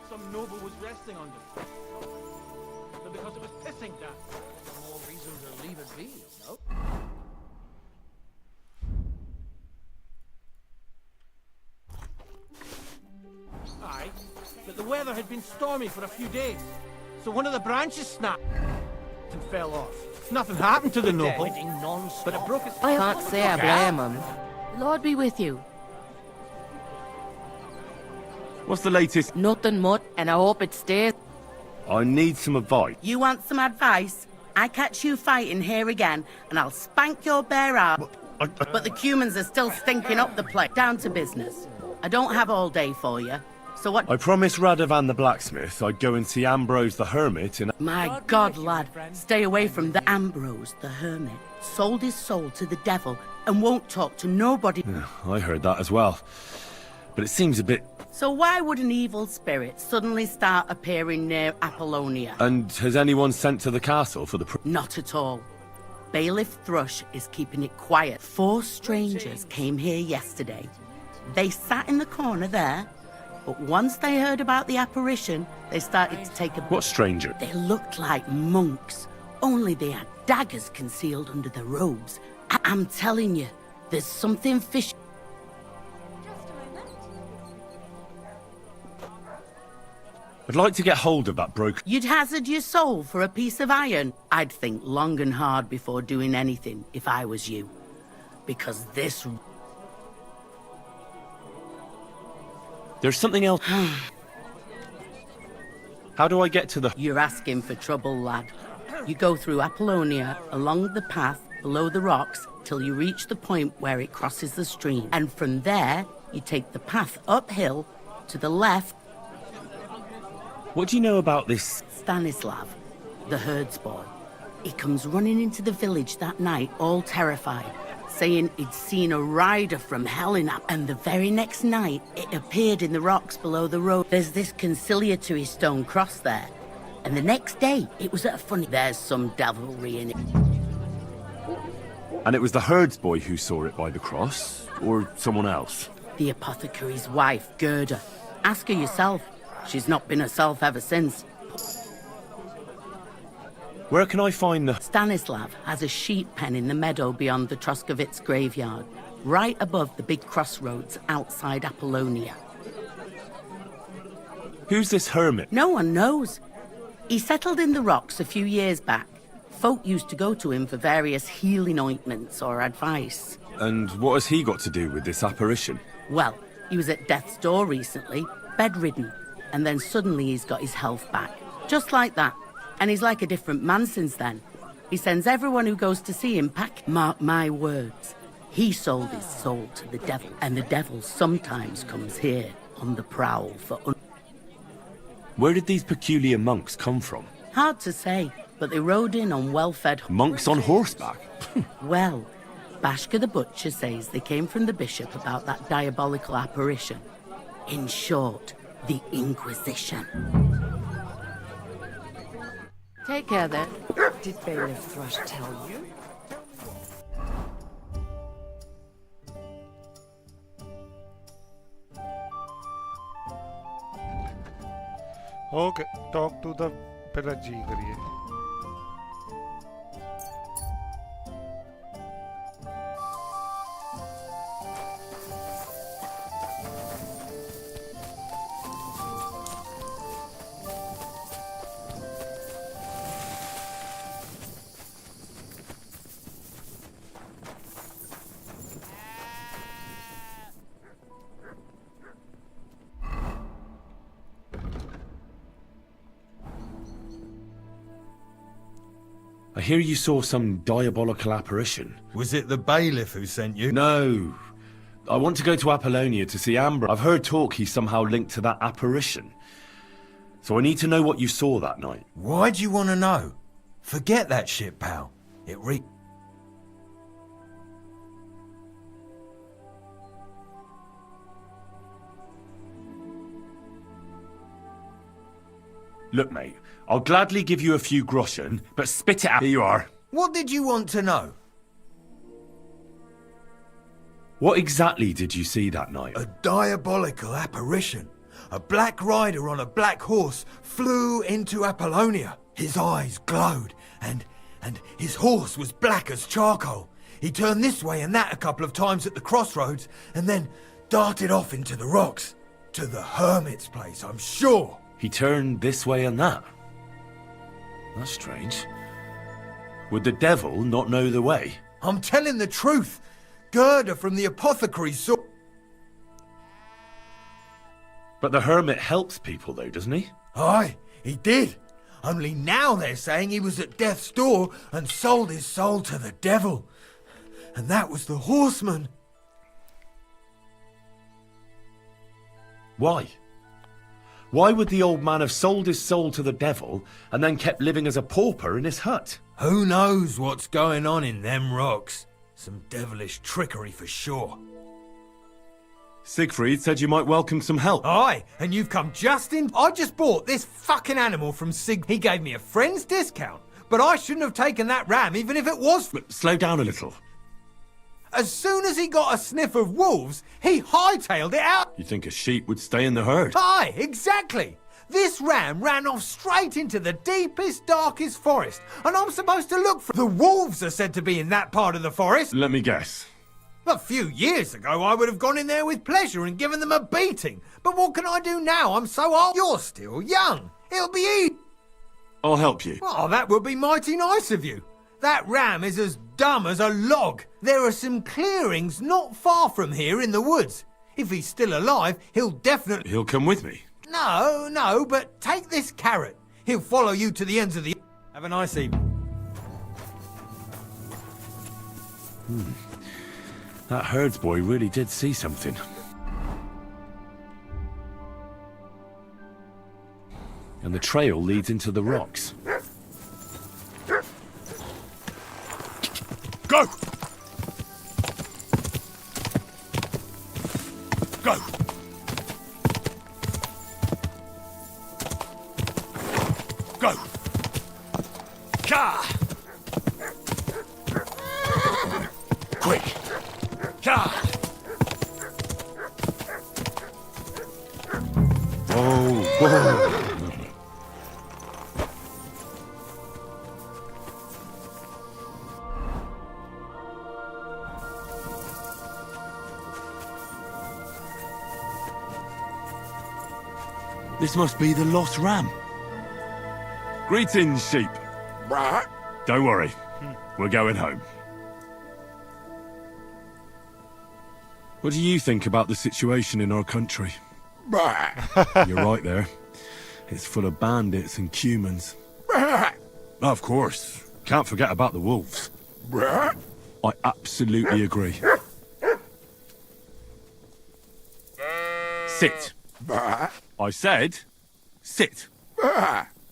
Some noble was resting on you. But because it was pissing down. More reason to leave it be, no? Aye, but the weather had been stormy for a few days. So one of the branches snapped and fell off. Nothing happened to the noble, but it broke his... I can't say I blame him. Lord be with you. What's the latest? Nothing much, and I hope it stays. I need some advice. You want some advice? I catch you fighting here again, and I'll spank your bare ass. But the Cumans are still stinking up the place. Down to business. I don't have all day for you. So what? I promised Radovan the blacksmith I'd go and see Ambrose the hermit and... My God, lad, stay away from the Ambrose the hermit. Sold his soul to the devil and won't talk to nobody. Yeah, I heard that as well. But it seems a bit... So why would an evil spirit suddenly start appearing near Apollonia? And has anyone sent to the castle for the... Not at all. Bailiff Thrush is keeping it quiet. 4 strangers came here yesterday. They sat in the corner there, but once they heard about the apparition, they started to take a... What stranger? They looked like monks, only they had daggers concealed under their robes. I'm telling you, there's something fishy. I'd like to get hold of that broken... You'd hazard your soul for a piece of iron? I'd think long and hard before doing anything if I was you. Because this... There's something else. How do I get to the... You're asking for trouble, lad. You go through Apollonia, along the path, below the rocks, till you reach the point where it crosses the stream. And from there, you take the path uphill, to the left. What do you know about this... Stanislav, the herds boy. He comes running into the village that night, all terrified, saying he'd seen a rider from hell in Ap. And the very next night, it appeared in the rocks below the road. There's this conciliatory stone cross there. And the next day, it was at a funny... There's some devilry in it. And it was the herds boy who saw it by the cross? Or someone else? The apothecary's wife, Gerda. Ask her yourself. She's not been herself ever since. Where can I find the... Stanislav has a sheep pen in the meadow beyond the Troskovitz graveyard, right above the big crossroads outside Apollonia. Who's this hermit? No one knows. He settled in the rocks a few years back. Folk used to go to him for various healing ointments or advice. And what has he got to do with this apparition? Well, he was at death's door recently, bedridden. And then suddenly he's got his health back. Just like that. And he's like a different man since then. He sends everyone who goes to see him pack. Mark my words. He sold his soul to the devil. And the devil sometimes comes here on the prowl for... Where did these peculiar monks come from? Hard to say, but they rode in on well-fed... Monks on horseback? Well, Bashka the Butcher says they came from the bishop about that diabolical apparition. In short, the Inquisition. Take care then. Did Bailiff Thrush tell you? Okay, talk to the पहला जी करिए. I hear you saw some diabolical apparition. Was it the bailiff who sent you? No. I want to go to Apollonia to see Amber. I've heard talk he's somehow linked to that apparition. So I need to know what you saw that night. Why do you want to know? Forget that shit, pal. Look, mate, I'll gladly give you a few groschen, but spit it out. Here you are. What did you want to know? What exactly did you see that night? A diabolical apparition. A black rider on a black horse flew into Apollonia. His eyes glowed, and his horse was black as charcoal. He turned this way and that a couple of times at the crossroads, and then darted off into the rocks. To the hermit's place, I'm sure. He turned this way and that? That's strange. Would the devil not know the way? I'm telling the truth. Gerda from the apothecary saw... But the hermit helps people though, doesn't he? Aye, he did. Only now they're saying he was at death's door and sold his soul to the devil. And that was the horseman. Why? Why would the old man have sold his soul to the devil and then kept living as a pauper in his hut? Who knows what's going on in them rocks? Some devilish trickery for sure. Siegfried said you might welcome some help. Aye, and you've come just in... I just bought this fucking animal from Sig. He gave me a friend's discount, but I shouldn't have taken that ram even if it was... But slow down a little. As soon as he got a sniff of wolves, he hightailed it out. You think a sheep would stay in the herd? Aye, exactly. This ram ran off straight into the deepest, darkest forest, and I'm supposed to look for... The wolves are said to be in that part of the forest. Let me guess. A few years ago, I would have gone in there with pleasure and given them a beating. But what can I do now? I'm so old. You're still young. It'll be easy. I'll help you. Oh, that would be mighty nice of you. That ram is as dumb as a log. There are some clearings not far from here in the woods. If he's still alive, he'll definitely... He'll come with me. No, but take this carrot. He'll follow you to the ends of the... Have a nice evening. That herdsboy really did see something. And the trail leads into the rocks. Go! Go! Go! Ka! Quick! Ka! Whoa! This must be the lost ram. Greetings, sheep. Don't worry. We're going home. What do you think about the situation in our country? You're right there. It's full of bandits and humans. Of course. Can't forget about the wolves. I absolutely agree. Sit. I said, sit.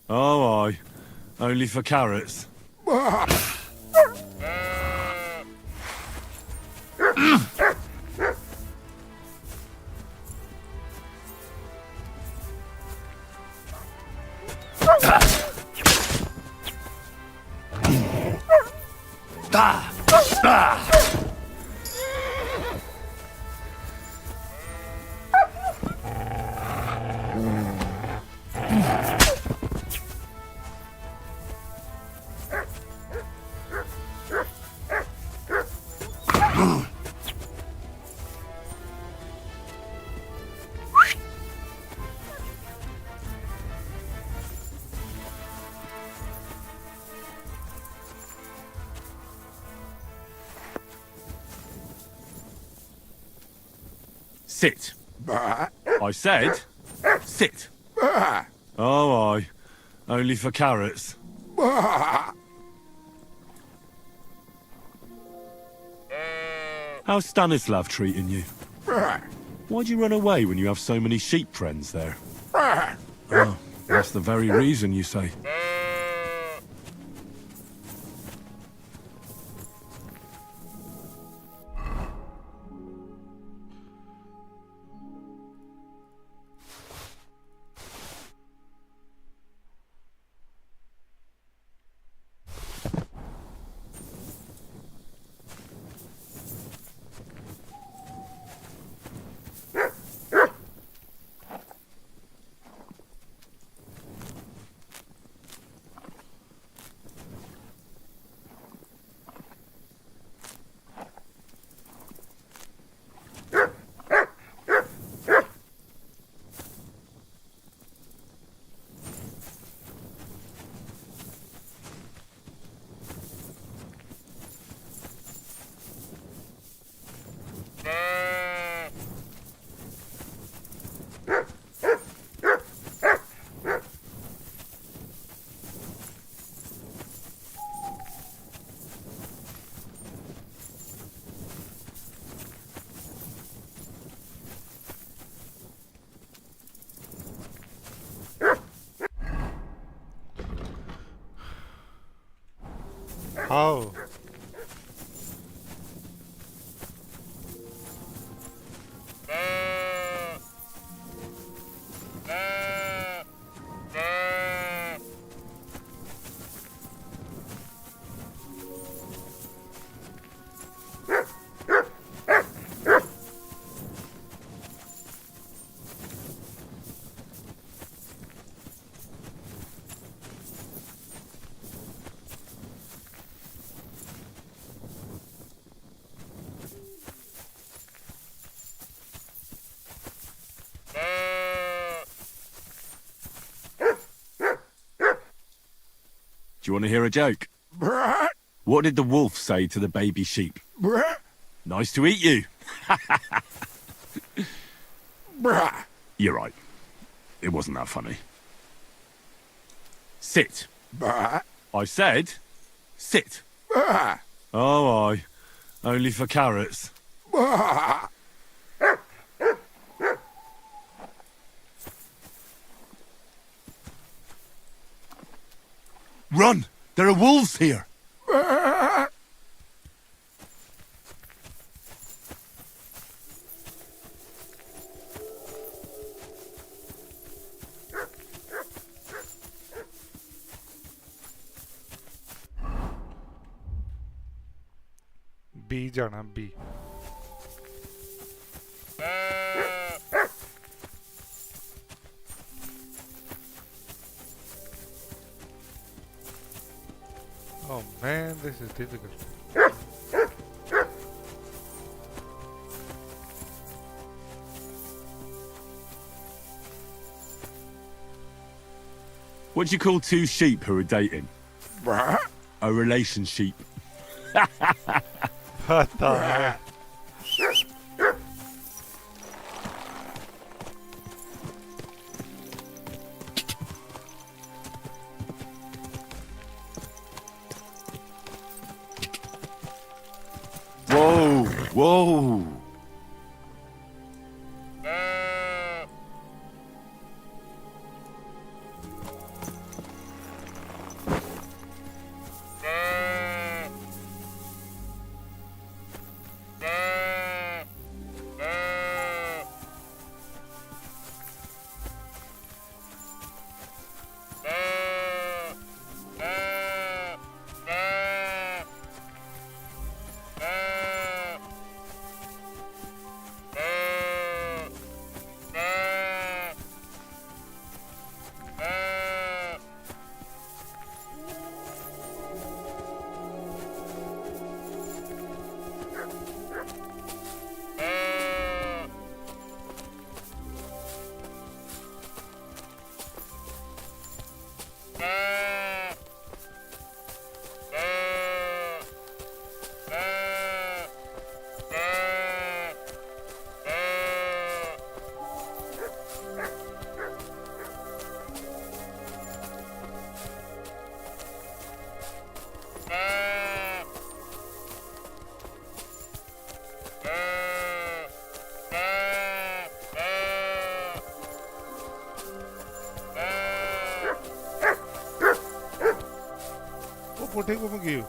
Oh, aye. Only for carrots. Sit. I said, sit. Oh, aye. Only for carrots. How's Stanislav treating you? Why'd you run away when you have so many sheep friends there? Oh, that's the very reason, you say. How? Do you want to hear a joke? What did the wolf say to the baby sheep? Nice to eat you. You're right. It wasn't that funny. Sit. I said, sit. Oh, aye. Only for carrots. Run! There are wolves here! B जाना B. Oh man, this is difficult. What do you call two sheep who are dating? A relationship. What the heck? Whoa, whoa. ਪੁੱਠੇ ਘੁੰਮ ਗਈ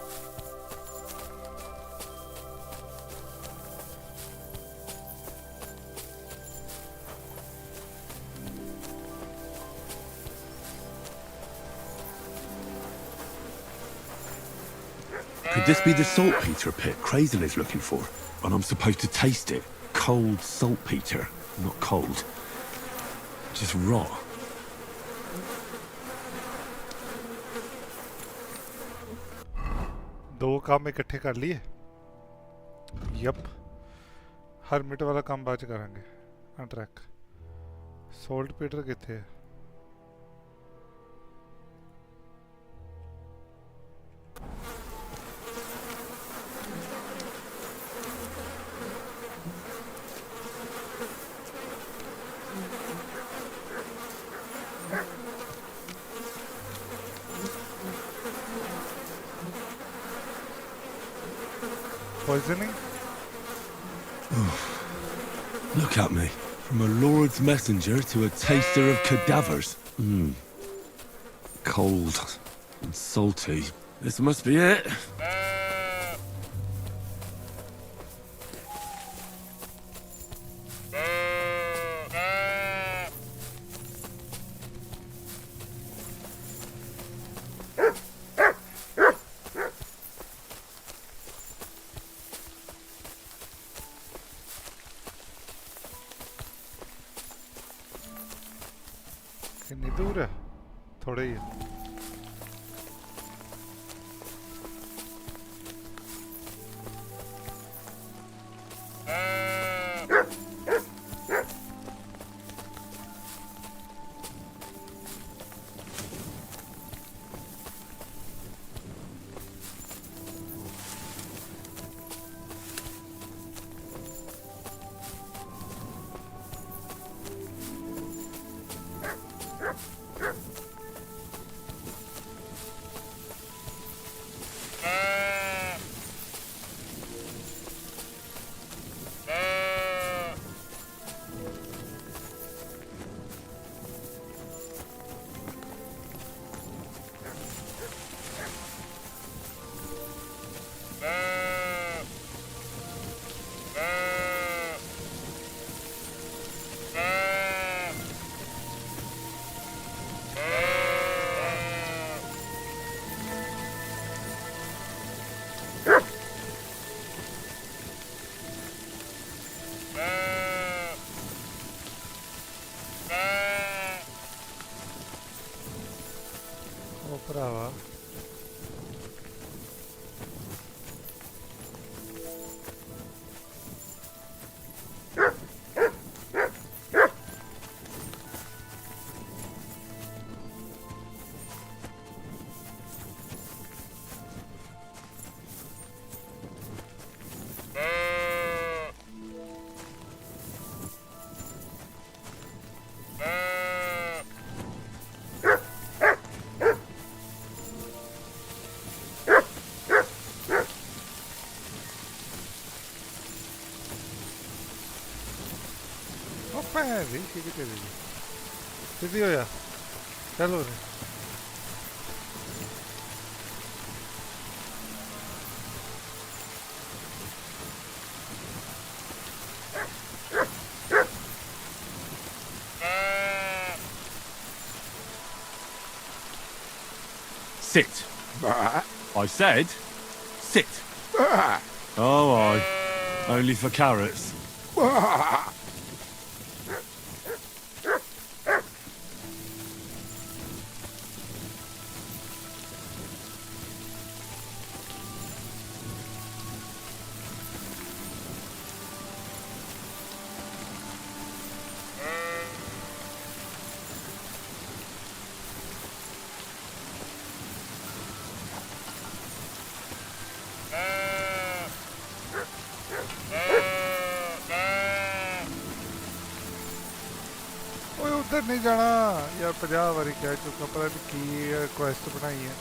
Could this be the saltpeter pit Crazel is looking for? And I'm supposed to taste it. Cold saltpeter. Not cold. Just raw. दो काम इकट्ठे कर लिए yup hermit वाला काम बाद च करांगे अनट्रैक सोल्ट पीटर किथे है poisoning? Look at me. From a lord's messenger to a taster of cadavers. Cold and salty. This must be it. कितनी दूर है थोड़े ही है brava. किसी हो या चलो रे Sit. I said, sit. Oh, aye. Only for carrots. नहीं जाना यार 50 बारी कह चुका पता नहीं की रिक्वेस्ट बनाई है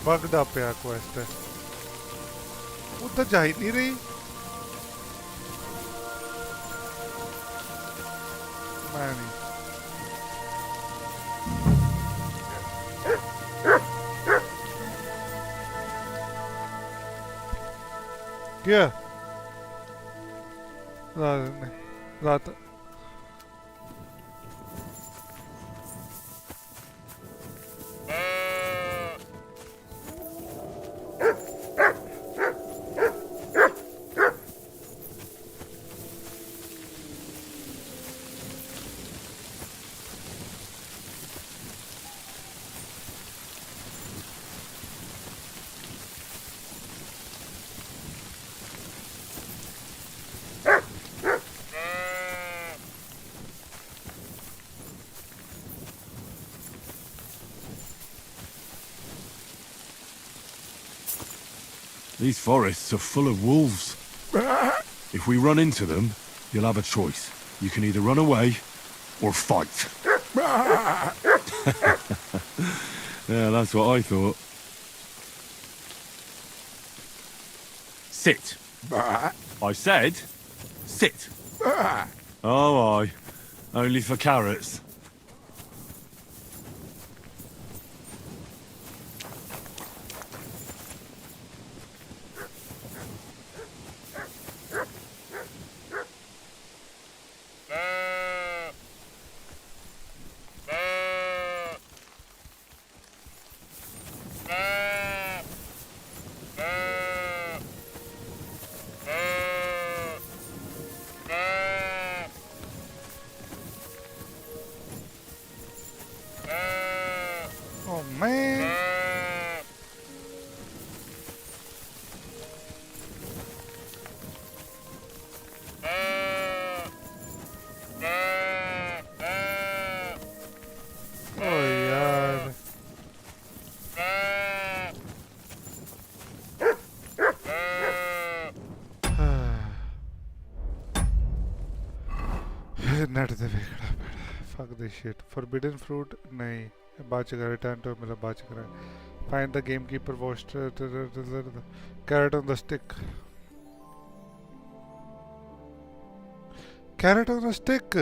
बगदा पे क्वेस्ट है उधर जा ही नहीं रही। मैं नहीं। क्या? रात These forests are full of wolves. If we run into them, you'll have a choice. You can either run away or fight. Yeah, that's what I thought. Sit. I said, sit. Oh, aye. Only for carrots. Oh man. Oh यार। Net दे बिगड़ा पड़ा। Fuck this shit. Forbidden fruit नहीं। बाच कर return to मेरा बाच कर। Find the gamekeeper watch carrot on the stick. Carrot on the stick.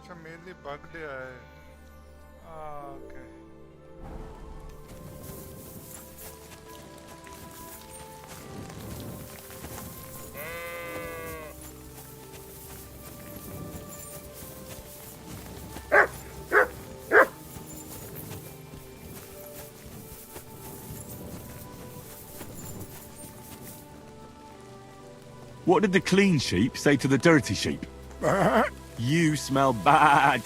अच्छा मेनली बग डे आया है। Okay What did the clean sheep say to the dirty sheep? You smell bad.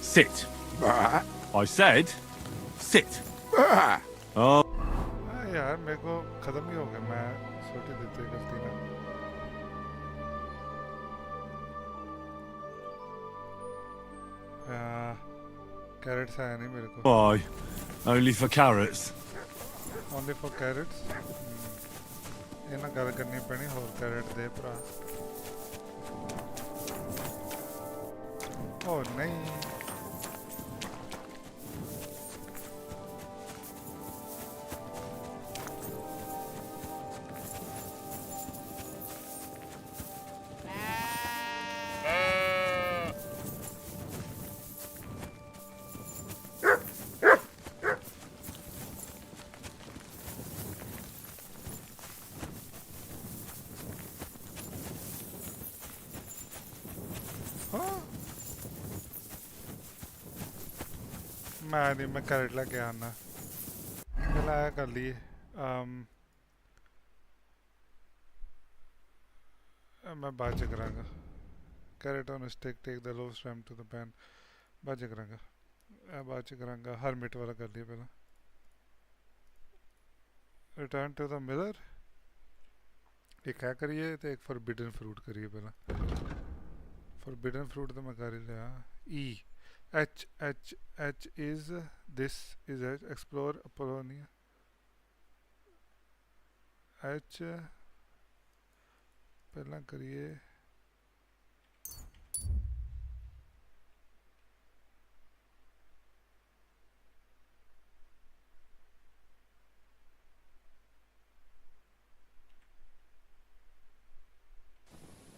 Sit. I said, sit. Oh. यार मेरे को खत्म ही हो गया मैं सोटी देते गलती ना carrots आया नहीं मेरे को Why? Only for carrots. Only for carrots ये ना गल करनी पड़ी और carrot दे भरा ओ नहीं मैं कैरेट लेके आना मिलाया कर लिए मैं बाद च करांगा carrot on stick take the low stream to the pan बाद च करांगा हरमिट वाला कर लिए पहला रिटर्न टू द मिलर एक क्या करिए तो एक फॉरबिडन फ्रूट करिए पहला फॉरबिडन फ्रूट तो मैं कर ही लिया ई H is this is H explore Apollonia H पहला करिए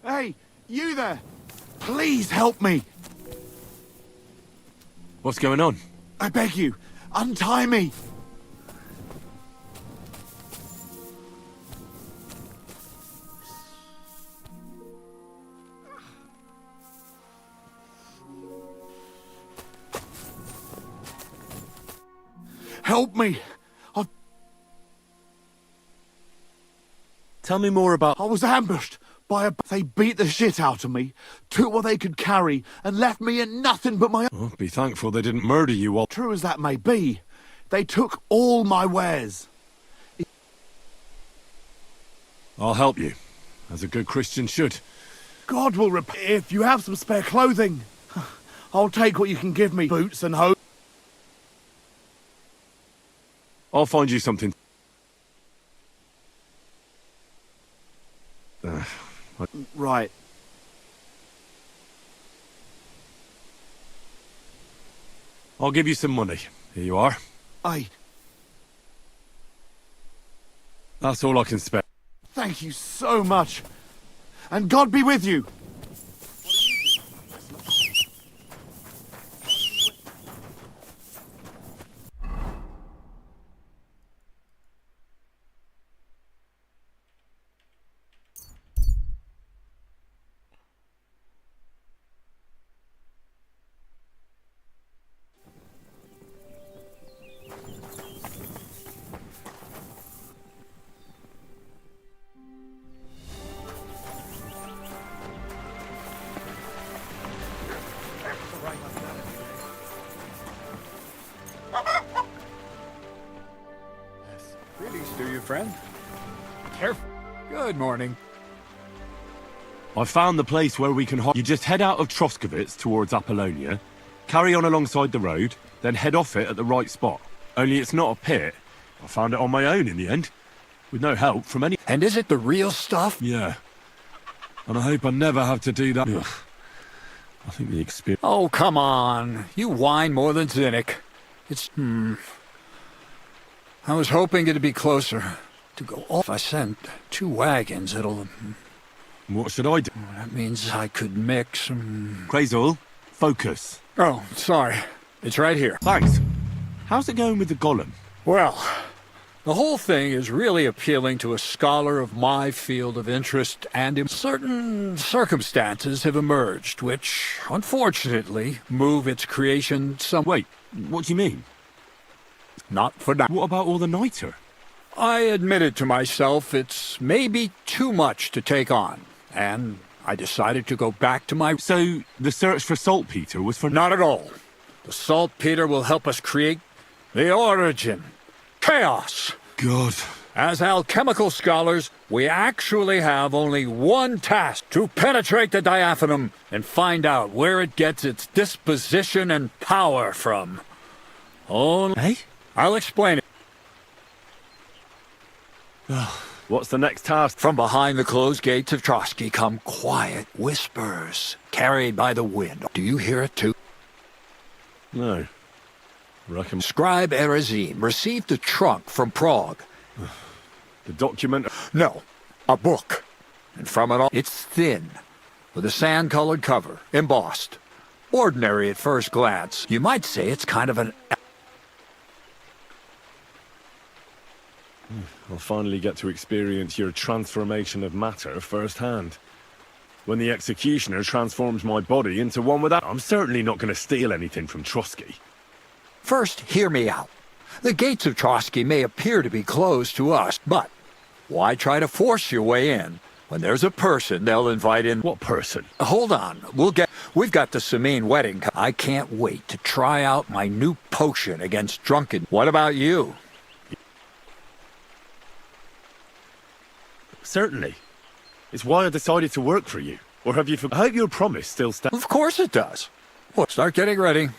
Hey, you there! Please help me! What's going on? I beg you, untie me! Help me! Tell me more about... I was ambushed by a... They beat the shit out of me, took what they could carry, and left me in nothing but my... Oh, be thankful they didn't murder you while... True as that may be, they took all my wares. I'll help you, as a good Christian should. God will repay if you have some spare clothing. I'll take what you can give me, boots and hose. I'll find you something. Right. I'll give you some money. Here you are. That's all I can spare. Thank you so much. And God be with you. Greetings to you, friend. Careful. Good morning. I found the place where we can hide. You just head out of Troskovitz towards Apollonia, carry on alongside the road, then head off it at the right spot. Only it's not a pit. I found it on my own in the end, with no help from any... And is it the real stuff? Yeah. And I hope I never have to do that. Ugh. I think the experience... Oh, come on. You whine more than Zinnik. It's... I was hoping it'd be closer. To go off, I sent 2 wagons. It'll... What should I do? That means I could mix... Crazel, focus. Oh, sorry. It's right here. Thanks. How's it going with the golem? Well, The whole thing is really appealing to a scholar of my field of interest, and certain circumstances have emerged which, unfortunately, move its creation some... Wait, what do you mean? Not for now. What about all the niter? I admitted to myself it's maybe too much to take on, and I decided to go back to my... So, the search for saltpeter was for... Not at all. The saltpeter will help us create the origin. Chaos. God. As alchemical scholars, we actually have only one task: to penetrate the diaphanum and find out where it gets its disposition and power from. Hey? I'll explain it. What's the next task? From behind the closed gates of Trotsky come quiet whispers, carried by the wind. Do you hear it too? No. Scribe Erezim received a trunk from Prague. The document? No, a book. And from it all, it's thin, with a sand-colored cover, embossed. Ordinary at first glance. You might say it's kind of an... I'll finally get to experience your transformation of matter firsthand. When the executioner transforms my body into one without... I'm certainly not going to steal anything from Trotsky. First, hear me out. The gates of Trotsky may appear to be closed to us, but why try to force your way in? When there's a person, they'll invite in... What person? Hold on. We've got the Samin wedding. I can't wait to try out my new potion against drunken... What about you? Certainly. It's why I decided to work for you. Or have you forgotten? I hope your promise still stands. Of course it does. Well, start getting ready.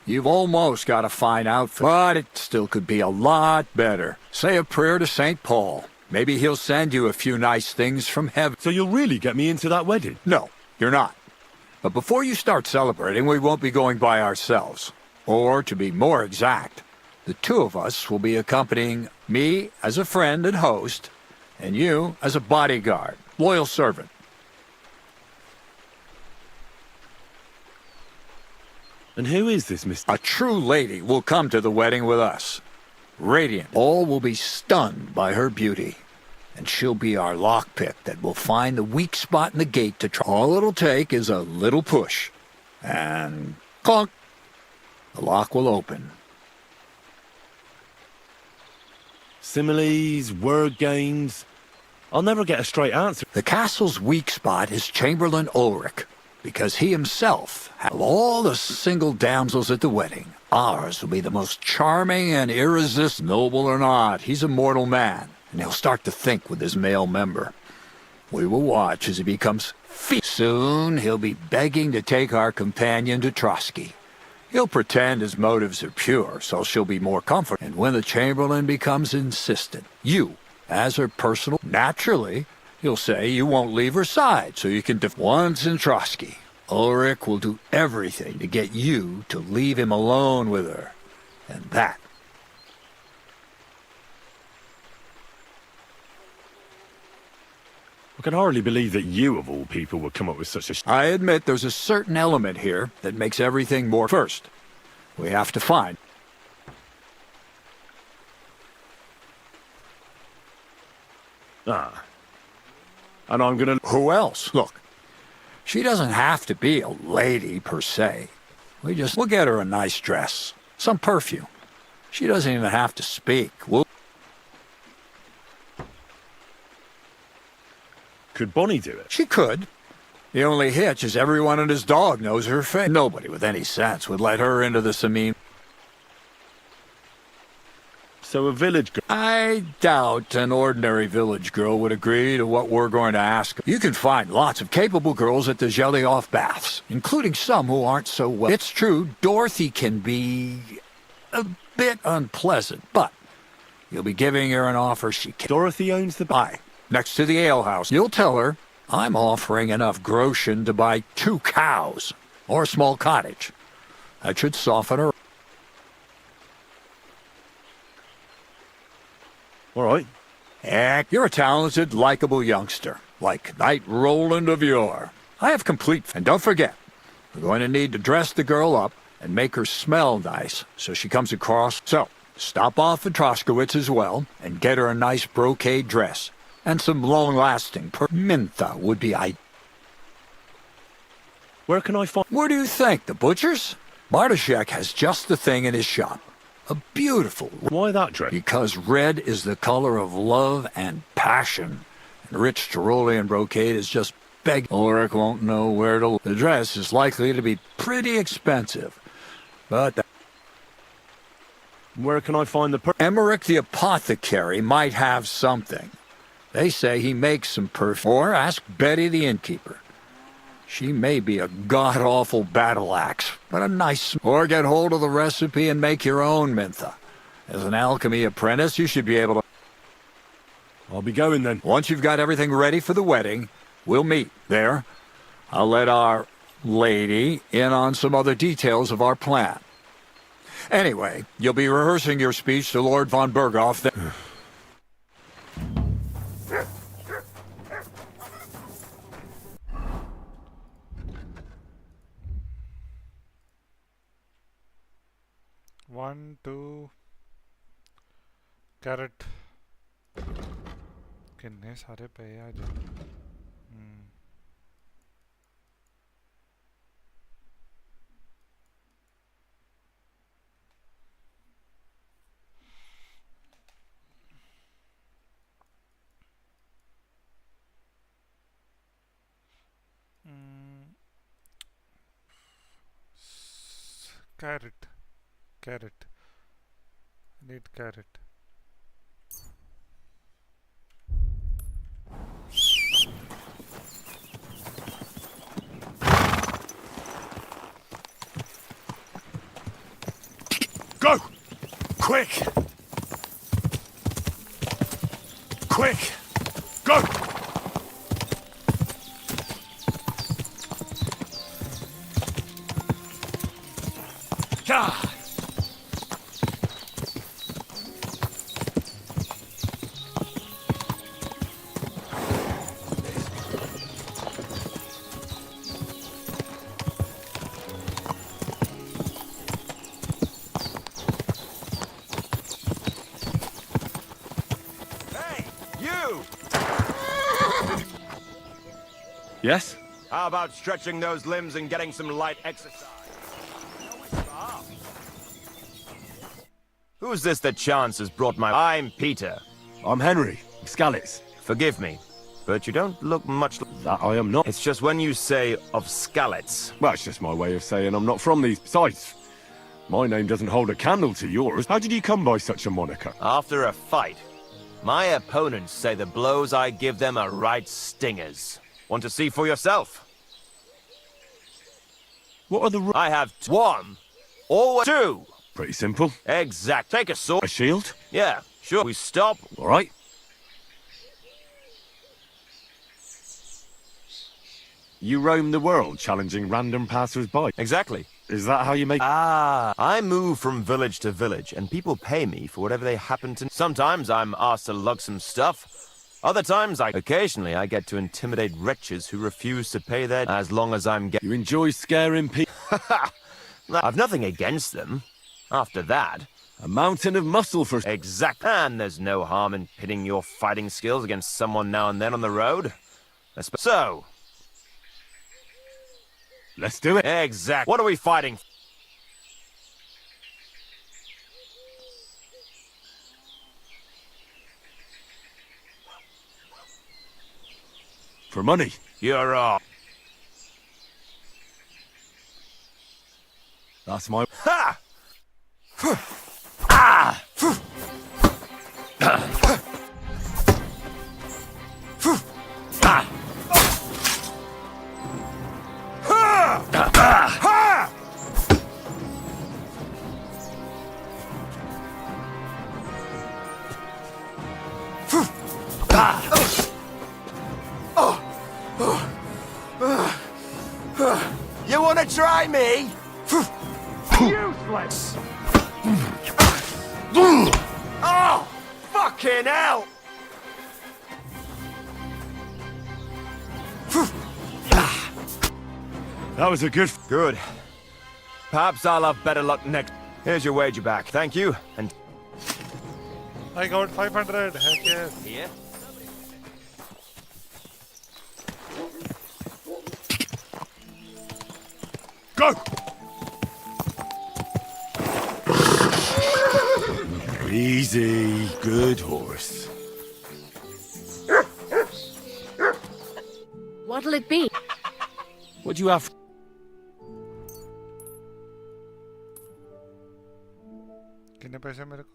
You've almost got a fine outfit, but it still could be a lot better. Say a prayer to St. Paul. Maybe he'll send you a few nice things from heaven. So you'll really get me into that wedding? No, you're not. But before you start celebrating, we won't be going by ourselves. Or, to be more exact, the two of us will be accompanying me as a friend and host, and you as a bodyguard, loyal servant. And who is this Mr.? A true lady will come to the wedding with us. Radiant. All will be stunned by her beauty. And she'll be our lockpick that will find the weak spot in the gate to try. All it'll take is a little push. And clunk. The lock will open. Similes, word games. I'll never get a straight answer. The castle's weak spot is Chamberlain Ulrich, because he himself had all the single damsels at the wedding. Ours will be the most charming and irresistible. Noble or not, he's a mortal man, and he'll start to think with his male member. We will watch as he becomes Soon he'll be begging to take our companion to Trotsky. He'll pretend his motives are pure, so she'll be more comforted. And when the Chamberlain becomes insistent, you, as her personal... Naturally, you'll say you won't leave her side, so you can... Once in Trotsky, Ulrich will do everything to get you to leave him alone with her. And that... I can hardly believe that you, of all people, would come up with such a... I admit there's a certain element here that makes everything more... First, we have to find... Ah. And I'm gonna... Who else? Look, she doesn't have to be a lady, per se. We'll get her a nice dress, some perfume. She doesn't even have to speak. Could Bonnie do it? She could. The only hitch is everyone and his dog knows her face. Nobody with any sense would let her into the Samin. So a village girl... I doubt an ordinary village girl would agree to what we're going to ask. You can find lots of capable girls at the Zhelyov baths, including some who aren't so well. It's true, Dorothy can be a bit unpleasant, but you'll be giving her an offer she can. Dorothy owns the... Aye, next to the alehouse. You'll tell her I'm offering enough groschen to buy 2 cows or a small cottage. That should soften her. All right. Heck, you're a talented, likable youngster, like Knight Roland of yore. I have complete... And don't forget, we're going to need to dress the girl up and make her smell nice so she comes across... So, Stop off at Troskowitz as well, and get her a nice brocade dress. And some long-lasting Mintha would be ideal. Where can I find... Where do you think? The butcher's? Bartoszek has just the thing in his shop. A beautiful... Why that dress? Because red is the color of love and passion. And rich Tyrolean brocade is just beg. Ulrich won't know where to... The dress is likely to be pretty expensive. But... Where can I find the... Emmerich the apothecary might have something. They say he makes some perfume. Or ask Betty the innkeeper. She may be a god-awful battle axe, but a nice... Or get hold of the recipe and make your own Mintha. As an alchemy apprentice, you should be able to... I'll be going then. Once you've got everything ready for the wedding, we'll meet there. I'll let our lady in on some other details of our plan. Anyway, you'll be rehearsing your speech to Lord von Berghoff then. One, two, carrot. किन्ने सारे पे आज carrot need carrot. Go! Quick! Quick! Go! God! Yes? How about stretching those limbs and getting some light exercise? Who's this that chance has brought my... I'm Peter. I'm Henry, Skalitz. Forgive me, but you don't look much like... That I am not. It's just when you say of Skalitz. Well, it's just my way of saying I'm not from these. Besides, my name doesn't hold a candle to yours. How did you come by such a moniker? After a fight, my opponents say the blows I give them are right stingers. Want to see for yourself? What are the... I have one or two. Pretty simple. Exact. Take a sword. A shield? Yeah, sure. We stop. All right. You roam the world challenging random passers-by. Exactly. Is that how you make... I move from village to village, and people pay me for whatever they happen to... Sometimes I'm asked to lug some stuff. Other times, occasionally I get to intimidate wretches who refuse to pay their... As long as I'm You enjoy scaring people? I've nothing against them. After that... A mountain of muscle for... Exact. And there's no harm in pitting your fighting skills against someone now and then on the road. So... Let's do it. Exact. What are we fighting? For money. You're off. That's my... Ha! Ah! You wanna try me? Useless! Oh! Fucking hell! That was a good... Good. Perhaps I'll have better luck next... Here's your wager back. Thank you, and... I got 500. Heck yes. Here. Go! Easy, good horse. What'll it be? What do you have? कितने पैसे मेरे को?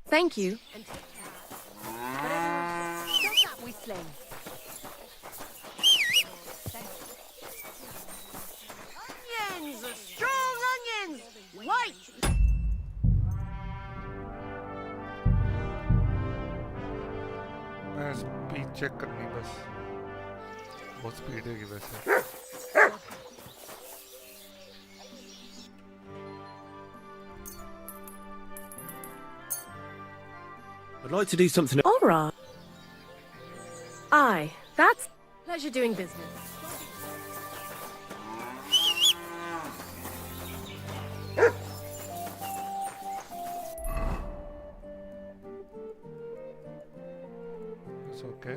Thank you. Stop that whistling. Onions! Strong onions! White! मैं speed check करनी बस बहुत speed है कि वैसे I'd like to do something. All right. Aye, that's pleasure doing business. It's okay.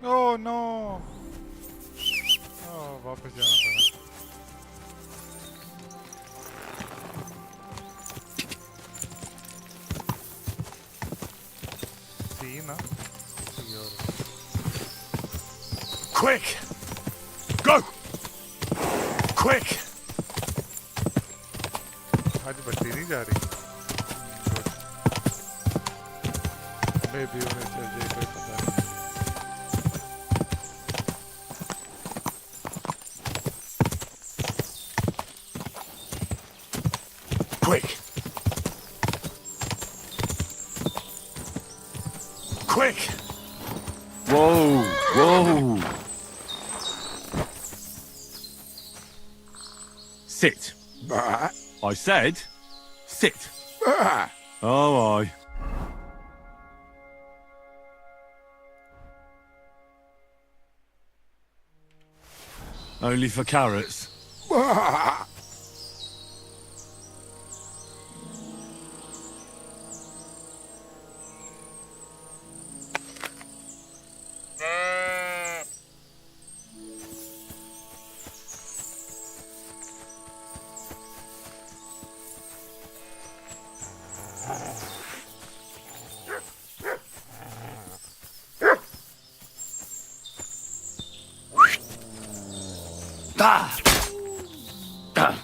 Oh no! Oh, वापस जाना पड़ा. See ना? See और. Quick! Go! Quick! आज बत्ती नहीं जा रही. Maybe उन्हें चाहिए कोई पता नहीं. Quick! Quick! Whoa! Whoa! Sit. I said, sit. Oh, aye. Only for carrots. Ah! Ah!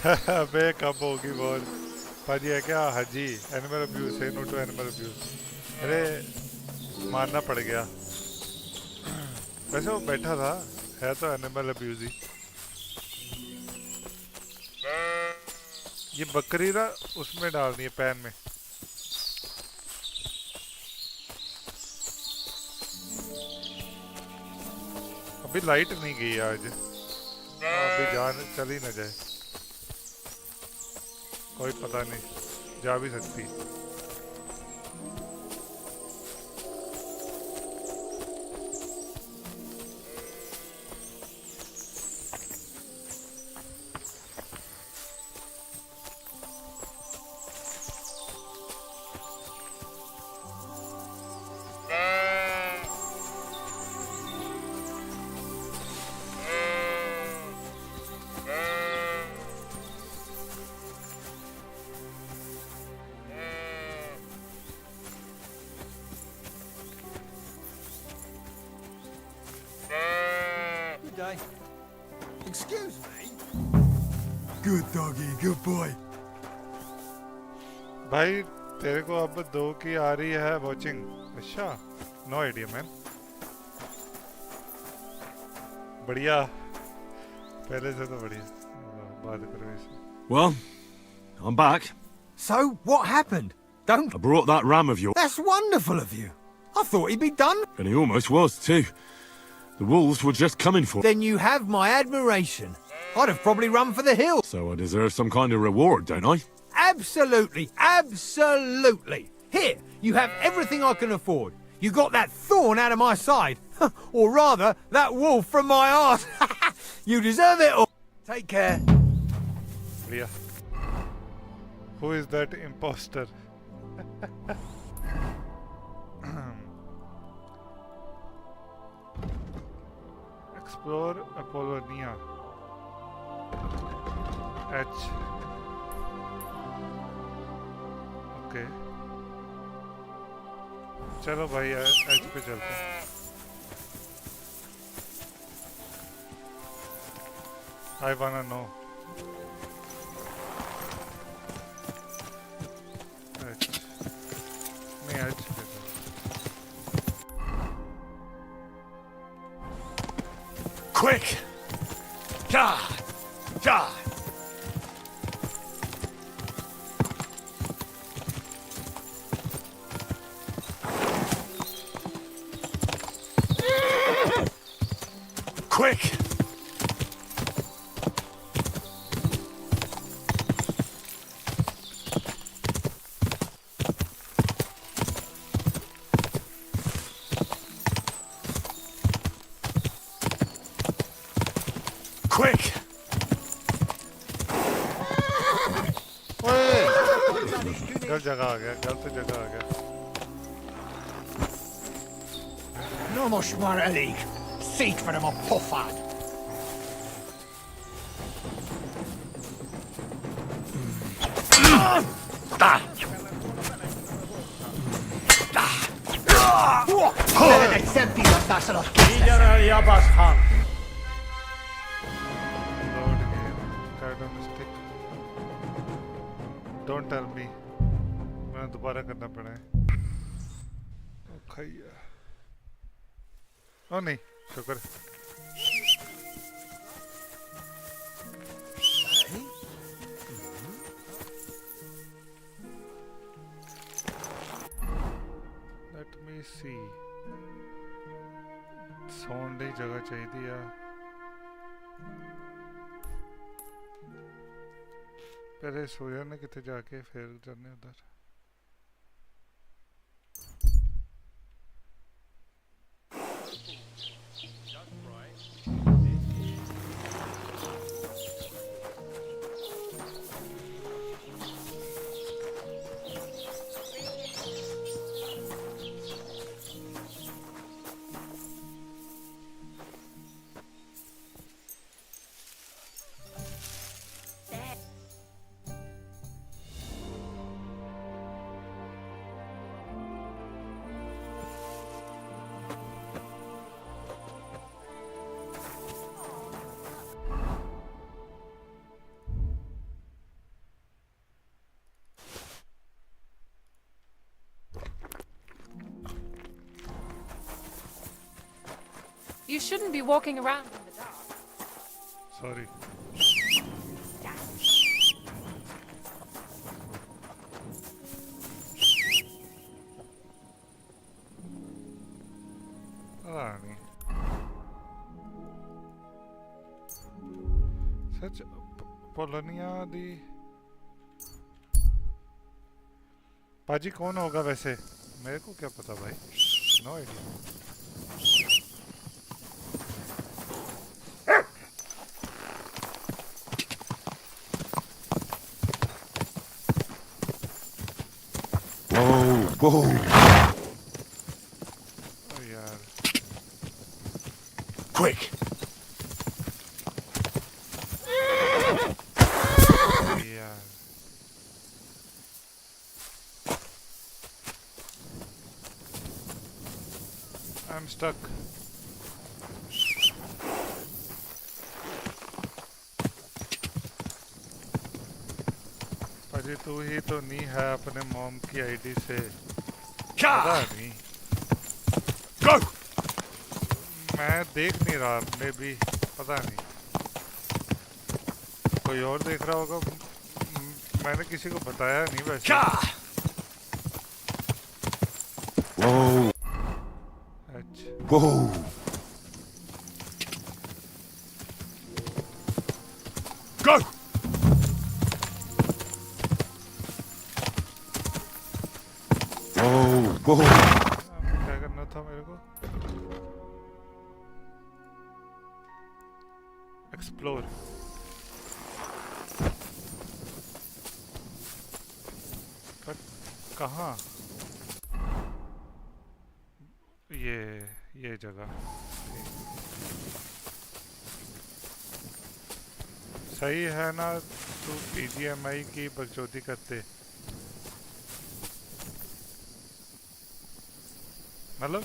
अबे कब होगी बॉल पाजी है क्या हाजी एनिमल अब्यूज है नो टू एनिमल अब्यूज अरे मारना पड़ गया वैसे वो बैठा था है तो एनिमल अब्यूज ही ये बकरी ना उसमें डालनी है पैन में अभी लाइट नहीं गई आज, अभी जान चली ना जाए, कोई पता नहीं, जा भी सकती। Excuse me? Good doggy, good boy. भाई तेरे को अब 2 की आ रही है वॉचिंग? अच्छा, नो आइडिया मैन। बढ़िया, पहले से तो बढ़िया। बात करो इसे। Well, I'm back. So, what happened? Don't... I brought that ram of yours. That's wonderful of you. I thought he'd be done. And he almost was, too. The wolves were just coming for... Then you have my admiration. I'd have probably run for the hills. So I deserve some kind of reward, don't I? Absolutely, absolutely. Here, you have everything I can afford. You got that thorn out of my side. Or rather, that wolf from my arse. You deserve it all. Take care. Leah. Who is that imposter? Explore Apollonia. H. Okay. चलो भाई H पे चलते हैं. I wanna know. H. नहीं H पे चलते. Quick! God! God! Quick! Quick! गलत जगह आ गया, गलत जगह आ गया. No much more elig. Seek for them a puffad. Don't tell me. मैंने दोबारा करना पड़ा है. ओ नहीं, शुक्र. Let me see. सौन दी जगह चाहिए या पहले सो जाने कितने जाके फिर जाने उधर. You shouldn't be walking around in the dark. Sorry. सच पोलोनिया दी पाजी कौन होगा वैसे? मेरे को क्या पता भाई, नो आइडिया। Whoa! Oh यार। Quick! यार। I'm stuck. पाजी तू ही तो नहीं है अपने मॉम की आईडी से। पता नहीं। Go! मैं देख नहीं रहा, मे भी पता नहीं, कोई और देख रहा होगा। मैंने किसी को बताया नहीं वैसे। Whoa! अच्छा। Whoa! Go! Whoa! क्या करना था मेरे को? एक्सप्लोर। कहाँ? ये जगह सही है ना? तू पीजीएमआई की बकचोदी करते मतलब?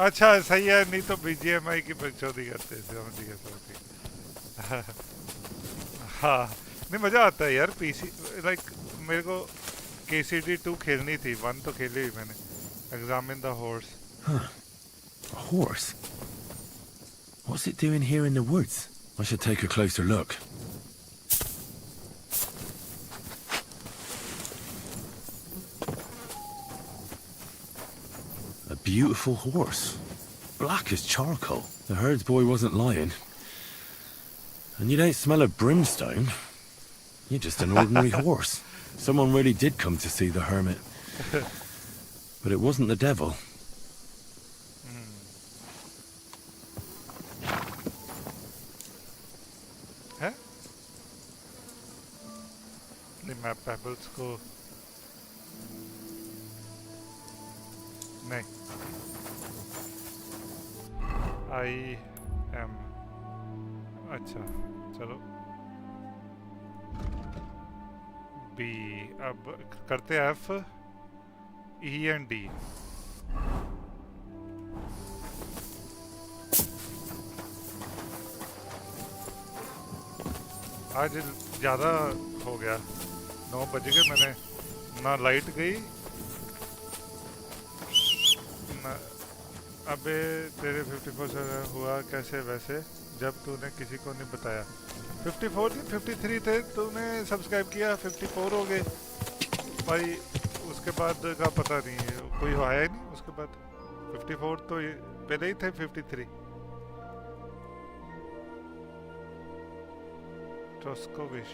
अच्छा सही है, नहीं तो बीजीएमआई की बकचोदी करते। समझ गया। हाँ नहीं, मजा आता है यार पीसी। लाइक मेरे को KCD 2 खेलनी थी, 1 तो खेली हुई मैंने। Examine the horse. Huh. A horse? What's it doing here in the woods? I should take a closer look. A beautiful horse. Black as charcoal. The herds boy wasn't lying. And you don't smell of brimstone. You're just an ordinary horse. Someone really did come to see the hermit. But it wasn't the devil. है? नहीं, मैं pebbles को नहीं। I am अच्छा चलो B। अब करते F E and D। आज ज़्यादा हो गया, 9 बज गए। मैंने ना लाइट गई ना। अबे तेरे 54 हुआ कैसे वैसे जब तूने किसी को नहीं बताया? 54 थे, 53 थे, तूने सब्सक्राइब किया, 54 हो गए भाई। उसके बाद का पता नहीं है, कोई आया ही नहीं उसके बाद। 54 तो पहले ही थे, 53 ट्रोस्कोविश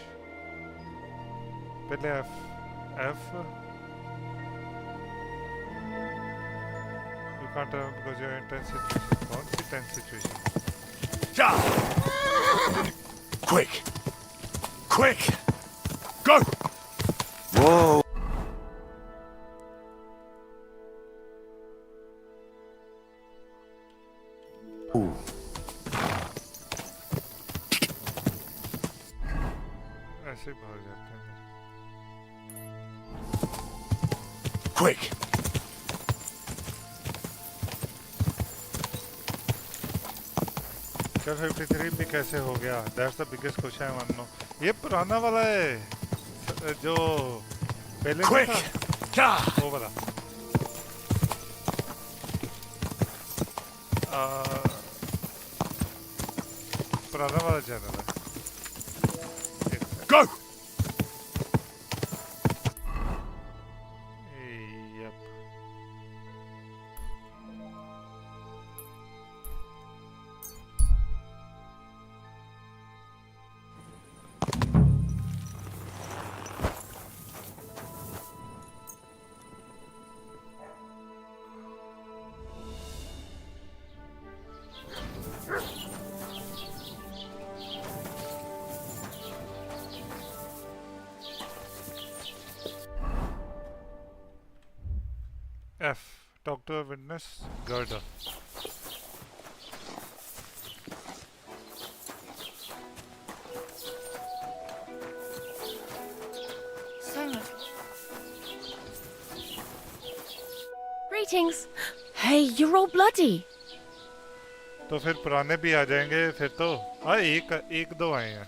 पहले F you can't because you're in tense situation. कौन सी tense situation? Quick! Quick! Go! Whoa! Ooh. ऐसे भाग जाते हैं। Quick! चल 53 भी कैसे हो गया? That's the biggest question I want to know. ये पुराना वाला है जो पहले नहीं था, वो वाला। पुराना वाला चैनल है। Go! Yep. Talk to a witness. Gerda. Greetings. Hey, you're all bloody. तो फिर पुराने भी आ जाएंगे फिर तो हाँ एक दो आए हैं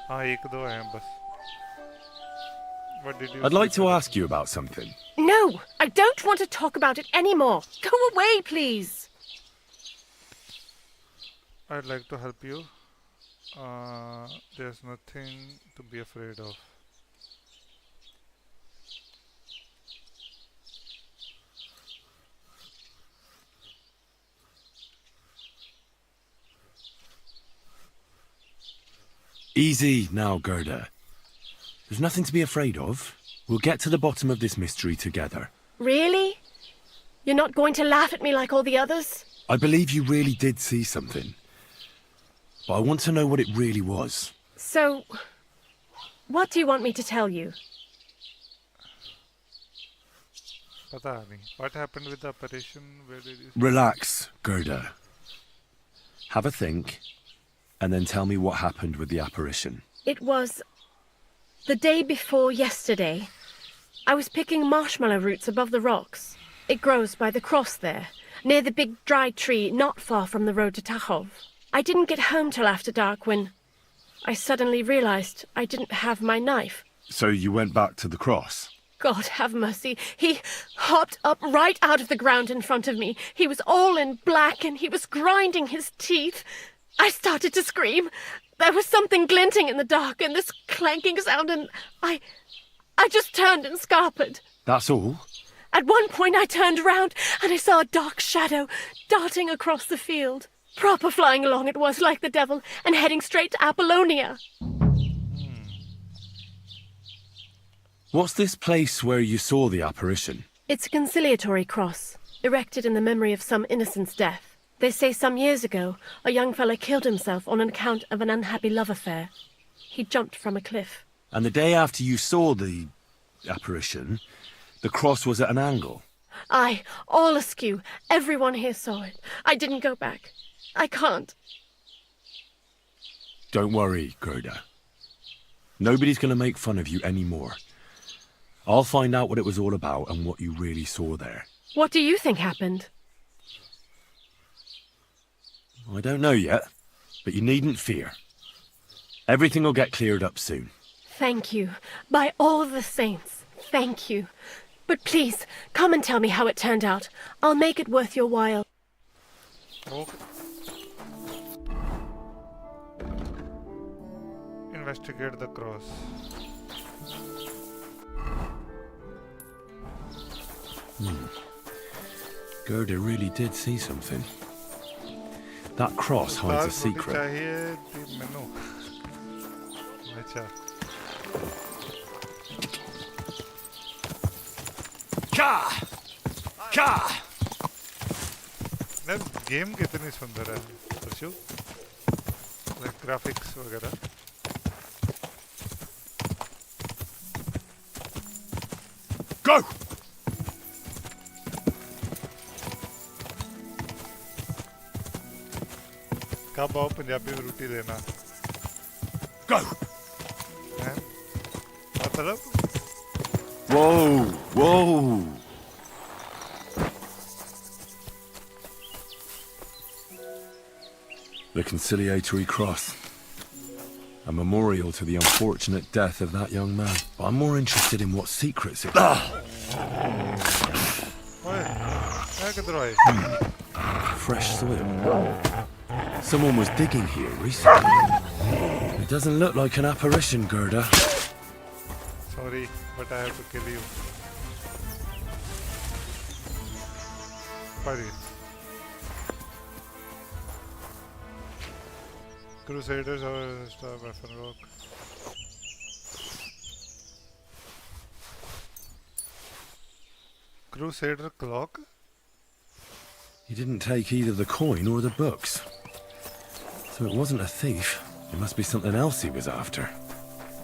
हाँ एक दो आए हैं बस What did you I'd like to ask you about something. No, I don't want to talk about it anymore. Go away, please. I'd like to help you. There's nothing to be afraid of. Easy now, Gerda. There's nothing to be afraid of. We'll get to the bottom of this mystery together. Really? You're not going to laugh at me like all the others? I believe you really did see something. But I want to know what it really was. So, what do you want me to tell you? पता नहीं. What happened with the operation? Where did you... Relax, Gerda. Have a think, and then tell me what happened with the apparition. It was the day before yesterday. I was picking marshmallow roots above the rocks. It grows by the cross there, near the big dry tree not far from the road to Tachov. I didn't get home till after dark when I suddenly realized I didn't have my knife. So you went back to the cross? God have mercy. He hopped up right out of the ground in front of me. He was all in black and he was grinding his teeth. I started to scream. There was something glinting in the dark and this clanking sound and I just turned and scarpered. That's all? At one point I turned around and I saw a dark shadow darting across the field. Proper flying along it was like the devil and heading straight to Apollonia. What's this place where you saw the apparition? It's a conciliatory cross, erected in the memory of some innocent's death. They say some years ago, a young fellow killed himself on account of an unhappy love affair. He jumped from a cliff. And the day after you saw the apparition, the cross was at an angle? Aye, all askew. Everyone here saw it. I didn't go back. I can't. Don't worry, Gerda. Nobody's going to make fun of you anymore. I'll find out what it was all about and what you really saw there. What do you think happened? I don't know yet, but you needn't fear. Everything will get cleared up soon. Thank you. By all the saints, thank you. But please, come and tell me how it turned out. I'll make it worth your while. Okay. Investigate the cross. Gerda really did see something. That cross hides a secret. Game कितनी सुंदर है परशु like graphics वगैरह Go! कब आओ पंजाबी में रोटी लेना Go! मतलब Whoa! Whoa! The conciliatory cross. A memorial to the unfortunate death of that young man. But I'm more interested in what secrets it... Fresh soil. Someone was digging here recently. It doesn't look like an apparition, Gerda. Sorry, but I have to kill you. Buddy. Crusaders or Star Weapon Rock. Crusader clock? He didn't take either the coin or the books. So it wasn't a thief. It must be something else he was after.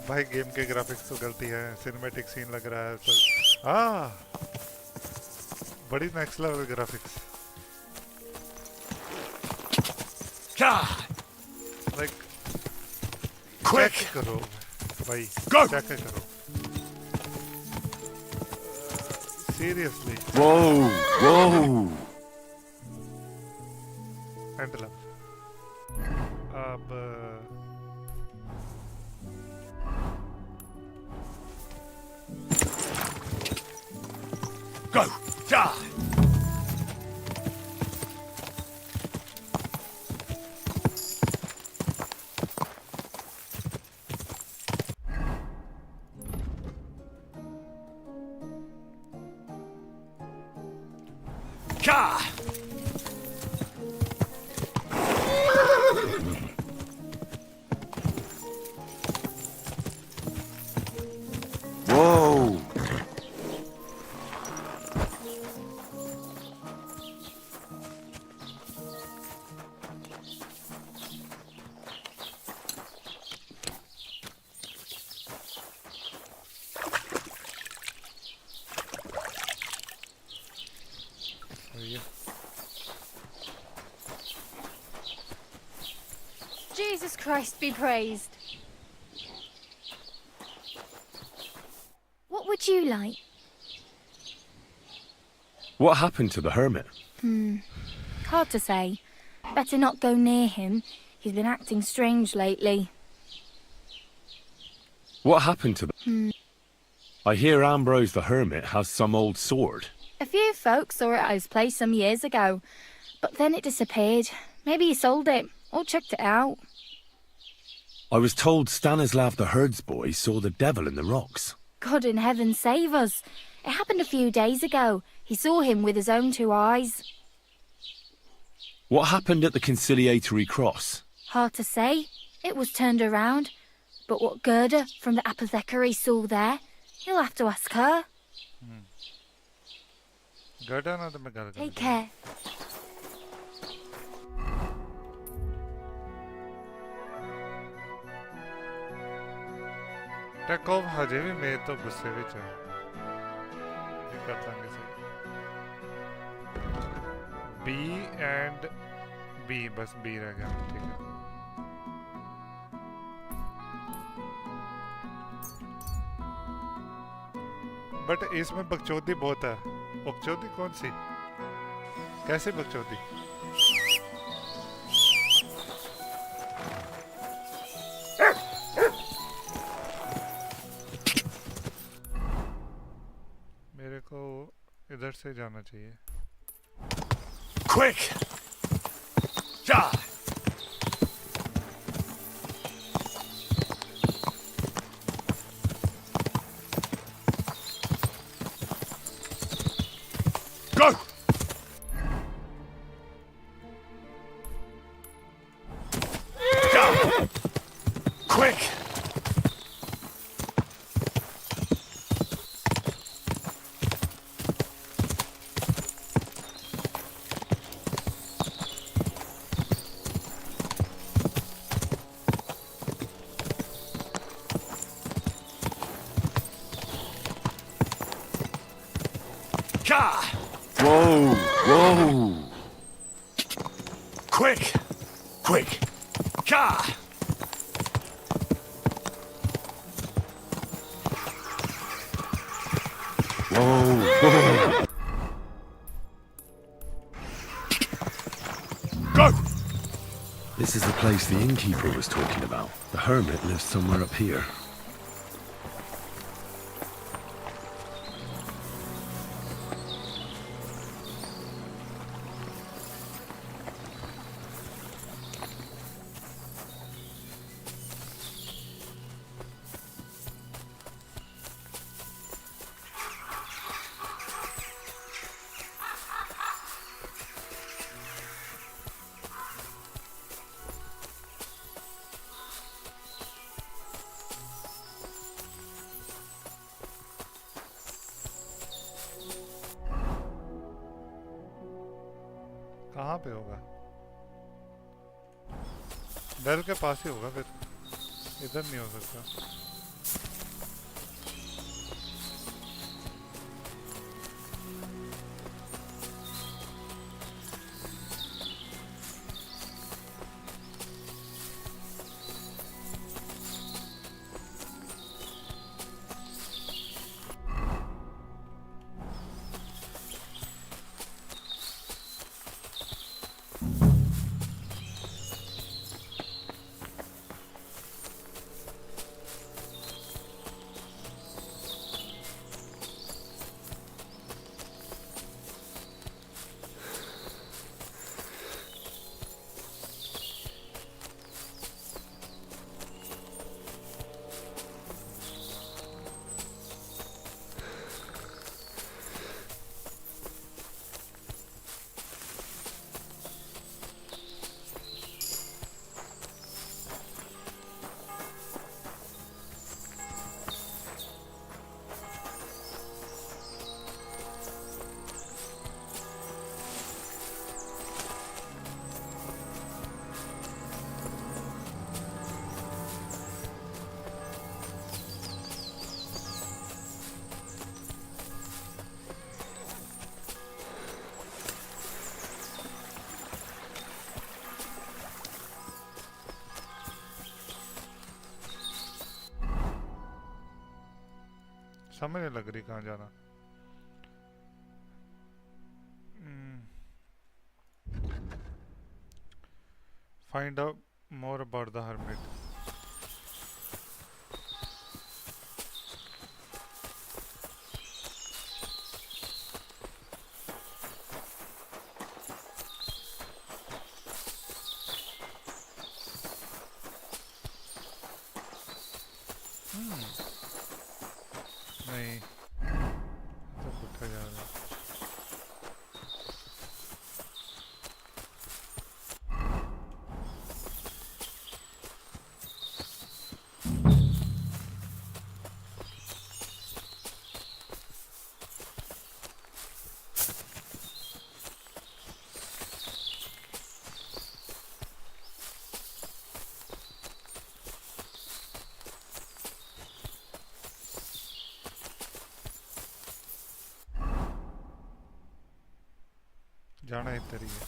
भाई game के graphics तो गलती है cinematic scene लग रहा है तो बड़ी next level graphics like quick करो भाई चेक करो सीरियसली Whoa! एंड लव अब Go! Die! Ka! Whoa! Jesus Christ be praised. What would you like? What happened to the hermit? Hard to say. Better not go near him. He's been acting strange lately. What happened to the... I hear Ambrose the hermit has some old sword. A few folks saw it at his place some years ago, but then it disappeared. Maybe he sold it, or chucked it out. I was told Stanislav the herdsboy saw the devil in the rocks. God in heaven save us. It happened a few days ago. He saw him with his own 2 eyes. What happened at the conciliatory cross? Hard to say. It was turned around. But what Gerda from the apothecary saw there, you'll have to ask her. Take care. टैकोव हजे भी मेरे तो गुस्से विच है ये कर लांगे सही B and B बस B रह गया ठीक है बट इसमें बकचोदी बहुत है बकचोदी कौन सी कैसे बकचोदी मेरे को इधर से जाना चाहिए Quick! Die! Go! Die! Quick! Whoa! Whoa! Quick! Quick! Ka! Whoa! Whoa! Go! This is the place the innkeeper was talking about. The hermit lives somewhere up here. कहाँ पे होगा बेल के पास ही होगा फिर इधर नहीं हो सकता समझ नहीं लग रही कहाँ जाना. Find out more about the hermit. नहीं तो उठा जा रहा है. जाना इधर ही है.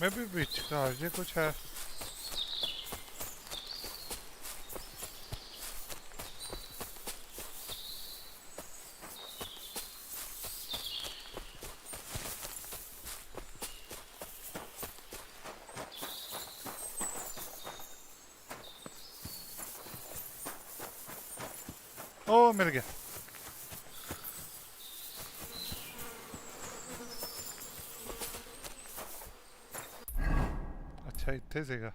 मैं भी बीच का आगे कुछ है. ओ मिल गया. अच्छा इतने सेगा.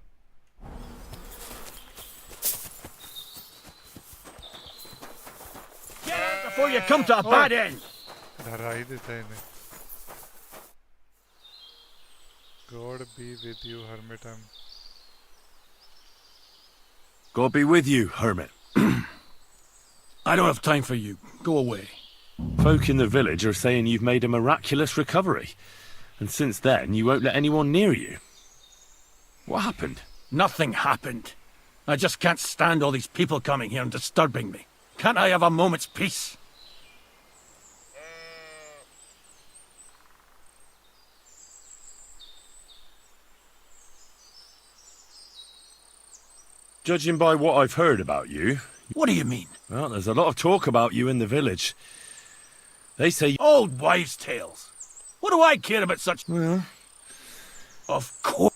Get out before you come to a bad end. डरा ही देता है इन्हें. God be with you, hermit. God be with you, hermit. I don't have time for you. Go away. Folk in the village are saying you've made a miraculous recovery. And since then, you won't let anyone near you. What happened? Nothing happened. I just can't stand all these people coming here and disturbing me. Can't I have a moment's peace? Judging by what I've heard about you... What do you mean? Well, there's a lot of talk about you in the village. They say... Old wives' tales. What do I care about such... Well... Of course...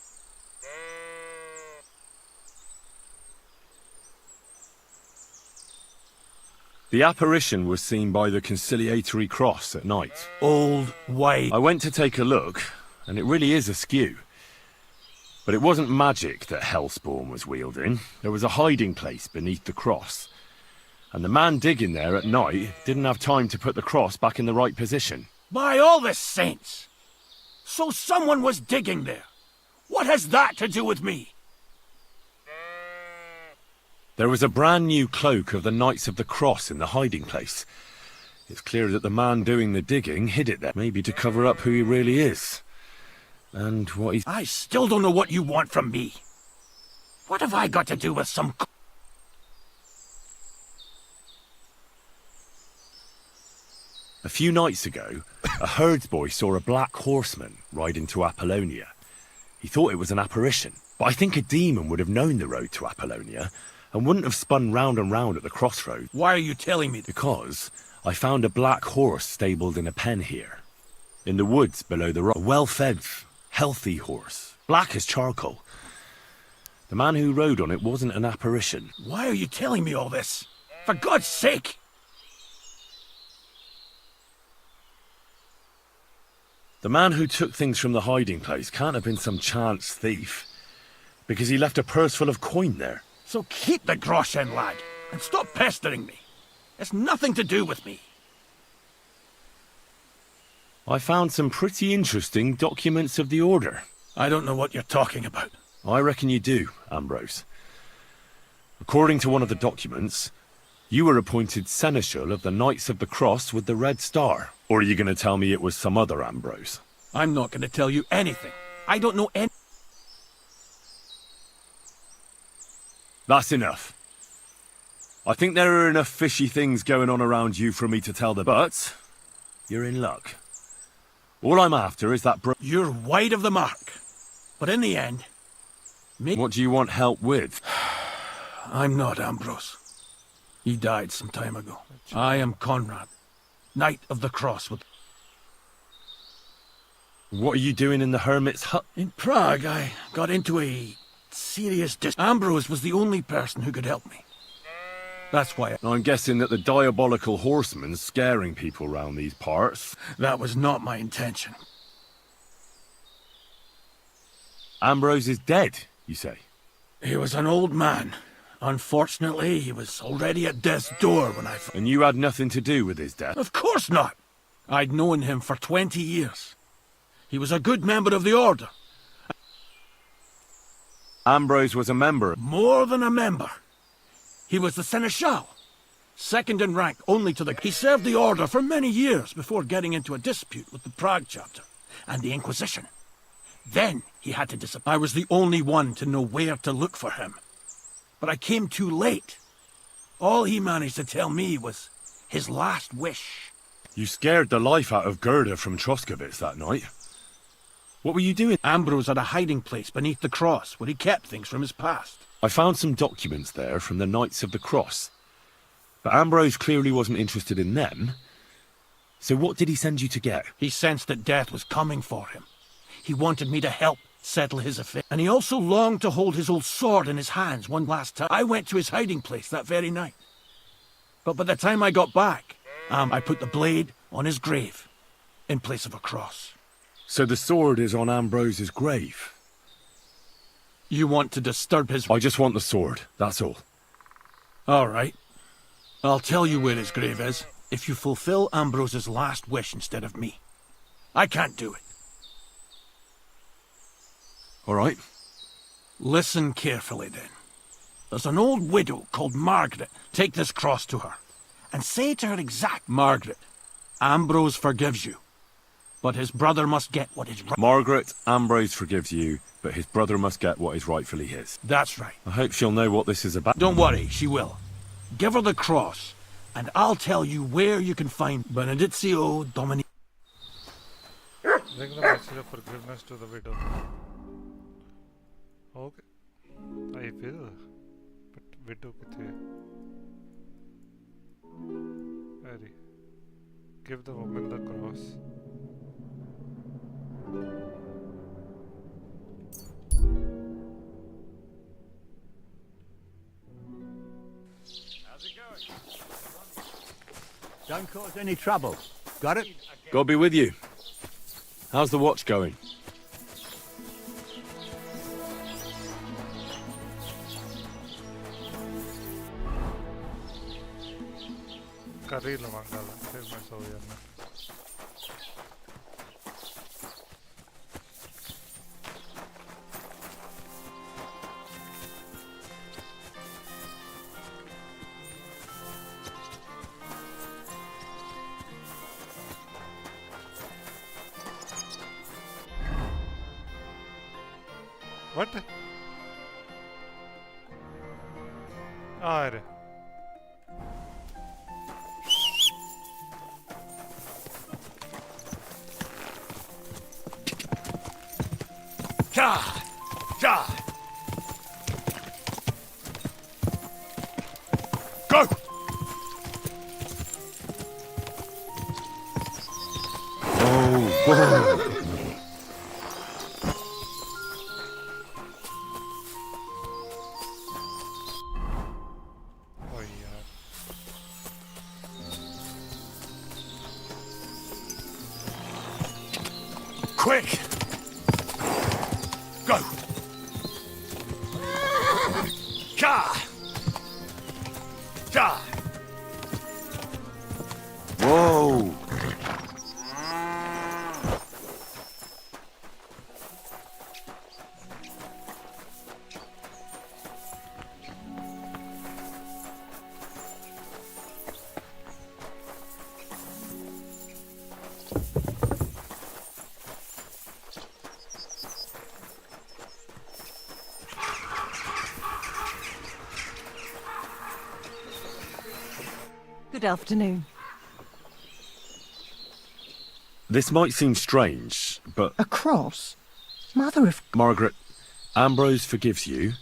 The apparition was seen by the conciliatory cross at night. Old wives... I went to take a look, and it really is askew. But it wasn't magic that Hellspawn was wielding. There was a hiding place beneath the cross. And the man digging there at night didn't have time to put the cross back in the right position. By all the saints! So someone was digging there. What has that to do with me? There was a brand new cloak of the Knights of the Cross in the hiding place. It's clear that the man doing the digging hid it there, maybe to cover up who he really is. And what he's... I still don't know what you want from me. What have I got to do with some... A few nights ago, a herdsboy saw a black horseman ride into Apollonia. He thought it was an apparition, but I think a demon would have known the road to Apollonia and wouldn't have spun round and round at the crossroads. Why are you telling me? Because I found a black horse stabled in a pen here. In the woods below the rock. A well-fed, healthy horse, black as charcoal. The man who rode on it wasn't an apparition. Why are you telling me all this? For God's sake! The man who took things from the hiding place can't have been some chance thief, because he left a purse full of coin there. So keep the groschen, lad. And stop pestering me. It's nothing to do with me. I found some pretty interesting documents of the Order. I don't know what you're talking about. I reckon you do, Ambrose. According to one of the documents, you were appointed Seneschal of the Knights of the Cross with the Red Star. Or are you going to tell me it was some other Ambrose? I'm not going to tell you anything. I don't know any... That's enough. I think there are enough fishy things going on around you for me to tell them. But you're in luck. All I'm after is that You're wide of the mark. But in the end... What do you want help with? I'm not Ambrose. He died some time ago. I am Conrad, Knight of the Cross with... What are you doing in the Hermit's hut? In Prague, I got into a serious Ambrose was the only person who could help me. That's why I'm guessing that the diabolical horseman's scaring people round these parts. That was not my intention. Ambrose is dead, you say? He was an old man. Unfortunately, he was already at death's door when I... And you had nothing to do with his death? Of course not. I'd known him for 20 years. He was a good member of the Order. Ambrose was a member? More than a member. He was the Seneschal, second in rank only to the... He served the Order for many years before getting into a dispute with the Prague chapter and the Inquisition. Then he had to disappear. I was the only one to know where to look for him. But I came too late. All he managed to tell me was his last wish. You scared the life out of Gerda from Troskovitz that night. What were you doing? Ambrose had a hiding place beneath the cross where he kept things from his past. I found some documents there from the Knights of the Cross. But Ambrose clearly wasn't interested in them. So what did he send you to get? He sensed that death was coming for him. He wanted me to help settle his affair. And he also longed to hold his old sword in his hands one last time. I went to his hiding place that very night. But by the time I got back, I put the blade on his grave in place of a cross. So the sword is on Ambrose's grave? You want to disturb his... I just want the sword, that's all. All right. I'll tell you where his grave is if you fulfill Ambrose's last wish instead of me. I can't do it. All right. Listen carefully, then. There's an old widow called Margaret. Take this cross to her, and say to her exact... Margaret, Ambrose forgives you, but his brother must get what is right. Margaret, Ambrose forgives you, but his brother must get what is rightfully his. That's right. I hope she'll know what this is about. Don't worry, she will. Give her the cross, and I'll tell you where you can find Benedizio Domini... Bring the message of forgiveness to the widow. Okay. I will. But widow kithe? Harry. Give the woman the cross. How's it going? Don't cause any trouble. Got it? God be with you. How's the watch going? कर ही लूँगा फिर मैं सो जाऊँगा What? Are. God! God! Go! Oh, whoa. Quick! Go! God! Die! Whoa! Good afternoon. This might seem strange, but... A cross? Mother of... Margaret, Ambrose forgives you,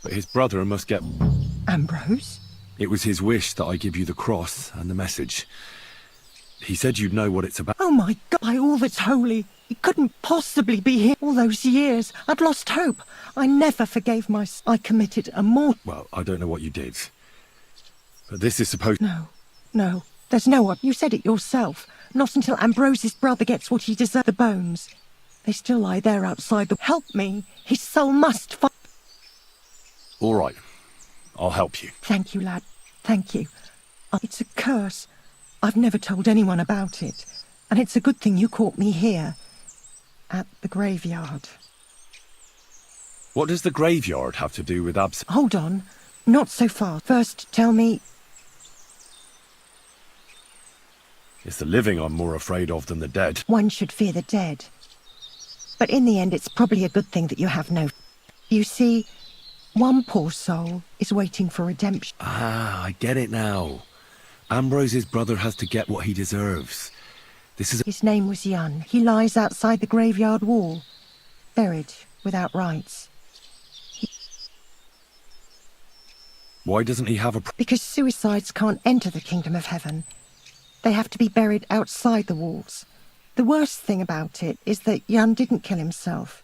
but his brother must get... Ambrose? It was his wish that I give you the cross and the message. He said you'd know what it's about. Oh my God, by all that's holy. He couldn't possibly be here all those years. I'd lost hope. I never forgave myself. I committed a mortal... Well, I don't know what you did. But this is supposed... No, there's no one. You said it yourself. Not until Ambrose's brother gets what he deserves. The bones. They still lie there outside the... Help me. His soul must find... All right. I'll help you. Thank you, lad. Thank you. It's a curse. I've never told anyone about it. And it's a good thing you caught me here. At the graveyard. What does the graveyard have to do with Hold on. Not so far. First, tell me... It's the living I'm more afraid of than the dead. One should fear the dead. But in the end, it's probably a good thing that you have no... You see, one poor soul is waiting for redemption. Ah, I get it now. Ambrose's brother has to get what he deserves. This is... His name was Jan. He lies outside the graveyard wall, buried without rites. Why doesn't he have a... Because suicides can't enter the kingdom of heaven. They have to be buried outside the walls. The worst thing about it is that Jan didn't kill himself.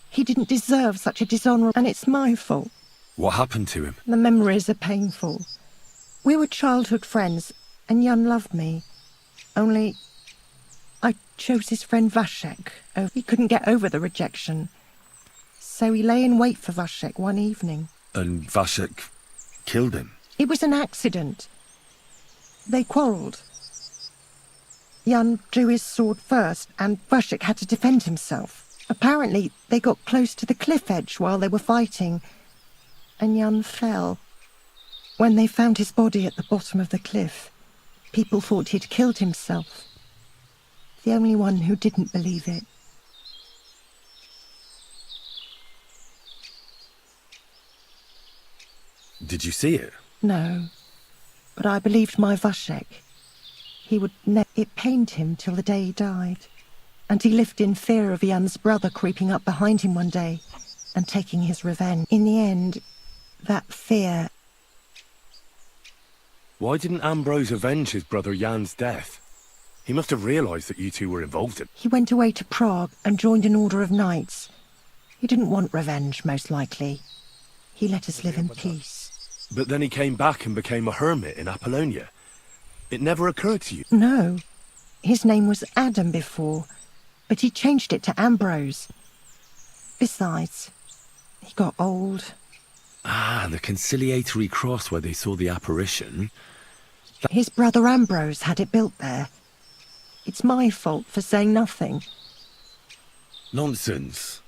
He didn't deserve such a dishonour, and it's my fault. What happened to him? The memories are painful. We were childhood friends, and Jan loved me. Only, I chose his friend Vashek. Oh, he couldn't get over the rejection. So he lay in wait for Vashek one evening. And Vashek killed him? It was an accident. They quarrelled. Jan drew his sword first, and Vashek had to defend himself. Apparently, they got close to the cliff edge while they were fighting, and Jan fell. When they found his body at the bottom of the cliff, people thought he'd killed himself. The only one who didn't believe it. Did you see it? No, but I believed my Vashek. He would It pained him till the day he died. And he lived in fear of Jan's brother creeping up behind him one day and taking his revenge. In the end, that fear... Why didn't Ambrose avenge his brother Jan's death? He must have realised that you two were involved in... He went away to Prague and joined an order of knights. He didn't want revenge, most likely. He let us live in peace. But then he came back and became a hermit in Apollonia. It never occurred to you? No. His name was Adam before, but he changed it to Ambrose. Besides, he got old. Ah, the conciliatory cross where they saw the apparition. His brother Ambrose had it built there. It's my fault for saying nothing. Nonsense.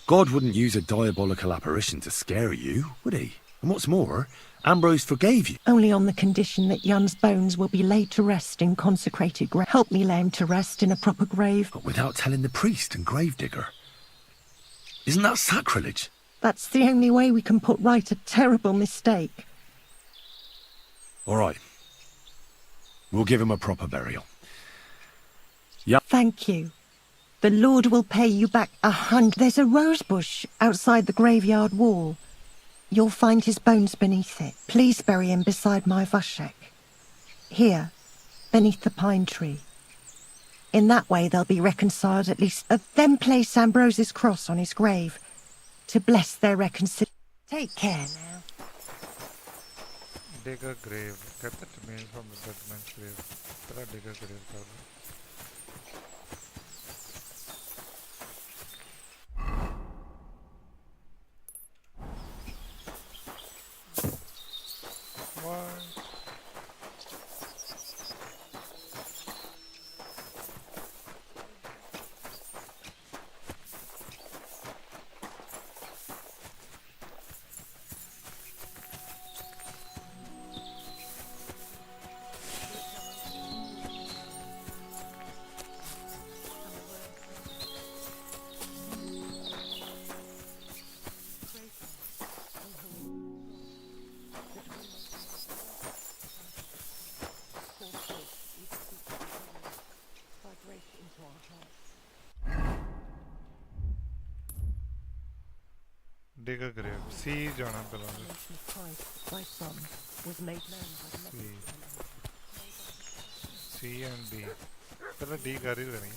God wouldn't use a diabolical apparition to scare you, would he? And what's more, Ambrose forgave you. Only on the condition that Jan's bones will be laid to rest in consecrated grave. Help me lay him to rest in a proper grave. But without telling the priest and gravedigger. Isn't that sacrilege? That's the only way we can put right a terrible mistake. All right. We'll give him a proper burial. Thank you. The Lord will pay you back 100. There's a rose bush outside the graveyard wall. You'll find his bones beneath it. Please bury him beside my Vashek. Here, beneath the pine tree. In that way they'll be reconciled at least. Then place Ambrose's cross on his grave to bless their reconciliation. Take care now. Dig a grave. Get the remains from the dead man's grave. Try dig a grave. Dig a grave. See जाना पहला. My son was made man by C and D. पहला D कर ही देनी.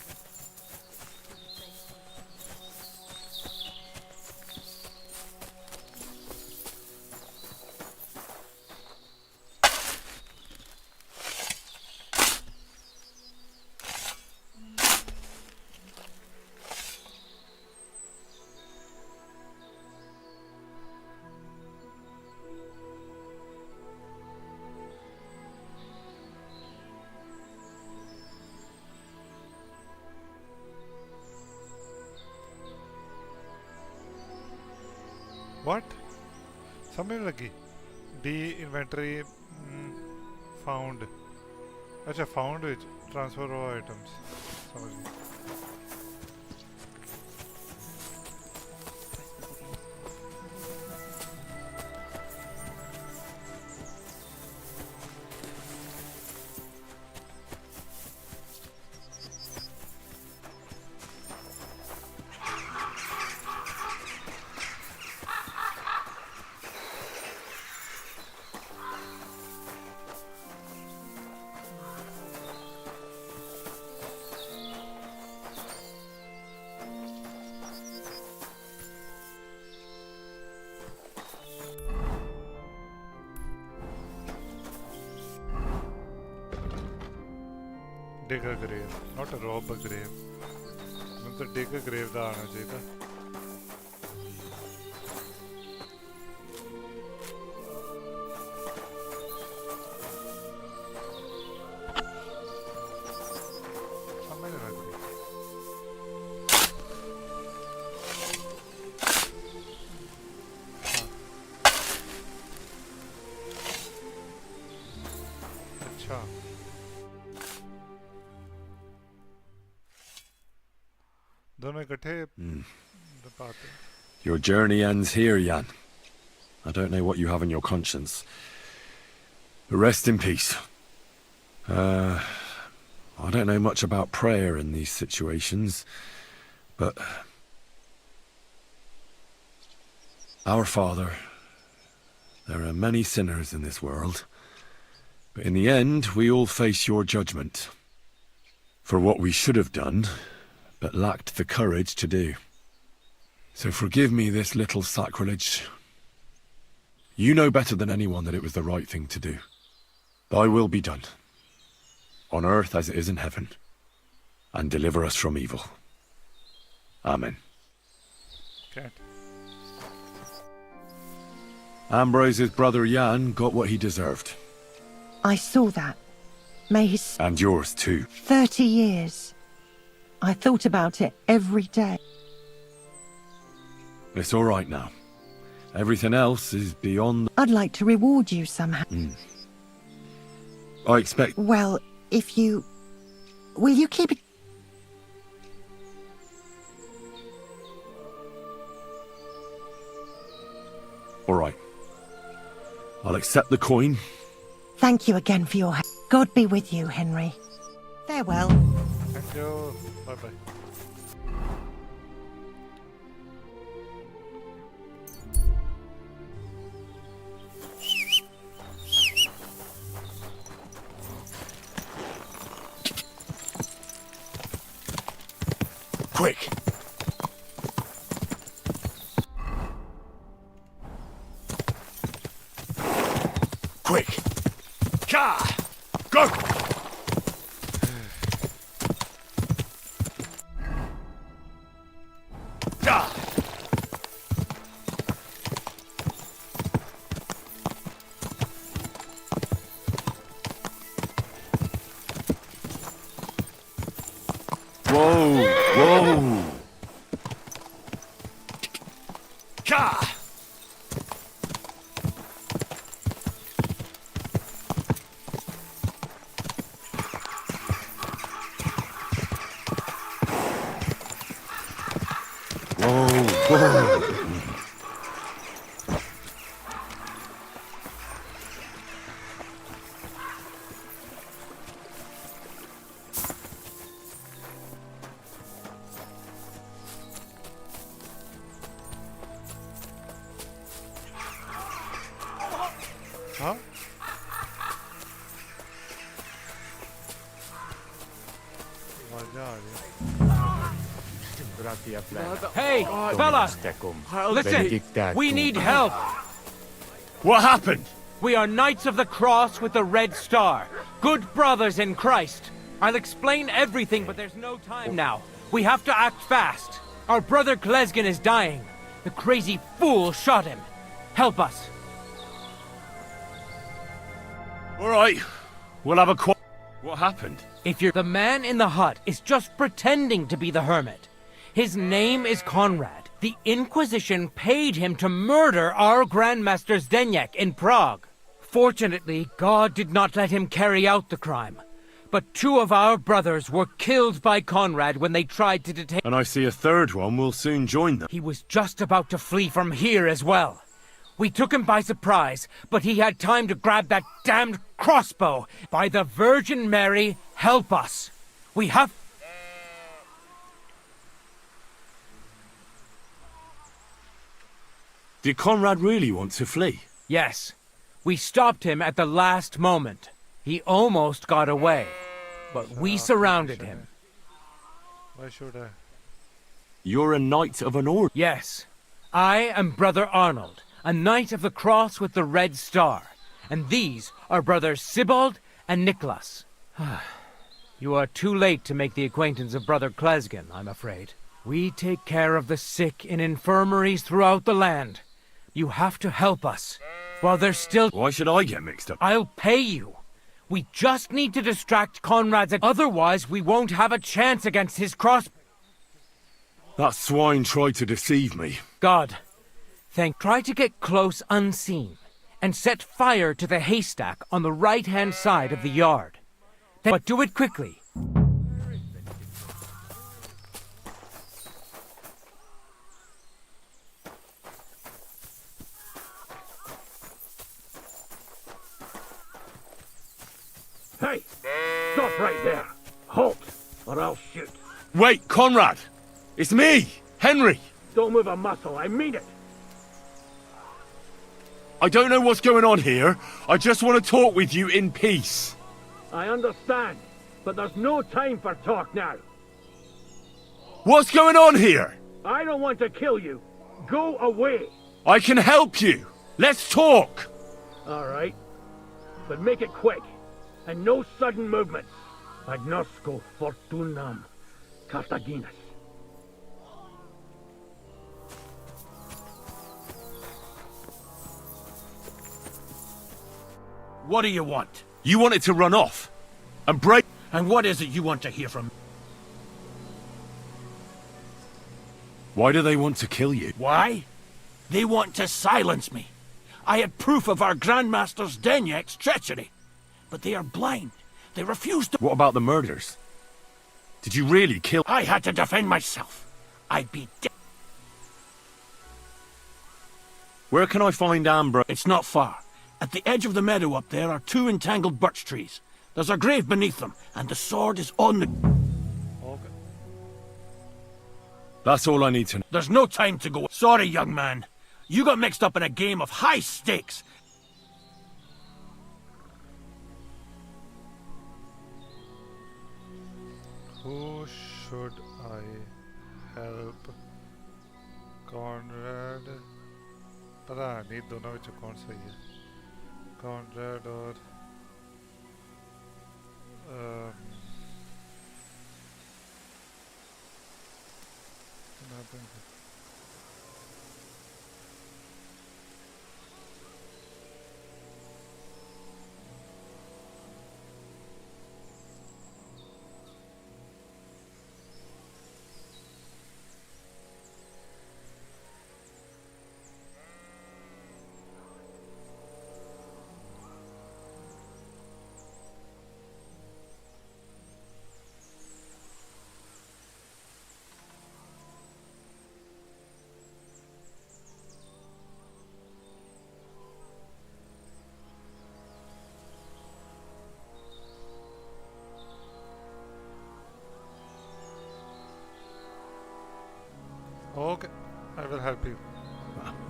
What? समझ लगी. D inventory found. अच्छा found which transfer raw items. समझ गई. Dig a grave, not a rob a grave. मैं तो dig a grave दा आना चाहिए था. समझ रहा हूँ. अच्छा. दोनों इकट्ठे पाते. Your journey ends here, Jan. I don't know what you have on your conscience. But rest in peace. I don't know much about prayer in these situations, but Our Father, there are many sinners in this world, but in the end we all face your judgment for what we should have done, but lacked the courage to do. So forgive me this little sacrilege. You know better than anyone that it was the right thing to do. Thy will be done, on earth as it is in heaven, and deliver us from evil. Amen. Okay. Ambrose's brother Jan got what he deserved. I saw that. May his... And yours too. 30 years. I thought about it every day. It's all right now. Everything else is beyond... I'd like to reward you somehow. I expect... Well, if you... Will you keep it... All right. I'll accept the coin. Thank you again for your help. God be with you, Henry. Farewell. Thank you. Bye-bye. Quick! Quick! Ka! Go! Da! Whoa! Whoa! Ka! Whoa! हाँ Hey, fella! Listen, we need help! What happened? We are Knights of the Cross with the Red Star. Good brothers in Christ. I'll explain everything, but there's no time now. We have to act fast. Our brother Klesgen is dying. The crazy fool shot him. Help us. All right. We'll have a What happened? If you're the man in the hut is just pretending to be the hermit. His name is Conrad. The Inquisition paid him to murder our Grandmaster Zdeněk in Prague. Fortunately, God did not let him carry out the crime. But 2 of our brothers were killed by Conrad when they tried to detain... And I see a third one will soon join them. He was just about to flee from here as well. We took him by surprise, but he had time to grab that damned crossbow. By the Virgin Mary, help us. We have... Did Conrad really want to flee? Yes. We stopped him at the last moment. He almost got away, but we surrounded him. Why should I? You're a knight of an order? Yes. I am Brother Arnold, a knight of the cross with the Red Star. And these are brothers Sibald and Nicholas. You are too late to make the acquaintance of Brother Klesgen, I'm afraid. We take care of the sick in infirmaries throughout the land. You have to help us. While there's still... Why should I get mixed up? I'll pay you. We just need to distract Conrad's... Otherwise, we won't have a chance against his cross... That swine tried to deceive me. God. Try to get close unseen, and set fire to the haystack on the right-hand side of the yard. But do it quickly. Hey! Stop right there! Halt, or I'll shoot. Wait, Conrad! It's me, Henry! Don't move a muscle, I mean it! I don't know what's going on here. I just want to talk with you in peace. I understand, but there's no time for talk now. What's going on here? I don't want to kill you. Go away. I can help you. Let's talk. All right, but make it quick, and no sudden movements. Agnosco fortunam Cartaginus. What do you want? You want it to run off and break... And what is it you want to hear from me? Why do they want to kill you? Why? They want to silence me. I had proof of our Grandmaster Zdeněk's treachery. But they are blind. They refuse to... What about the murders? Did you really kill... I had to defend myself. I'd be dead. Where can I find Amber? It's not far. At the edge of the meadow up there are 2 entangled birch trees. There's a grave beneath them, and the sword is on the... Okay. That's all I need to know. There's no time to go. Sorry, young man. You got mixed up in a game of high stakes. Who should I help? Conrad? पता नहीं दोनों में कौन सही है? Conrad और Okay, I will help you.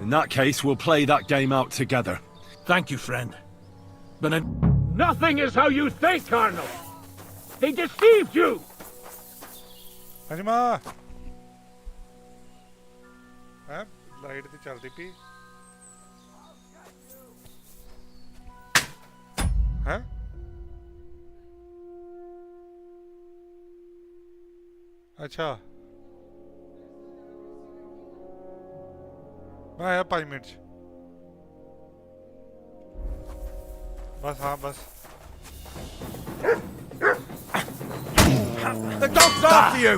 In that case, we'll play that game out together. Thank you, friend. But Nothing is how you think, Colonel. They deceived you. Anima. Huh? Light the chaldi pi. Huh? अच्छा मैं आया 5 minute बस हाँ बस the dog's after you!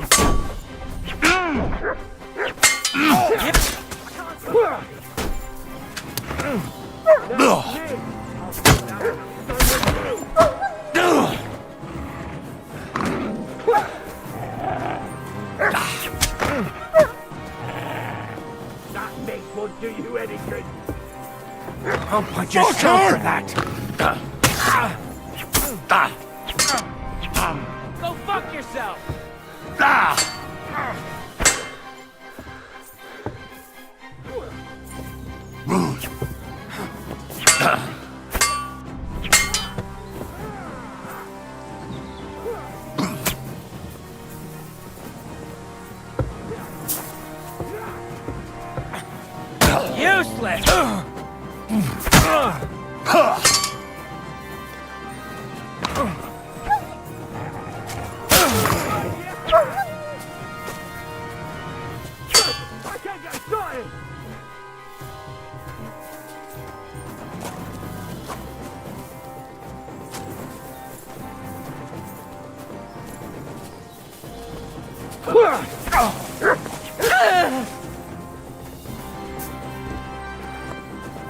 That mace won't do you any good. I'll punch yourself for that! Go fuck yourself. Useless.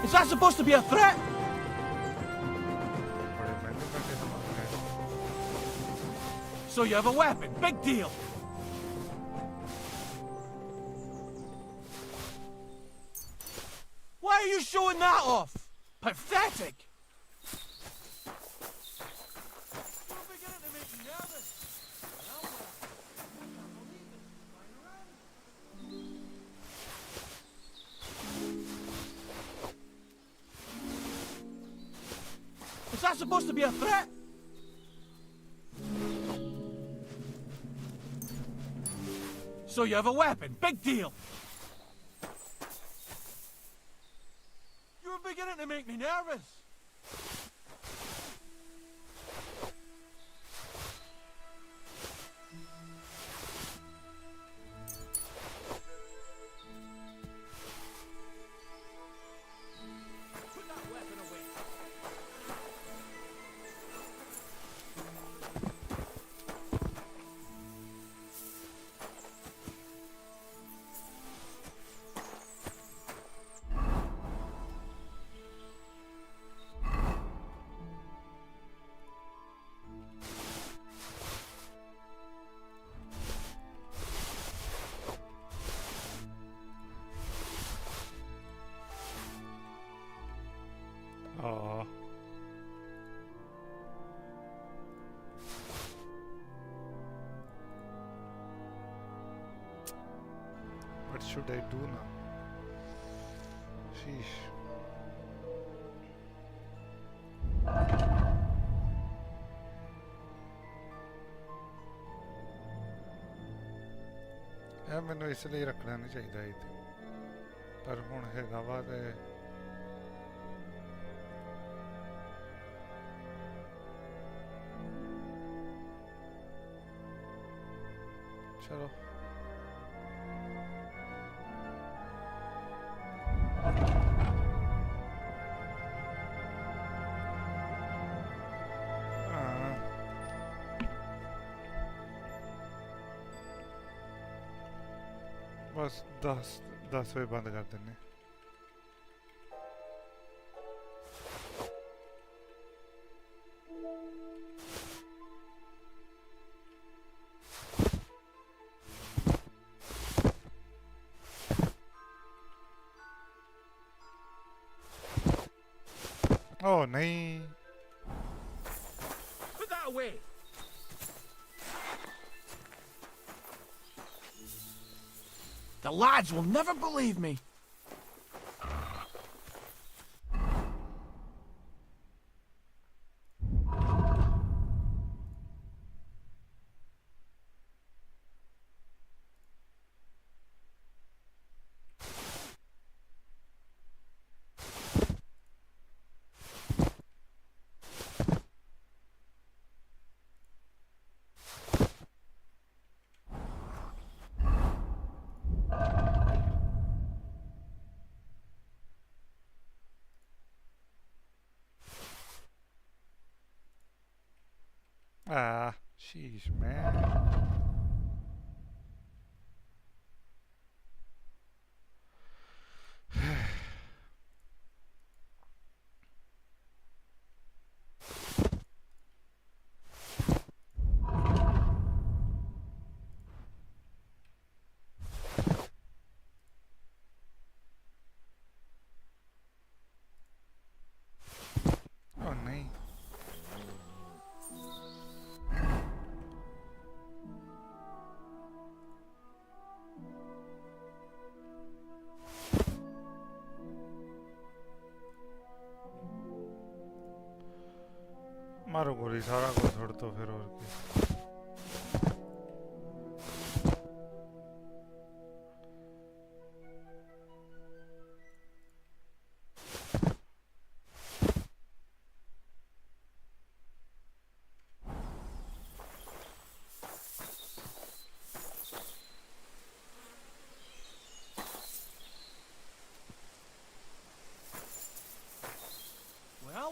Is that supposed to be a threat? So you have a weapon. Big deal. Why are you showing that off? Pathetic. You're beginning to make me nervous. Is that supposed to be a threat? So you have a weapon. Big deal. You're beginning to make me nervous. Put that weapon away. Aww. What should I do now? Sheesh. ਇਹ ਮੈਨੂੰ ਇਸ ਲਈ ਰੱਖਣਾ ਨਹੀਂ ਚਾਹੀਦਾ ਇੱਥੇ ਪਰ ਹੁਣ ਹੈਗਾ ਵਾ ਤੇ चलो बस 10 बजे बंद कर देने Oh, nahi. Put that away. The lads will never believe me. Ah, sheesh, man. Oh, नहीं. मारो गोली सारा को छोड़ दो फिर और क्या.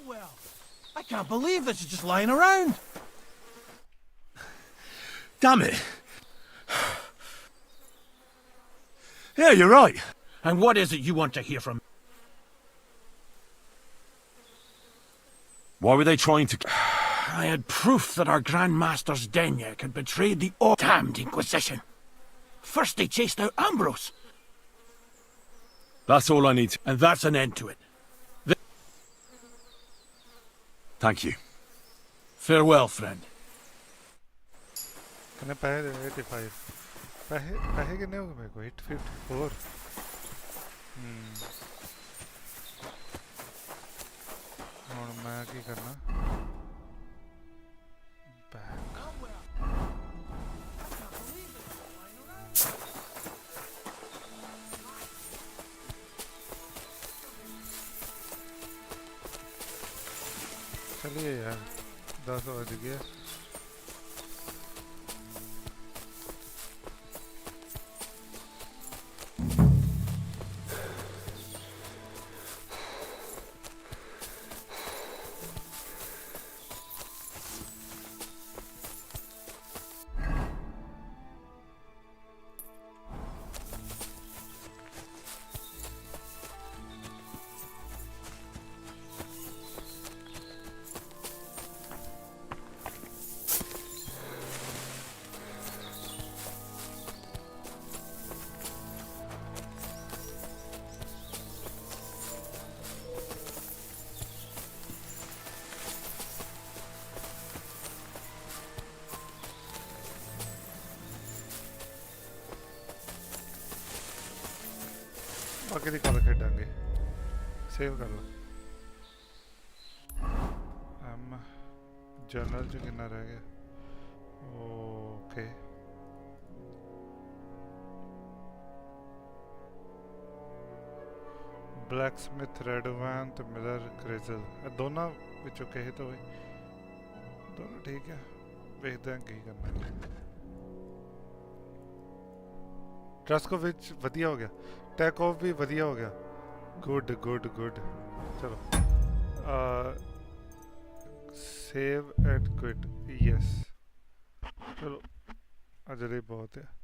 Well. I can't believe this is just lying around. Damn it. Yeah, you're right. And what is it you want to hear from me? Why were they trying to... I had proof that our Grand Master's Denyak had betrayed the damned Inquisition. First they chased out Ambrose. That's all I need. And that's an end to it. Thank you. Farewell, friend. कितने पैसे दे 85 पैसे कितने हो गए मेरे को 854 और मैं क्या करना चलिए यार 10 बज गया बाकी दी कल खेडांगे सेव कर लो जर्नल च कितना रह गया ओके ब्लैकस्मिथ रेडवान तो मिलर क्रेजल दोनों विचों कहे तो भाई दोनों ठीक है देखते हैं की करना ट्रस्कोविच वधिया हो गया टैक ऑफ भी वधिया हो गया गुड गुड गुड चलो सेव एंड क्विट यस चलो अजरे बहुत है